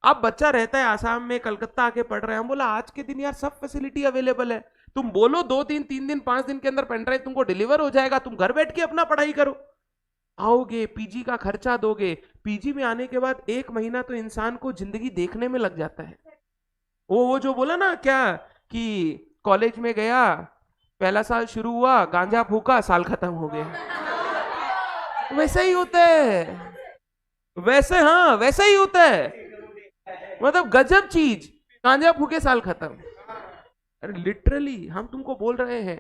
अब बच्चा रहता है आसाम में, कलकत्ता आके पढ़ रहा है, हम बोला आज के दिन यार सब फैसिलिटी अवेलेबल है, तुम बोलो 2 दिन 3 दिन 5 दिन के अंदर पेन ड्राइव तुमको डिलीवर हो जाएगा, तुम घर बैठ के अपना पढ़ाई करो। आओगे, पीजी का खर्चा दोगे, पीजी में आने के बाद 1 महीना तो इंसान को जिंदगी देखने में लग जाता है। वो जो बोला ना क्या कि कॉलेज में गया, पहला साल शुरू हुआ, गांजा फूका, साल खत्म हो गया। वैसा ही होता है, वैसे, हाँ वैसा ही होता है। मतलब गजब चीज, गांजा फूके साल खत्म। अरे लिटरली हम तुमको बोल रहे हैं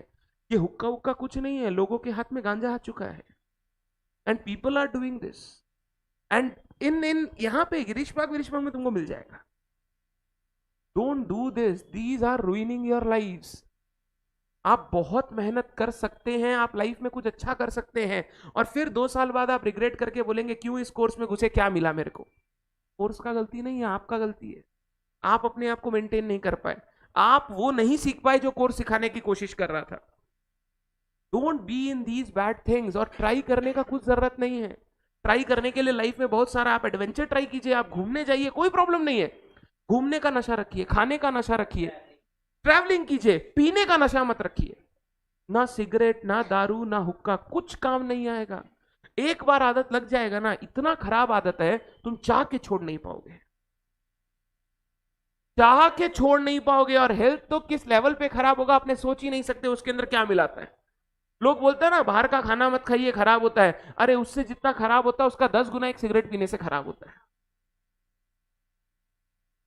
कि हुक्का हुक्का कुछ नहीं है, लोगों के हाथ में गांजा आ चुका है, and people are doing this. And in यहां पे गिरीश बाग में तुमको मिल जाएगा। Don't do this, these are ruining your lives. आप बहुत मेहनत कर सकते हैं, आप लाइफ में कुछ अच्छा कर सकते हैं, और फिर 2 साल बाद आप रिग्रेट करके बोलेंगे क्यों इस कोर्स में घुसे, क्या मिला मेरे को। कोर्स का गलती नहीं है, आपका गलती है। आप अपने आप को मेंटेन नहीं कर पाए, आप वो नहीं सीख पाए जो कोर्स सिखाने की कोशिश कर रहा था। Don't be in these bad things. और ट्राई करने का कुछ जरूरत नहीं है। ट्राई करने के लिए लाइफ में बहुत सारा, आप एडवेंचर ट्राई कीजिए, आप घूमने जाइए, कोई प्रॉब्लम नहीं है। घूमने का नशा रखिए, खाने का नशा रखिए, ट्रैवलिंग कीजिए, पीने का नशा मत रखिए। ना सिगरेट, ना दारू, ना हुक्का, कुछ काम नहीं आएगा। एक बार आदत लग जाएगा ना, इतना खराब आदत है तुम चाह के छोड़ नहीं पाओगे, चाह के छोड़ नहीं पाओगे। और हेल्थ तो किस लेवल पे खराब होगा आपने सोच ही नहीं सकते, उसके अंदर क्या मिलाता है। लोग बोलते हैं ना बाहर का खाना मत खाइए खराब होता है, अरे उससे जितना खराब होता है उसका 10 गुना एक सिगरेट पीने से खराब होता है।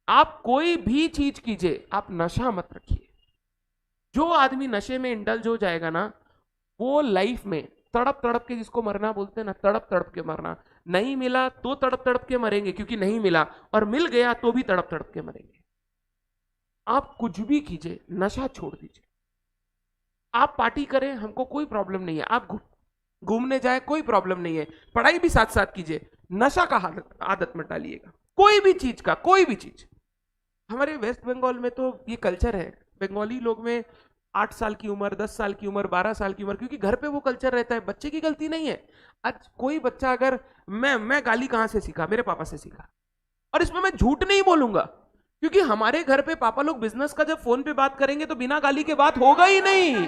आप कोई भी चीज कीजिए, आप नशा मत रखिए। जो आदमी नशे में इंडल्ज हो जाएगा ना, वो लाइफ में तड़प तड़प के, जिसको मरना बोलते हैं ना, तड़प तड़प के मरना। नहीं मिला तो तड़प तड़प के मरेंगे क्योंकि नहीं मिला, और मिल गया तो भी तड़प तड़प के मरेंगे। आप कुछ भी कीजिए, नशा छोड़ दीजिए। आप पार्टी करें, हमको कोई प्रॉब्लम नहीं है, आप घूमने जाए, कोई प्रॉब्लम नहीं है, पढ़ाई भी साथ साथ कीजिए, नशा का आदत मत डालिएगा, कोई भी चीज का, कोई भी चीज। हमारे वेस्ट बंगाल में तो ये कल्चर है, बंगाली लोग में 8 साल की उम्र, 10 साल की उम्र, 12 साल की उम्र, क्योंकि घर पे वो कल्चर रहता है, बच्चे की गलती नहीं है। आज कोई बच्चा अगर, मैं गाली कहां से सीखा? मेरे पापा से सीखा। और इसमें मैं झूठ नहीं बोलूंगा, क्योंकि हमारे घर पे पापा लोग बिजनेस का जब फोन पे बात करेंगे तो बिना गाली के बात होगा ही नहीं।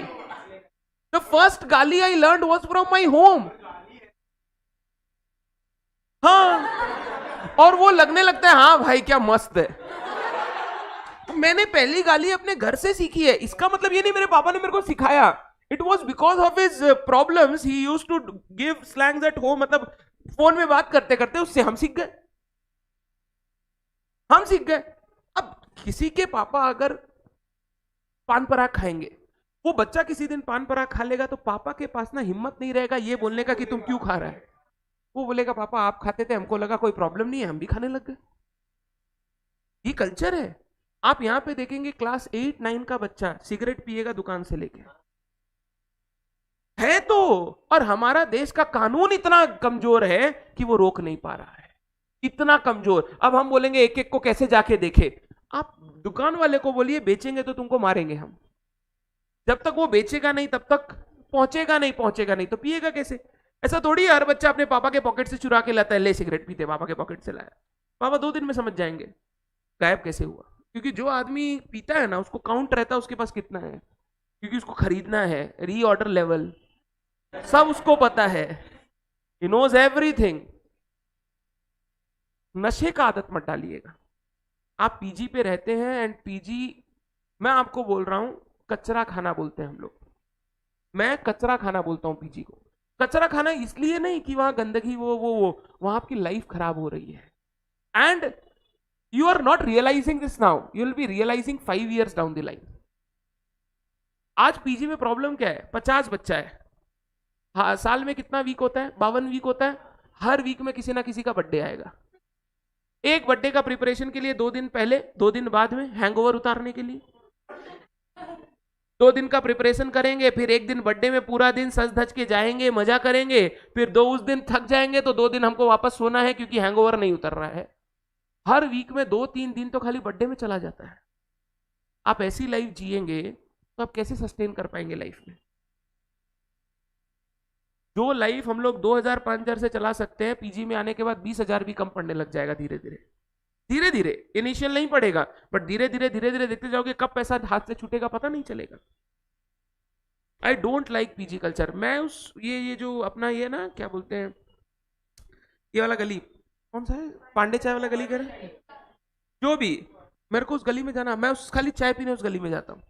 द फर्स्ट गाली I learn was from my home. हाँ, और वो लगने लगता है हाँ भाई क्या मस्त है। मैंने पहली गाली अपने घर से सीखी है। इसका मतलब ये नहीं मेरे पापा ने मेरे को सिखाया, it was because of his problems he used to give slangs at home. मतलब फोन में बात करते करते उससे हम सीख गए, हम सीख गए। अब किसी के पापा अगर पान पराग खाएंगे, वो बच्चा किसी दिन पान पराग खा लेगा तो पापा के पास ना हिम्मत नहीं रहेगा ये बोलने का कि तुम क्यों खा रहा है। वो बोलेगा पापा आप खाते थे, हमको लगा कोई प्रॉब्लम नहीं है, हम भी खाने लग गए। ये कल्चर है। आप यहां पे देखेंगे क्लास 8-9 का बच्चा सिगरेट पिएगा दुकान से लेके, है तो। और हमारा देश का कानून इतना कमजोर है कि वो रोक नहीं पा रहा है, इतना कमजोर। अब हम बोलेंगे एक एक को कैसे जाके देखे। आप दुकान वाले को बोलिए बेचेंगे तो तुमको मारेंगे हम, जब तक वो बेचेगा नहीं तब तक पहुंचेगा नहीं, पहुंचेगा नहीं तो पिएगा कैसे? ऐसा थोड़ी हर बच्चा अपने पापा के पॉकेट से चुरा के लाता है, ले सिगरेट पीते, पापा के पॉकेट से लाया। पापा 2 दिन में समझ जाएंगे गायब कैसे हुआ। क्योंकि जो आदमी पीता है ना उसको काउंट रहता है उसके पास कितना है, क्योंकि उसको खरीदना है, रीऑर्डर लेवल सब उसको पता है, ही नोज एवरीथिंग। नशे का आदत मत डालिएगा। आप पीजी पे रहते हैं एंड पीजी, मैं आपको बोल रहा हूं, कचरा खाना बोलते हैं हम लोग। मैं कचरा खाना बोलता हूं पीजी को। कचरा खाना इसलिए नहीं कि वहां गंदगी वो वहां आपकी लाइफ खराब हो रही है। And you are not realizing this now, you will be realizing 5 years down the line. आज पीजी में प्रॉब्लम क्या है? 50 बच्चा है, हाँ, साल में कितना वीक होता है? 52 वीक होता है। हर वीक में किसी ना किसी का बर्थडे आएगा। एक बर्थडे का प्रिपरेशन के लिए 2 दिन पहले, 2 दिन बाद में हैंगओवर उतारने के लिए 2 दिन का प्रिपरेशन करेंगे, फिर एक दिन बर्थडे में पूरा दिन सज धज के जाएंगे, मजा करेंगे, फिर उस दिन थक जाएंगे तो 2 दिन हमको वापस सोना है क्योंकि हैंगओवर नहीं उतर रहा है। हर वीक में 2-3 दिन तो खाली बर्थडे में चला जाता है। आप ऐसी लाइफ जिएंगे तो आप कैसे सस्टेन कर पाएंगे लाइफ में? जो लाइफ हम लोग 2000-5000 से चला सकते हैं, पीजी में आने के बाद 20,000 भी कम पड़ने लग जाएगा धीरे धीरे। धीरे धीरे, इनिशियल नहीं पड़ेगा बट धीरे धीरे धीरे धीरे देखते जाओगे, कब पैसा हाथ से छूटेगा पता नहीं चलेगा। I don't like PG culture. मैं उस ये जो अपना ये ना क्या बोलते हैं, ये वाला गली कौन सा है, पांडे चाय वाला गली, करे जो भी, मेरे को उस गली में जाना, मैं उस खाली चाय पीने उस गली में जाता हूँ।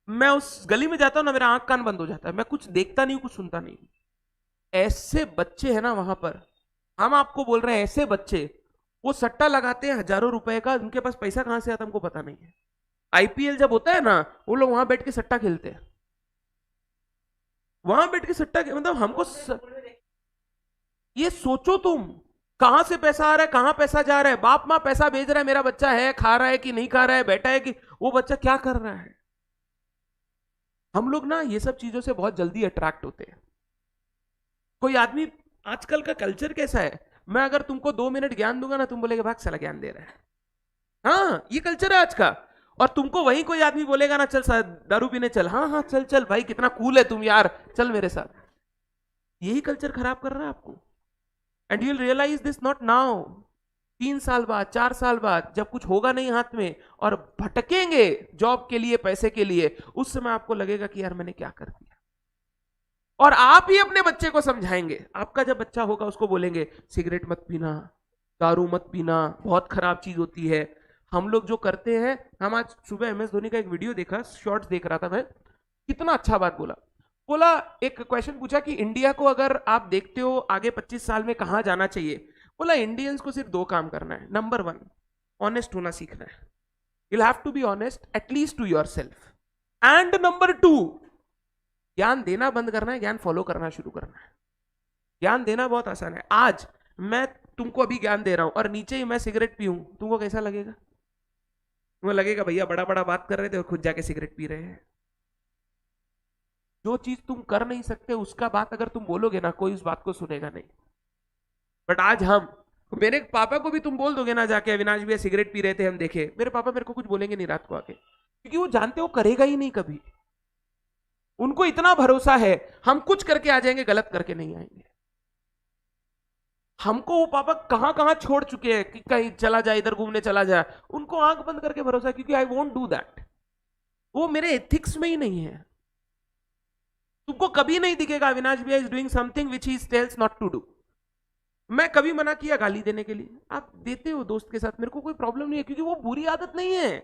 मैं उस गली में जाता हूँ ना, मेरा आंख कान बंद हो जाता है, मैं कुछ देखता नहीं, कुछ सुनता नहीं। ऐसे बच्चे हैं ना वहां पर, हम आपको बोल रहे हैं ऐसे बच्चे, वो सट्टा लगाते हैं हजारों रुपए का, उनके पास पैसा कहां से आता हमको पता नहीं है। आईपीएल जब होता है ना, वो लोग वहां बैठ के सट्टा खेलते हैं, वहां बैठ के सट्टा मतलब हमको ये सोचो तुम, कहां से पैसा आ रहा है, कहां पैसा जा रहा है। बाप माँ पैसा भेज रहा है, मेरा बच्चा है, खा रहा है कि नहीं खा रहा है, बैठा है कि वो बच्चा क्या कर रहा है। हम लोग ना ये सब चीजों से बहुत जल्दी अट्रैक्ट होते हैं। कोई आदमी, आजकल का कल्चर कैसा है, मैं अगर तुमको 2 मिनट ज्ञान दूंगा ना, तुम बोलेगे भाग साला ज्ञान दे रहा है। हाँ, ये कल्चर है आज का। और तुमको वही कोई आदमी बोलेगा ना, चल दारू पीने चल, हाँ हाँ चल चल भाई, कितना कूल है तुम यार, चल मेरे साथ। यही कल्चर खराब कर रहा है आपको। And you will realise this not now, 3 साल बाद, 4 साल बाद, जब कुछ होगा नहीं हाथ में और भटकेंगे जॉब के लिए, पैसे के लिए, उस समय आपको लगेगा कि यार मैंने क्या कर दिया। और आप ही अपने बच्चे को समझाएंगे। आपका जब बच्चा होगा उसको बोलेंगे सिगरेट मत पीना, दारू मत पीना, बहुत खराब चीज होती है। हम लोग जो करते हैं, हम आज सुबह MS धोनी का एक वीडियो देखा, शॉर्ट्स देख रहा था मैं, कितना अच्छा बात बोला। एक क्वेश्चन पूछा कि इंडिया को अगर आप देखते हो आगे 25 साल में कहां जाना चाहिए। बोला इंडियंस को सिर्फ 2 काम करना है। नंबर 1, ऑनेस्ट होना सीखना है। You have to be honest at least to yourself. And number 2, ज्ञान देना बंद करना है, ज्ञान फॉलो करना शुरू करना है। ज्ञान देना बहुत आसान है। आज मैं तुमको अभी ज्ञान दे रहा हूं और नीचे ही मैं सिगरेट पीऊं, तुमको कैसा लगेगा? तुम्हें लगेगा भैया बड़ा बड़ा बात कर रहे थे और खुद जाके सिगरेट पी रहे हैं। जो चीज तुम कर नहीं सकते उसका बात अगर तुम बोलोगे ना, कोई उस बात को सुनेगा नहीं। बट आज हम, मेरे पापा को भी तुम बोल दोगे ना जाके, अविनाश भैया सिगरेट पी रहे थे हम देखे, मेरे पापा मेरे को कुछ बोलेंगे नहीं रात को आके, क्योंकि वो जानते वो करेगा ही नहीं कभी। उनको इतना भरोसा है हम कुछ करके आ जाएंगे, गलत करके नहीं आएंगे। हमको वो पापा कहां कहां छोड़ चुके हैं कि कहीं चला जाए, इधर घूमने चला जाए, उनको आंख बंद करके भरोसा है, क्योंकि आई वोंट डू दैट। वो मेरे एथिक्स में ही नहीं है। तुमको कभी नहीं दिखेगा अविनाश भैया is doing something which he tells not to do. मैं कभी मना किया गाली देने के लिए? आप देते हो दोस्त के साथ, मेरे को कोई प्रॉब्लम नहीं है, क्योंकि वो बुरी आदत नहीं है,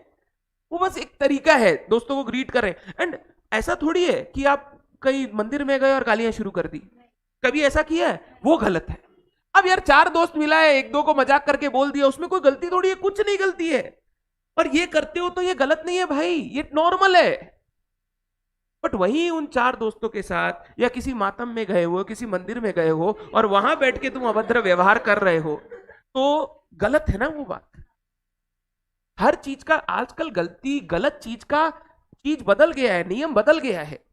वो बस एक तरीका है दोस्तों को ग्रीट करें। एंड ऐसा थोड़ी है कि आप कहीं मंदिर में गए और गालियां शुरू कर दी, कभी ऐसा किया है? वो गलत है। अब यार 4 दोस्त मिला है, एक दो को मजाक करके बोल दिया, उसमें कोई गलती थोड़ी है, कुछ नहीं गलती है। और ये करते हो तो ये गलत नहीं है भाई, ये नॉर्मल है। बट वहीं उन 4 दोस्तों के साथ या किसी मातम में गए हो, किसी मंदिर में गए हो और वहां बैठ के तुम अभद्र व्यवहार कर रहे हो, तो गलत है ना वो बात। हर चीज का आजकल गलती, गलत चीज बदल गया है, नियम बदल गया है।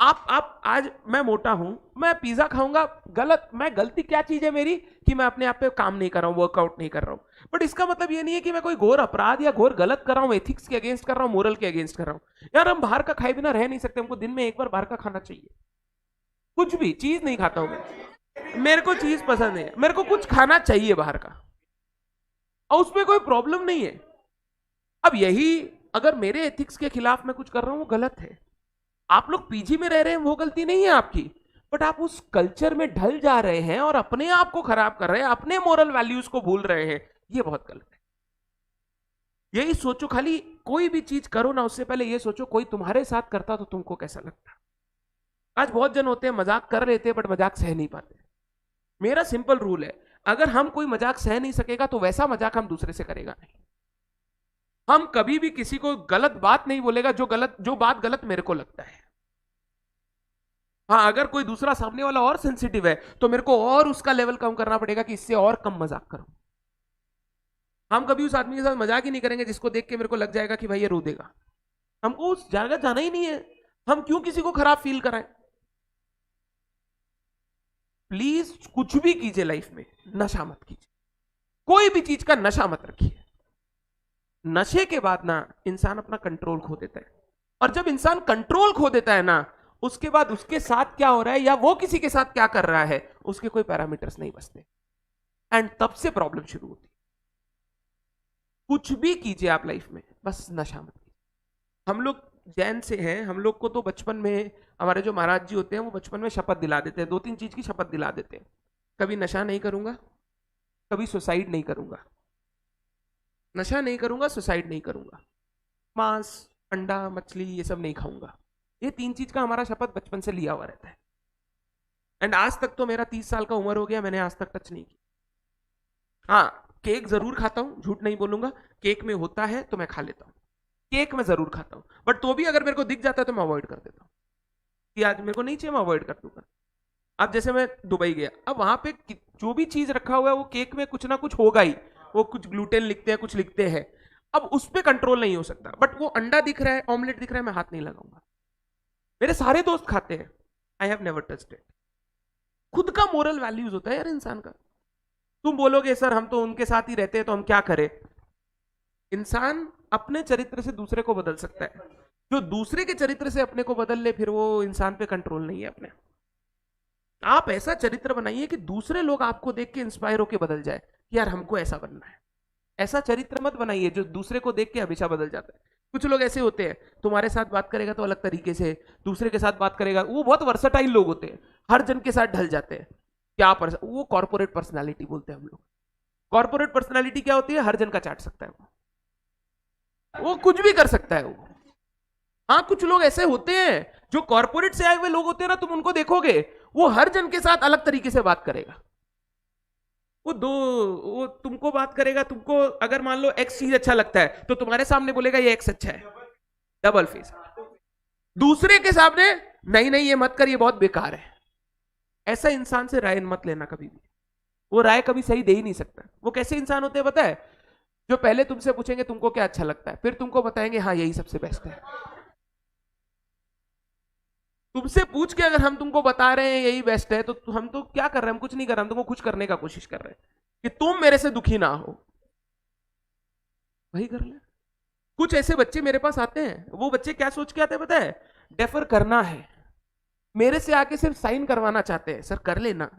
आप आज मैं मोटा हूं, मैं पिज्जा खाऊंगा, गलत। मैं गलती क्या चीज है मेरी कि मैं अपने आप पे काम नहीं कर रहा हूं, वर्कआउट नहीं कर रहा हूं। बट इसका मतलब ये नहीं है कि मैं कोई घोर अपराध या घोर गलत कर रहा हूं, एथिक्स के अगेंस्ट कर रहा हूं, मोरल के अगेंस्ट कर रहा हूं। यार हम बाहर का खाए बिना रह नहीं सकते, हमको दिन में एक बार बाहर का खाना चाहिए। कुछ भी चीज नहीं खाता हूं मैं, मेरे को चीज पसंद है, मेरे को कुछ खाना चाहिए बाहर का, और उसमें कोई प्रॉब्लम नहीं है। अब यही अगर मेरे एथिक्स के खिलाफ मैं कुछ कर रहा हूं, वो गलत है। आप लोग पीजी में रह रहे हैं, वो गलती नहीं है आपकी, बट आप उस कल्चर में ढल जा रहे हैं और अपने आप को खराब कर रहे हैं, अपने मोरल वैल्यूज को भूल रहे हैं, ये बहुत गलत है। यही सोचो, खाली कोई भी चीज करो ना, उससे पहले ये सोचो कोई तुम्हारे साथ करता तो तुमको कैसा लगता। आज बहुत जन होते हैं मजाक कर लेते हैं बट मजाक सह नहीं पाते। मेरा सिंपल रूल है, अगर हम कोई मजाक सह नहीं सकेगा तो वैसा मजाक हम दूसरे से करेगा नहीं। हम कभी भी किसी को गलत बात नहीं बोलेगा जो बात गलत मेरे को लगता है। हाँ, अगर कोई दूसरा सामने वाला और सेंसिटिव है तो मेरे को और उसका लेवल कम करना पड़ेगा कि इससे और कम मजाक करूं। हम कभी उस आदमी के साथ मजाक ही नहीं करेंगे जिसको देख के मेरे को लग जाएगा कि भाई ये रो देगा। हमको उस जगह जाना ही नहीं है, हम क्यों किसी को खराब फील कराएं। प्लीज कुछ भी कीजिए लाइफ में, नशा मत कीजिए, कोई भी चीज का नशा मत रखिए। नशे के बाद ना इंसान अपना कंट्रोल खो देता है, और जब इंसान कंट्रोल खो देता है ना, उसके बाद उसके साथ क्या हो रहा है या वो किसी के साथ क्या कर रहा है, उसके कोई पैरामीटर्स नहीं बचते, एंड तब से प्रॉब्लम शुरू होती है। कुछ भी कीजिए आप लाइफ में, बस नशा मत कीजिए। हम लोग जैन से हैं, हम लोग को तो बचपन में हमारे जो महाराज जी होते हैं वो बचपन में शपथ दिला देते हैं, 2-3 चीज की शपथ दिला देते हैं। कभी नशा नहीं करूंगा, कभी सुसाइड नहीं करूंगा, नशा नहीं करूंगा, सुसाइड नहीं करूंगा, मांस अंडा मछली ये सब नहीं खाऊंगा। ये 3 चीज का हमारा शपथ बचपन से लिया हुआ रहता है। एंड आज तक तो मेरा 30 साल का उम्र हो गया, मैंने आज तक टच नहीं की। हाँ, केक जरूर खाता हूं, झूठ नहीं बोलूंगा, केक में होता है तो मैं खा लेता हूं, केक मैं जरूर खाता हूं, बट तो भी अगर मेरे को दिख जाता है तो मैं अवॉइड कर देता हूं कि आज मेरे को नहीं चाहिए, मैं अवॉइड कर दूंगा। अब जैसे मैं दुबई गया, अब वहां पे जो भी चीज रखा हुआ है वो केक में कुछ ना कुछ होगा ही, वो कुछ ग्लूटेन लिखते हैं, कुछ लिखते हैं, अब उस पर कंट्रोल नहीं हो सकता। बट वो अंडा दिख रहा है, ऑमलेट दिख रहा है, मैं हाथ नहीं लगाऊंगा। मेरे सारे दोस्त खाते हैं, I have never touched it. खुद का मोरल वैल्यूज होता है यार इंसान का। तुम बोलोगे सर हम तो उनके साथ ही रहते हैं तो हम क्या करें। इंसान अपने चरित्र से दूसरे को बदल सकता है, जो दूसरे के चरित्र से अपने को बदल ले फिर वो इंसान पे कंट्रोल नहीं है अपने। आप ऐसा चरित्र बनाइए कि दूसरे लोग आपको देख के इंस्पायर होकर बदल जाए कि यार हमको ऐसा बनना है। ऐसा चरित्र मत बनाइए जो दूसरे को देख के हमेशा बदल जाता है। कुछ लोग ऐसे होते हैं, तुम्हारे साथ बात करेगा तो अलग तरीके से, दूसरे के साथ बात करेगा, वो बहुत वर्सटाइल लोग होते हैं, हर जन के साथ ढल जाते हैं। क्या वो कॉर्पोरेट पर्सनालिटी बोलते हैं हम लोग। कॉर्पोरेट पर्सनालिटी क्या होती है? हर जन का चाट सकता है वो कुछ भी कर सकता है वो। हाँ, कुछ लोग ऐसे होते हैं जो कॉर्पोरेट से आए हुए लोग होते हैं ना, तुम उनको देखोगे वो हर जन के साथ अलग तरीके से बात करेगा। वो तुमको बात करेगा, तुमको अगर मान लो एक्स चीज अच्छा लगता है तो तुम्हारे सामने बोलेगा ये एक्स अच्छा है, डबल फेस। दूसरे के सामने नहीं नहीं ये मत कर, ये बहुत बेकार है। ऐसा इंसान से राय मत लेना कभी भी, वो राय कभी सही दे ही नहीं सकता। वो कैसे इंसान होते हैं पता है? जो पहले तुमसे पूछेंगे तुमको क्या अच्छा लगता है, फिर तुमको बताएंगे हाँ यही सबसे बेस्ट है। तुमसे पूछ के अगर हम तुमको बता रहे हैं यही बेस्ट है, तो हम तो क्या कर रहे हैं? हम कुछ नहीं कर रहे, हम तुमको खुश करने का कोशिश कर रहे हैं कि तुम मेरे से दुखी ना हो, वही कर ले। कुछ ऐसे बच्चे मेरे पास आते हैं, वो बच्चे क्या सोच के आते हैं पता है? डेफर करना है, मेरे से आके सिर्फ साइन करवाना चाहते हैं, सर कर लेना,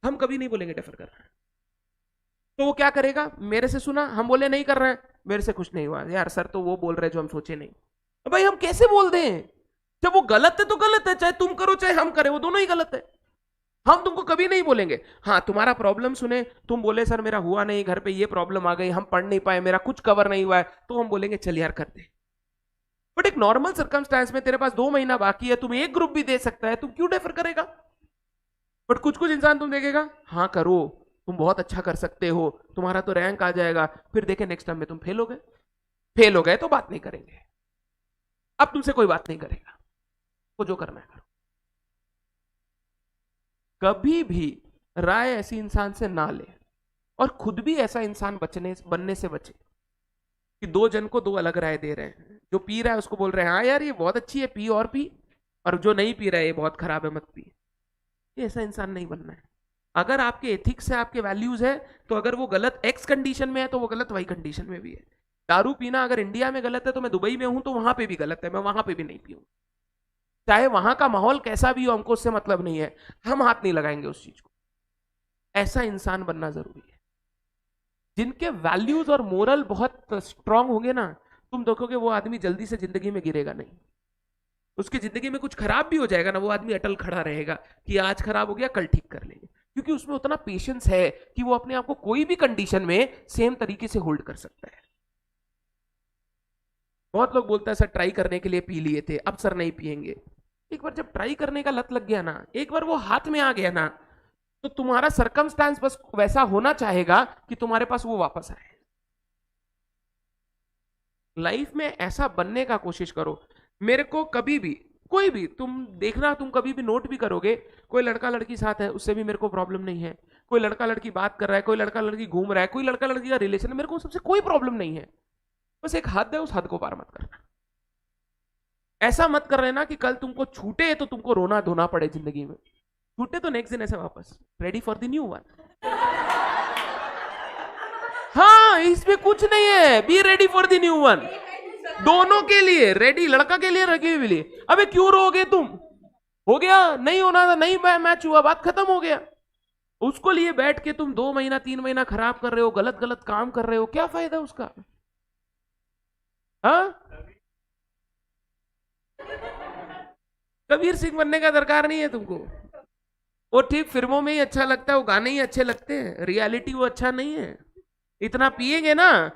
हम कभी नहीं बोलेंगे डेफर करना है। तो वो क्या करेगा, मेरे से सुना, हम बोले नहीं कर रहे हैं, मेरे से कुछ नहीं हुआ यार, सर तो वो बोल रहे जो हम सोचे नहीं। तो भाई हम कैसे बोल दें, जब वो गलत है तो गलत है, चाहे तुम करो चाहे हम करें, वो दोनों ही गलत है। हम तुमको कभी नहीं बोलेंगे, हाँ तुम्हारा प्रॉब्लम सुने, तुम बोले सर मेरा हुआ नहीं, घर पे ये प्रॉब्लम आ गई, हम पढ़ नहीं पाए, मेरा कुछ कवर नहीं हुआ है, तो हम बोलेंगे चल यार कर दे। बट एक नॉर्मल सर्कमस्टांस में तेरे पास 2 महीना बाकी है, तुम एक ग्रुप भी दे सकता है, तुम क्यों डेफर करेगा? बट कुछ कुछ इंसान तुम देखेगा, हाँ करो, तुम बहुत अच्छा कर सकते हो, तुम्हारा तो रैंक आ जाएगा, फिर देखे नेक्स्ट टाइम में तुम फेल हो गए। फेल हो गए तो बात नहीं करेंगे, अब तुमसे कोई बात नहीं करेगा, वो जो करना है करो। कभी भी राय ऐसी इंसान से ना ले, और खुद भी ऐसा इंसान बनने से बचे कि 2 जन को 2 अलग राय दे रहे हैं। जो पी रहा है उसको बोल रहे हैं हाँ यार ये बहुत अच्छी है, पी और पी, और जो नहीं पी रहा है ये बहुत खराब है, मत पी। ये ऐसा इंसान नहीं बनना है। अगर आपके एथिक्स है, आपके वैल्यूज है, तो अगर वो गलत एक्स कंडीशन में है तो वो गलत वाई कंडीशन में भी है। दारू पीना अगर इंडिया में गलत है तो मैं दुबई में हूं तो वहां पे भी गलत है, मैं वहां पे भी नहीं पीऊँ, चाहे वहां का माहौल कैसा भी हो, हमको उससे मतलब नहीं है, हम हाथ नहीं लगाएंगे उस चीज को। ऐसा इंसान बनना जरूरी है। जिनके वैल्यूज और मोरल बहुत स्ट्रांग होंगे ना, तुम देखोगे वो आदमी जल्दी से जिंदगी में गिरेगा नहीं। उसकी जिंदगी में कुछ खराब भी हो जाएगा ना, वो आदमी अटल खड़ा रहेगा कि आज खराब हो गया कल ठीक कर लेंगे, क्योंकि उसमें उतना पेशेंस है कि वो अपने आप को कोई भी कंडीशन में सेम तरीके से होल्ड कर सकता है। बहुत लोग बोलते हैं सर ट्राई करने के लिए पी लिए थे, अब सर नहीं पिएंगे। एक बार जब ट्राई करने का लत लग गया ना, एक बार वो हाथ में आ गया ना, तो तुम्हारा सरकमस्टांस बस वैसा होना चाहेगा कि तुम्हारे पास वो वापस आए। लाइफ में ऐसा बनने का कोशिश करो। मेरे को कभी भी कोई भी तुम देखना, तुम कभी भी नोट भी करोगे, कोई लड़का लड़की साथ है उससे भी मेरे को प्रॉब्लम नहीं है, कोई लड़का लड़की बात कर रहा है, कोई लड़का लड़की घूम रहा है, कोई लड़का लड़की का रिलेशन है, मेरे को सबसे कोई प्रॉब्लम नहीं है। बस एक हद है, उस हद को पार मत करना। ऐसा मत कर रहे ना कि कल तुमको छूटे तो तुमको रोना धोना पड़े जिंदगी में, छूटे तो नेक्स्ट दिन ऐसे वापस ready for the new one. हाँ इसमें कुछ नहीं है, be ready for the new one, दोनों के लिए रेडी, लड़का के लिए लड़की के लिए। अबे क्यों रोगे तुम, हो गया, नहीं होना था, नहीं मैच हुआ, बात खत्म हो गया। उसको लिए बैठ के तुम 2 महीना 3 महीना खराब कर रहे हो, गलत गलत काम कर रहे हो, क्या फायदा उसका? हाँ कबीर सिंह बनने का दरकार नहीं है तुमको। वो ठीक फिल्मों में ही अच्छा लगता है, वो गाने ही अच्छे लगते हैं, रियलिटी वो अच्छा नहीं है। इतना पिएंगे ना,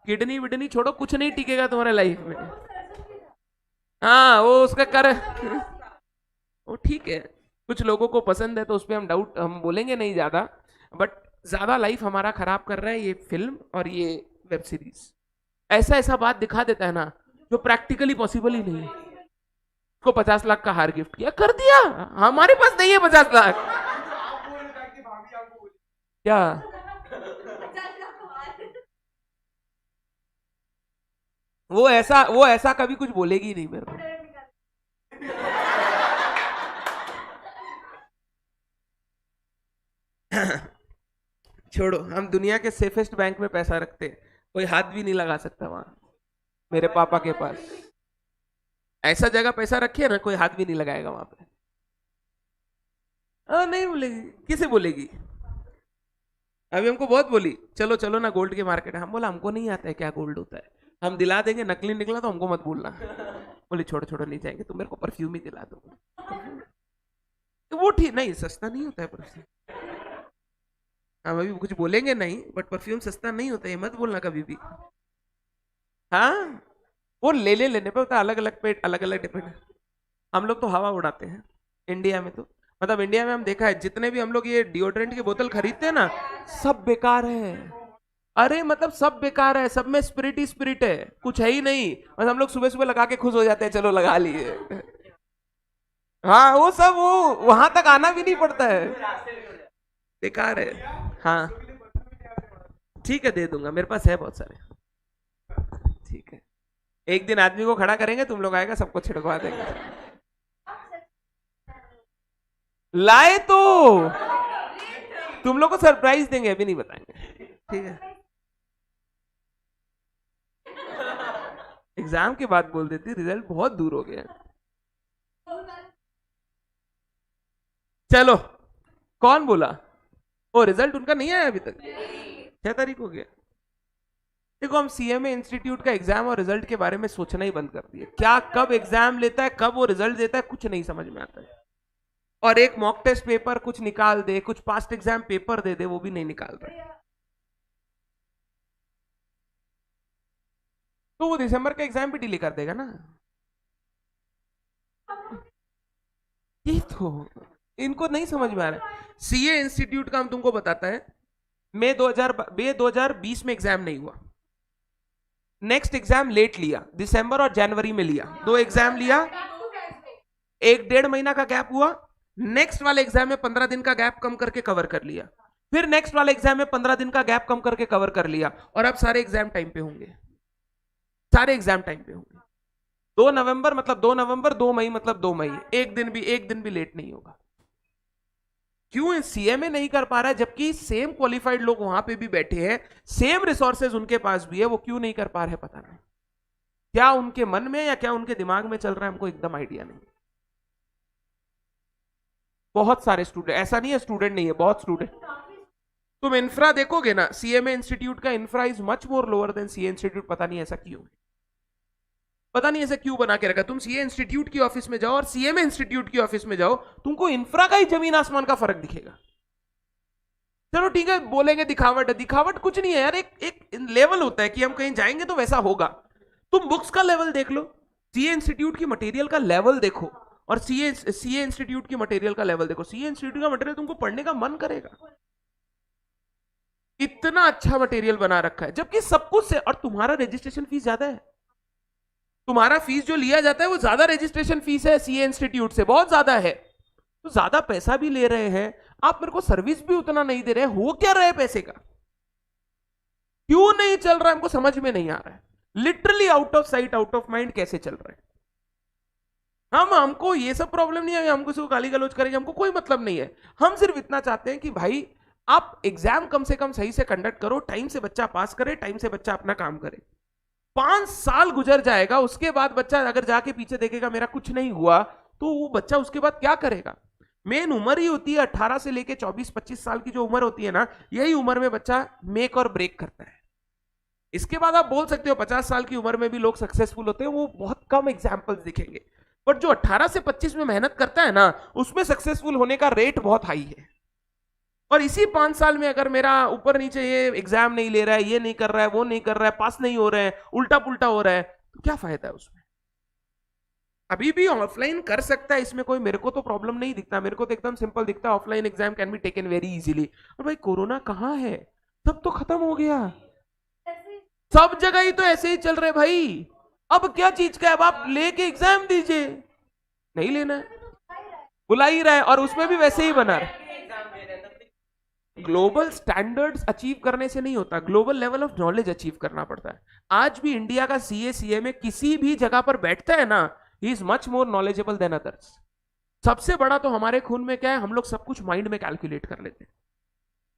किडनी विडनी छोड़ो, कुछ नहीं टिकेगा तुम्हारे लाइफ में। हाँ वो उसका कर वो ठीक है, कुछ लोगों को पसंद है तो उस पर हम बोलेंगे नहीं ज्यादा, बट ज्यादा लाइफ हमारा खराब कर रहा है ये फिल्म और ये वेब सीरीज। ऐसा ऐसा बात दिखा देता है ना जो प्रैक्टिकली पॉसिबल ही नहीं है। को 50 लाख का हार गिफ्ट किया, कर दिया, हमारे पास नहीं है 50 लाख। क्या वो ऐसा कभी कुछ बोलेगी नहीं मेरे को। छोड़ो, हम दुनिया के सेफेस्ट बैंक में पैसा रखते हैं, कोई हाथ भी नहीं लगा सकता वहां। मेरे पापा के पास ऐसा जगह पैसा रखिए ना, कोई हाथ भी नहीं लगाएगा वहां पे। नहीं बोलेगी, किसे बोलेगी? अभी हमको बहुत बोली चलो चलो ना गोल्ड के मार्केट है, हम बोला हमको नहीं आता है क्या गोल्ड होता है, हम दिला देंगे, नकली निकला तो हमको मत बोलना। बोली छोड़ो छोड़ो नहीं जाएंगे, तुम मेरे को परफ्यूम ही दिला दो। तो वो ठीक नहीं, सस्ता नहीं होता है परफ्यूम। हम अभी कुछ बोलेंगे नहीं, बट परफ्यूम सस्ता नहीं होता है, मत बोलना कभी भी। हाँ वो लेने पे होता है, अलग अलग पे अलग अलग डिपेंड। हम लोग तो हवा उड़ाते हैं इंडिया में, तो मतलब इंडिया में हम देखा है जितने भी हम लोग ये डिओड्रेंट की बोतल खरीदते हैं ना, सब बेकार है। अरे मतलब सब बेकार है, सब में स्पिरिट ही स्पिरिट है, कुछ है ही नहीं। बस हम लोग सुबह सुबह लगा के खुश हो जाते हैं, चलो लगा लिए। हाँ वो सब वो वहां तक आना भी नहीं पड़ता है, बेकार है। हाँ ठीक है दे दूंगा, मेरे पास है बहुत सारे। ठीक है, एक दिन आदमी को खड़ा करेंगे, तुम लोग आएगा सबको छिड़कवा देंगे। लाए तो तुम लोग को सरप्राइज देंगे, अभी नहीं बताएंगे, ठीक है? एग्जाम के बाद बोल देती, रिजल्ट बहुत दूर हो गया। चलो, कौन बोला? ओ, रिजल्ट उनका नहीं आया अभी तक, 6 तारीख हो गया। देखो, हम सीएमए इंस्टीट्यूट का एग्जाम और रिजल्ट के बारे में सोचना ही बंद कर दिए। क्या कब एग्जाम लेता है, कब वो रिजल्ट देता है, कुछ नहीं समझ में आता है। और एक मॉक टेस्ट पेपर कुछ निकाल दे, कुछ पास्ट एग्जाम पेपर दे दे, वो भी नहीं निकाल रहा। तो वो दिसंबर का एग्जाम भी डिले कर देगा ना। ये तो इनको नहीं समझ में आ रहा है। सीए इंस्टीट्यूट का हम तुमको बताता है, मई 2020 में एग्जाम नहीं हुआ। नेक्स्ट एग्जाम लेट लिया, दिसंबर और जनवरी में लिया, 2 एग्जाम लिया, 1-1.5 महीना का गैप हुआ। नेक्स्ट वाले एग्जाम में 15 दिन का गैप कम करके कवर कर लिया, फिर नेक्स्ट वाले एग्जाम में 15 दिन का गैप कम करके कवर कर लिया, और अब सारे एग्जाम टाइम पे होंगे, सारे एग्जाम टाइम पे होंगे। 2 नवंबर मतलब 2 नवंबर, 2 मई मतलब 2 मई, एक दिन भी लेट नहीं होगा। क्यों सीएमए नहीं कर पा रहा है, जबकि सेम क्वालिफाइड लोग वहां पे भी बैठे हैं, सेम रिसोर्सेज उनके पास भी है, वो क्यों नहीं कर पा रहे पता नहीं। क्या उनके मन में या क्या उनके दिमाग में चल रहा है, हमको एकदम आइडिया नहीं। बहुत सारे स्टूडेंट, ऐसा नहीं है स्टूडेंट नहीं है, बहुत स्टूडेंट। तुम इंफ्रा देखोगे ना, सीएमए इंस्टीट्यूट का infra is much more lower than CA institute. पता नहीं ऐसा क्यों, पता नहीं ऐसा क्यों बना के रखा। तुम सीए इंस्टीट्यूट की ऑफिस में जाओ और सीएमए इंस्टीट्यूट की ऑफिस में जाओ, तुमको इंफ्रा का ही जमीन आसमान का फर्क दिखेगा। चलो ठीक है, बोलेंगे दिखावट है, दिखावट कुछ नहीं है यार। एक लेवल होता है कि हम कहीं जाएंगे तो वैसा होगा। तुम बुक्स का लेवल देख लो, सीए इंस्टीट्यूट की मटेरियल का लेवल देखो, और सीए इंस्टीट्यूट की मटेरियल का लेवल देखो। सीए इंस्टीट्यूट का मटेरियल तुमको पढ़ने का मन करेगा, इतना अच्छा मटेरियल बना रखा है, जबकि सब कुछ से। और तुम्हारा रजिस्ट्रेशन फीस ज्यादा है, तुम्हारा फीस जो लिया जाता है वो ज्यादा रजिस्ट्रेशन फीस है सीए इंस्टीट्यूट से, बहुत ज्यादा है। तो ज्यादा पैसा भी ले रहे हैं आप, मेरे को सर्विस भी उतना नहीं दे रहे, हो क्या रहे पैसे का? क्यों नहीं चल रहा है, हमको समझ में नहीं आ रहा है। Literally out of sight out of mind कैसे चल रहा है। हमको ये सब प्रॉब्लम नहीं है, हम किसी को गाली गलौज करेंगे, हमको कोई मतलब नहीं है। हम सिर्फ इतना चाहते हैं कि भाई आप एग्जाम कम से कम सही से कंडक्ट करो, टाइम से बच्चा पास करे, टाइम से बच्चा अपना काम करे। 5 साल गुजर जाएगा, उसके बाद बच्चा अगर जाके पीछे देखेगा मेरा कुछ नहीं हुआ, तो वो बच्चा उसके बाद क्या करेगा? मेन उम्र ही होती है 18 से लेके 24-25 साल की जो उम्र होती है ना, यही उम्र में बच्चा मेक और ब्रेक करता है। इसके बाद आप बोल सकते हो 50 साल की उम्र में भी लोग सक्सेसफुल होते हैं, वो बहुत कम एग्जाम्पल्स दिखेंगे। बट जो 18 से 25 में मेहनत करता है ना, उसमें सक्सेसफुल होने का रेट बहुत हाई है। और इसी 5 साल में अगर मेरा ऊपर नीचे ये एग्जाम नहीं ले रहा है, ये नहीं कर रहा है, वो नहीं कर रहा है, पास नहीं हो रहा है, उल्टा पुल्टा हो रहा है, तो क्या फायदा है उसमें? अभी भी ऑफलाइन कर सकता है, इसमें कोई मेरे को तो प्रॉब्लम नहीं दिखता। मेरे को तो एकदम सिंपल दिखता है, offline exam can be taken very easily. और भाई कोरोना कहाँ है, सब तो खत्म हो गया, सब जगह ही तो ऐसे ही चल रहे भाई। अब क्या चीज का, अब आप लेके एग्जाम दीजिए, नहीं लेना है, बुला ही रहा है, और उसमें भी वैसे ही बना रहा है। ग्लोबल स्टैंडर्ड्स अचीव करने से नहीं होता, global level of knowledge achieve करना पड़ता है। आज भी इंडिया का सीए सीएमए किसी भी जगह पर बैठता है ना, he is much more knowledgeable than others. सबसे बड़ा तो हमारे खून में क्या है, हम लोग सब कुछ माइंड में कैलकुलेट कर लेते हैं।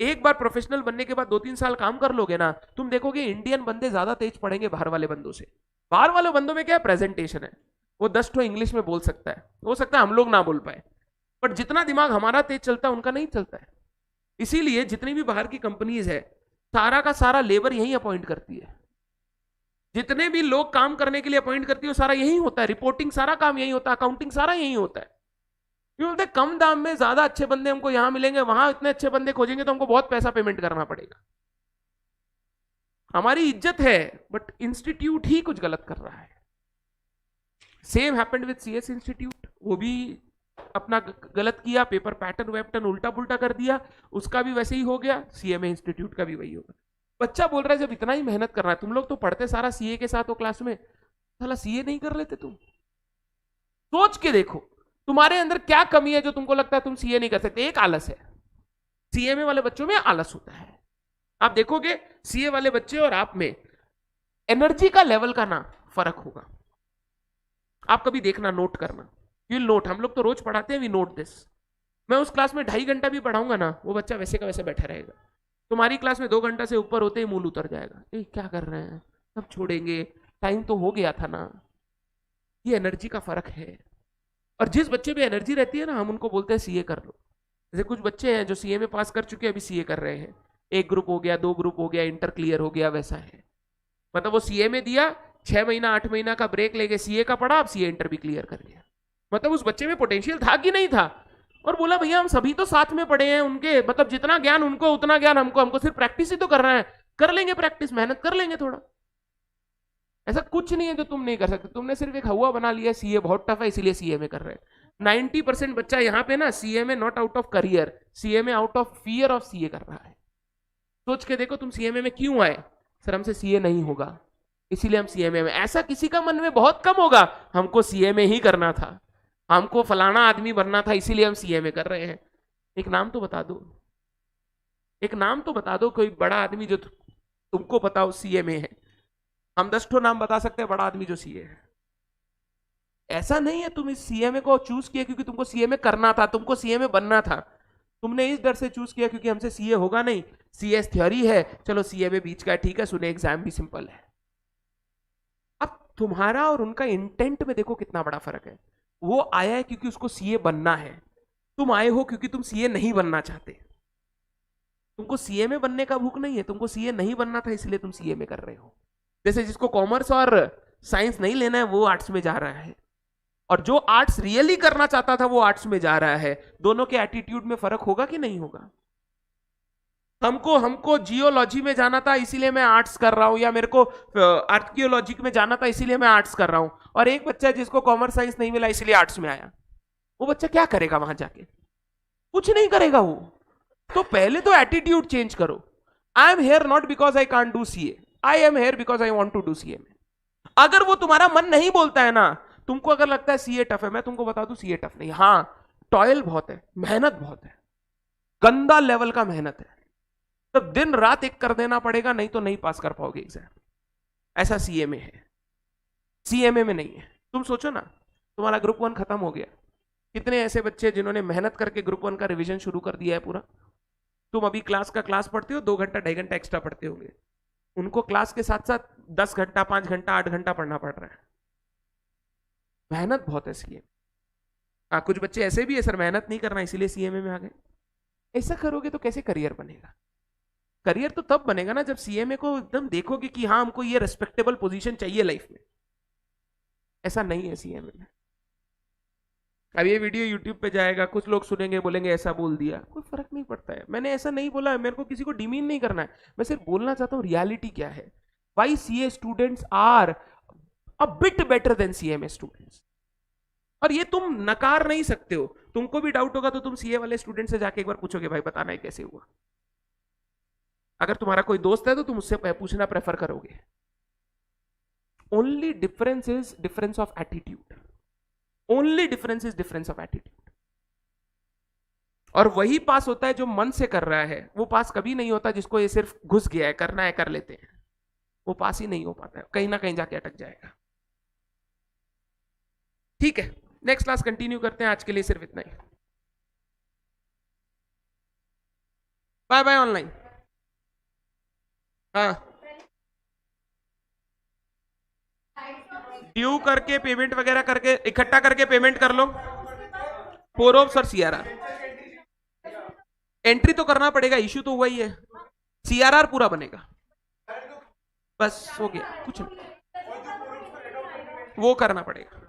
एक बार प्रोफेशनल बनने के बाद 2-3 साल काम कर लोगे ना, तुम देखोगे इंडियन बंदे ज्यादा तेज पढ़ेंगे बाहर वाले बंदों से। बाहर वाले बंदों में क्या है, प्रेजेंटेशन है, वो 10 ठो इंग्लिश में बोल सकता है, हो सकता है हम लोग ना बोल पाए, बट जितना दिमाग हमारा तेज चलता है उनका नहीं चलता है। इसीलिए जितनी भी बाहर की कंपनीज है, सारा का सारा लेबर यही अपॉइंट करती है। जितने भी लोग काम करने के लिए अपॉइंट करती है, सारा यही होता है, रिपोर्टिंग सारा काम यही होता है, अकाउंटिंग सारा यही होता है। क्यों बोलते हैं, कम दाम में ज्यादा अच्छे बंदे हमको यहां मिलेंगे, वहां इतने अच्छे बंदे खोजेंगे तो हमको बहुत पैसा पेमेंट करना पड़ेगा। हमारी इज्जत है, बट इंस्टीट्यूट ही कुछ गलत कर रहा है। Same happened with CS institute, वो भी अपना गलत किया, पेपर पैटर्न वैपटर्न उल्टा पुल्टा कर दिया, उसका भी वैसे ही हो गया। सीएमए इंस्टीट्यूट का भी वही होगा। बच्चा बोल रहा है जब इतना ही मेहनत कर रहा है, तुम लोग तो पढ़ते सारा सीए के साथ हो क्लास में, साला सीए नहीं कर लेते तुम? सोच के देखो तुम्हारे अंदर क्या कमी है जो तुमको लगता है तुम सीए नहीं कर सकते। एक आलस है, सीएमए वाले बच्चों में आलस होता है। आप देखोगे सीए वाले बच्चे और आप में एनर्जी का लेवल का ना फर्क होगा। आप कभी देखना, नोट करना, यू विल नोट। हम लोग तो रोज पढ़ाते हैं, वी नोट दिस। मैं उस क्लास में 2.5 घंटा भी पढ़ाऊंगा ना, वो बच्चा वैसे का वैसे बैठा रहेगा। तुम्हारी क्लास में 2 घंटा से ऊपर होते ही मूल उतर जाएगा, क्या कर रहे हैं, सब छोड़ेंगे, टाइम तो हो गया था ना। ये एनर्जी का फर्क है। और जिस बच्चे में एनर्जी रहती है ना, हम उनको बोलते हैं सीए कर लो। जैसे कुछ बच्चे हैं जो सीए में पास कर चुके हैं, अभी सीए कर रहे हैं, एक ग्रुप हो गया, 2 ग्रुप हो गया, इंटर क्लियर हो गया, वैसा है। मतलब वो सीए में दिया, 6 महीना 8 महीना का ब्रेक लेके सीए का पढ़ा, अब सीए इंटर भी क्लियर कर लिया। मतलब उस बच्चे में पोटेंशियल था कि नहीं था, और बोला भैया हम सभी तो साथ में पढ़े हैं, उनके मतलब जितना ज्ञान उनको उतना ज्ञान हमको, हमको सिर्फ प्रैक्टिस ही तो करना है, कर लेंगे प्रैक्टिस, मेहनत कर लेंगे थोड़ा। ऐसा कुछ नहीं है जो तुम नहीं कर सकते, तुमने सिर्फ एक हवा बना लिया, सीए बहुत टफ है इसलिए सीए में कर रहे हैं। 90% बच्चा यहाँ पे ना सीए में not out of career, CA में out of fear of CA कर रहा है। सोच के देखो तुम सीएमए में क्यों आए, सर हमसे सीए नहीं होगा इसीलिए हम सीएमए में। ऐसा किसी का मन में बहुत कम होगा, हमको सीएमए ही करना था, हमको फलाना आदमी बनना था इसीलिए हम सीएमए कर रहे हैं। एक नाम तो बता दो, एक नाम तो बता दो, कोई बड़ा आदमी जो तुमको पता हो सीएमए है। हम 10 ठो नाम बता सकते हैं बड़ा आदमी जो सीए है। ऐसा नहीं है तुम इस सीएमए को चूज किया क्योंकि तुमको सीएमए करना था, तुमको सीएमए बनना था। तुमने इस डर से चूज किया क्योंकि हमसे सीए होगा नहीं, सीएस थ्योरी है, चलो सीएमए बीच का है, ठीक है, सुने एग्जाम भी सिंपल है। अब तुम्हारा और उनका इंटेंट में देखो कितना बड़ा फर्क है। वो आया है क्योंकि उसको सीए बनना है, तुम आए हो क्योंकि तुम सीए नहीं बनना चाहते। तुमको सीए में बनने का भूख नहीं है, तुमको सीए नहीं बनना था इसलिए तुम सीए में कर रहे हो। जैसे जिसको कॉमर्स और साइंस नहीं लेना है वो आर्ट्स में जा रहा है, और जो आर्ट्स रियली करना चाहता था वो आर्ट्स में जा रहा है। दोनों के एटीट्यूड में फर्क होगा कि नहीं होगा? हमको जियोलॉजी में जाना था इसीलिए मैं आर्ट्स कर रहा हूं, या मेरे को आर्कियोलॉजी में जाना था इसीलिए मैं आर्ट्स कर रहा हूं। और एक बच्चा जिसको कॉमर्स साइंस नहीं मिला इसलिए आर्ट्स में आया, वो बच्चा क्या करेगा वहां जाके? कुछ नहीं करेगा वो। तो पहले तो एटीट्यूड चेंज करो। I am here not because I can't do CA, I am here because I want to do CA. अगर वो तुम्हारा मन नहीं बोलता है ना, तुमको अगर लगता है सीए टफ है, मैं तुमको बता दूं सीए टफ नहीं, हाँ टॉयल बहुत है, मेहनत बहुत है, गंदा लेवल का मेहनत है, तो दिन रात एक कर देना पड़ेगा, नहीं तो नहीं पास कर पाओगे एग्जाम। ऐसा सीए में है, सीएमए में नहीं है। तुम सोचो ना, तुम्हारा ग्रुप 1 खत्म हो गया, कितने ऐसे बच्चे जिन्होंने मेहनत करके ग्रुप 1 का रिवीजन शुरू कर दिया है पूरा। तुम अभी क्लास का क्लास पढ़ते हो, 2 घंटा 2.5 घंटा एक्स्ट्रा पढ़ते होंगे, उनको क्लास के साथ साथ 10 घंटा 5 घंटा 8 घंटा पढ़ना पड़ रहा है। मेहनत बहुत है सीए। हाँ कुछ बच्चे ऐसे भी है सर मेहनत नहीं करना इसीलिए सीएमए में आ गए। ऐसा करोगे तो कैसे करियर बनेगा? करियर तो तब बनेगा ना जब सीएमए को एकदम देखोगे कि हाँ हमको ये रेस्पेक्टेबल पोजीशन चाहिए लाइफ में। ऐसा नहीं है सीएमए में। अब ये वीडियो यूट्यूब पे जाएगा, कुछ लोग सुनेंगे बोलेंगे ऐसा बोल दिया, कोई फर्क नहीं पड़ता है। मैंने ऐसा नहीं बोला है, मेरे को किसी को डिमीन नहीं करना है, मैं सिर्फ बोलना चाहता हूँ रियलिटी क्या है। Why CA students are a bit better than CMA students. और ये तुम नकार नहीं सकते हो। तुमको भी डाउट होगा तो तुम सीए वाले स्टूडेंट से जाके एक बार पूछोगे भाई बताना है कैसे हुआ। अगर तुम्हारा कोई दोस्त है तो तुम उससे पूछना प्रेफर करोगे। Only difference is difference of attitude, only difference is difference of attitude. और वही पास होता है जो मन से कर रहा है, वो पास कभी नहीं होता जिसको ये सिर्फ घुस गया है करना है कर लेते हैं, वो पास ही नहीं हो पाता है, कहीं ना कहीं जाके अटक जाएगा। ठीक है, नेक्स्ट क्लास कंटिन्यू करते हैं, आज के लिए सिर्फ इतना ही। Bye bye online. हाँ ड्यू करके पेमेंट वगैरह करके इकट्ठा करके पेमेंट कर लो। 4 ऑफ सर सीआरआर एंट्री तो करना पड़ेगा, इश्यू तो हुआ ही है, सीआरआर पूरा बनेगा, बस हो गया, कुछ नहीं वो करना पड़ेगा।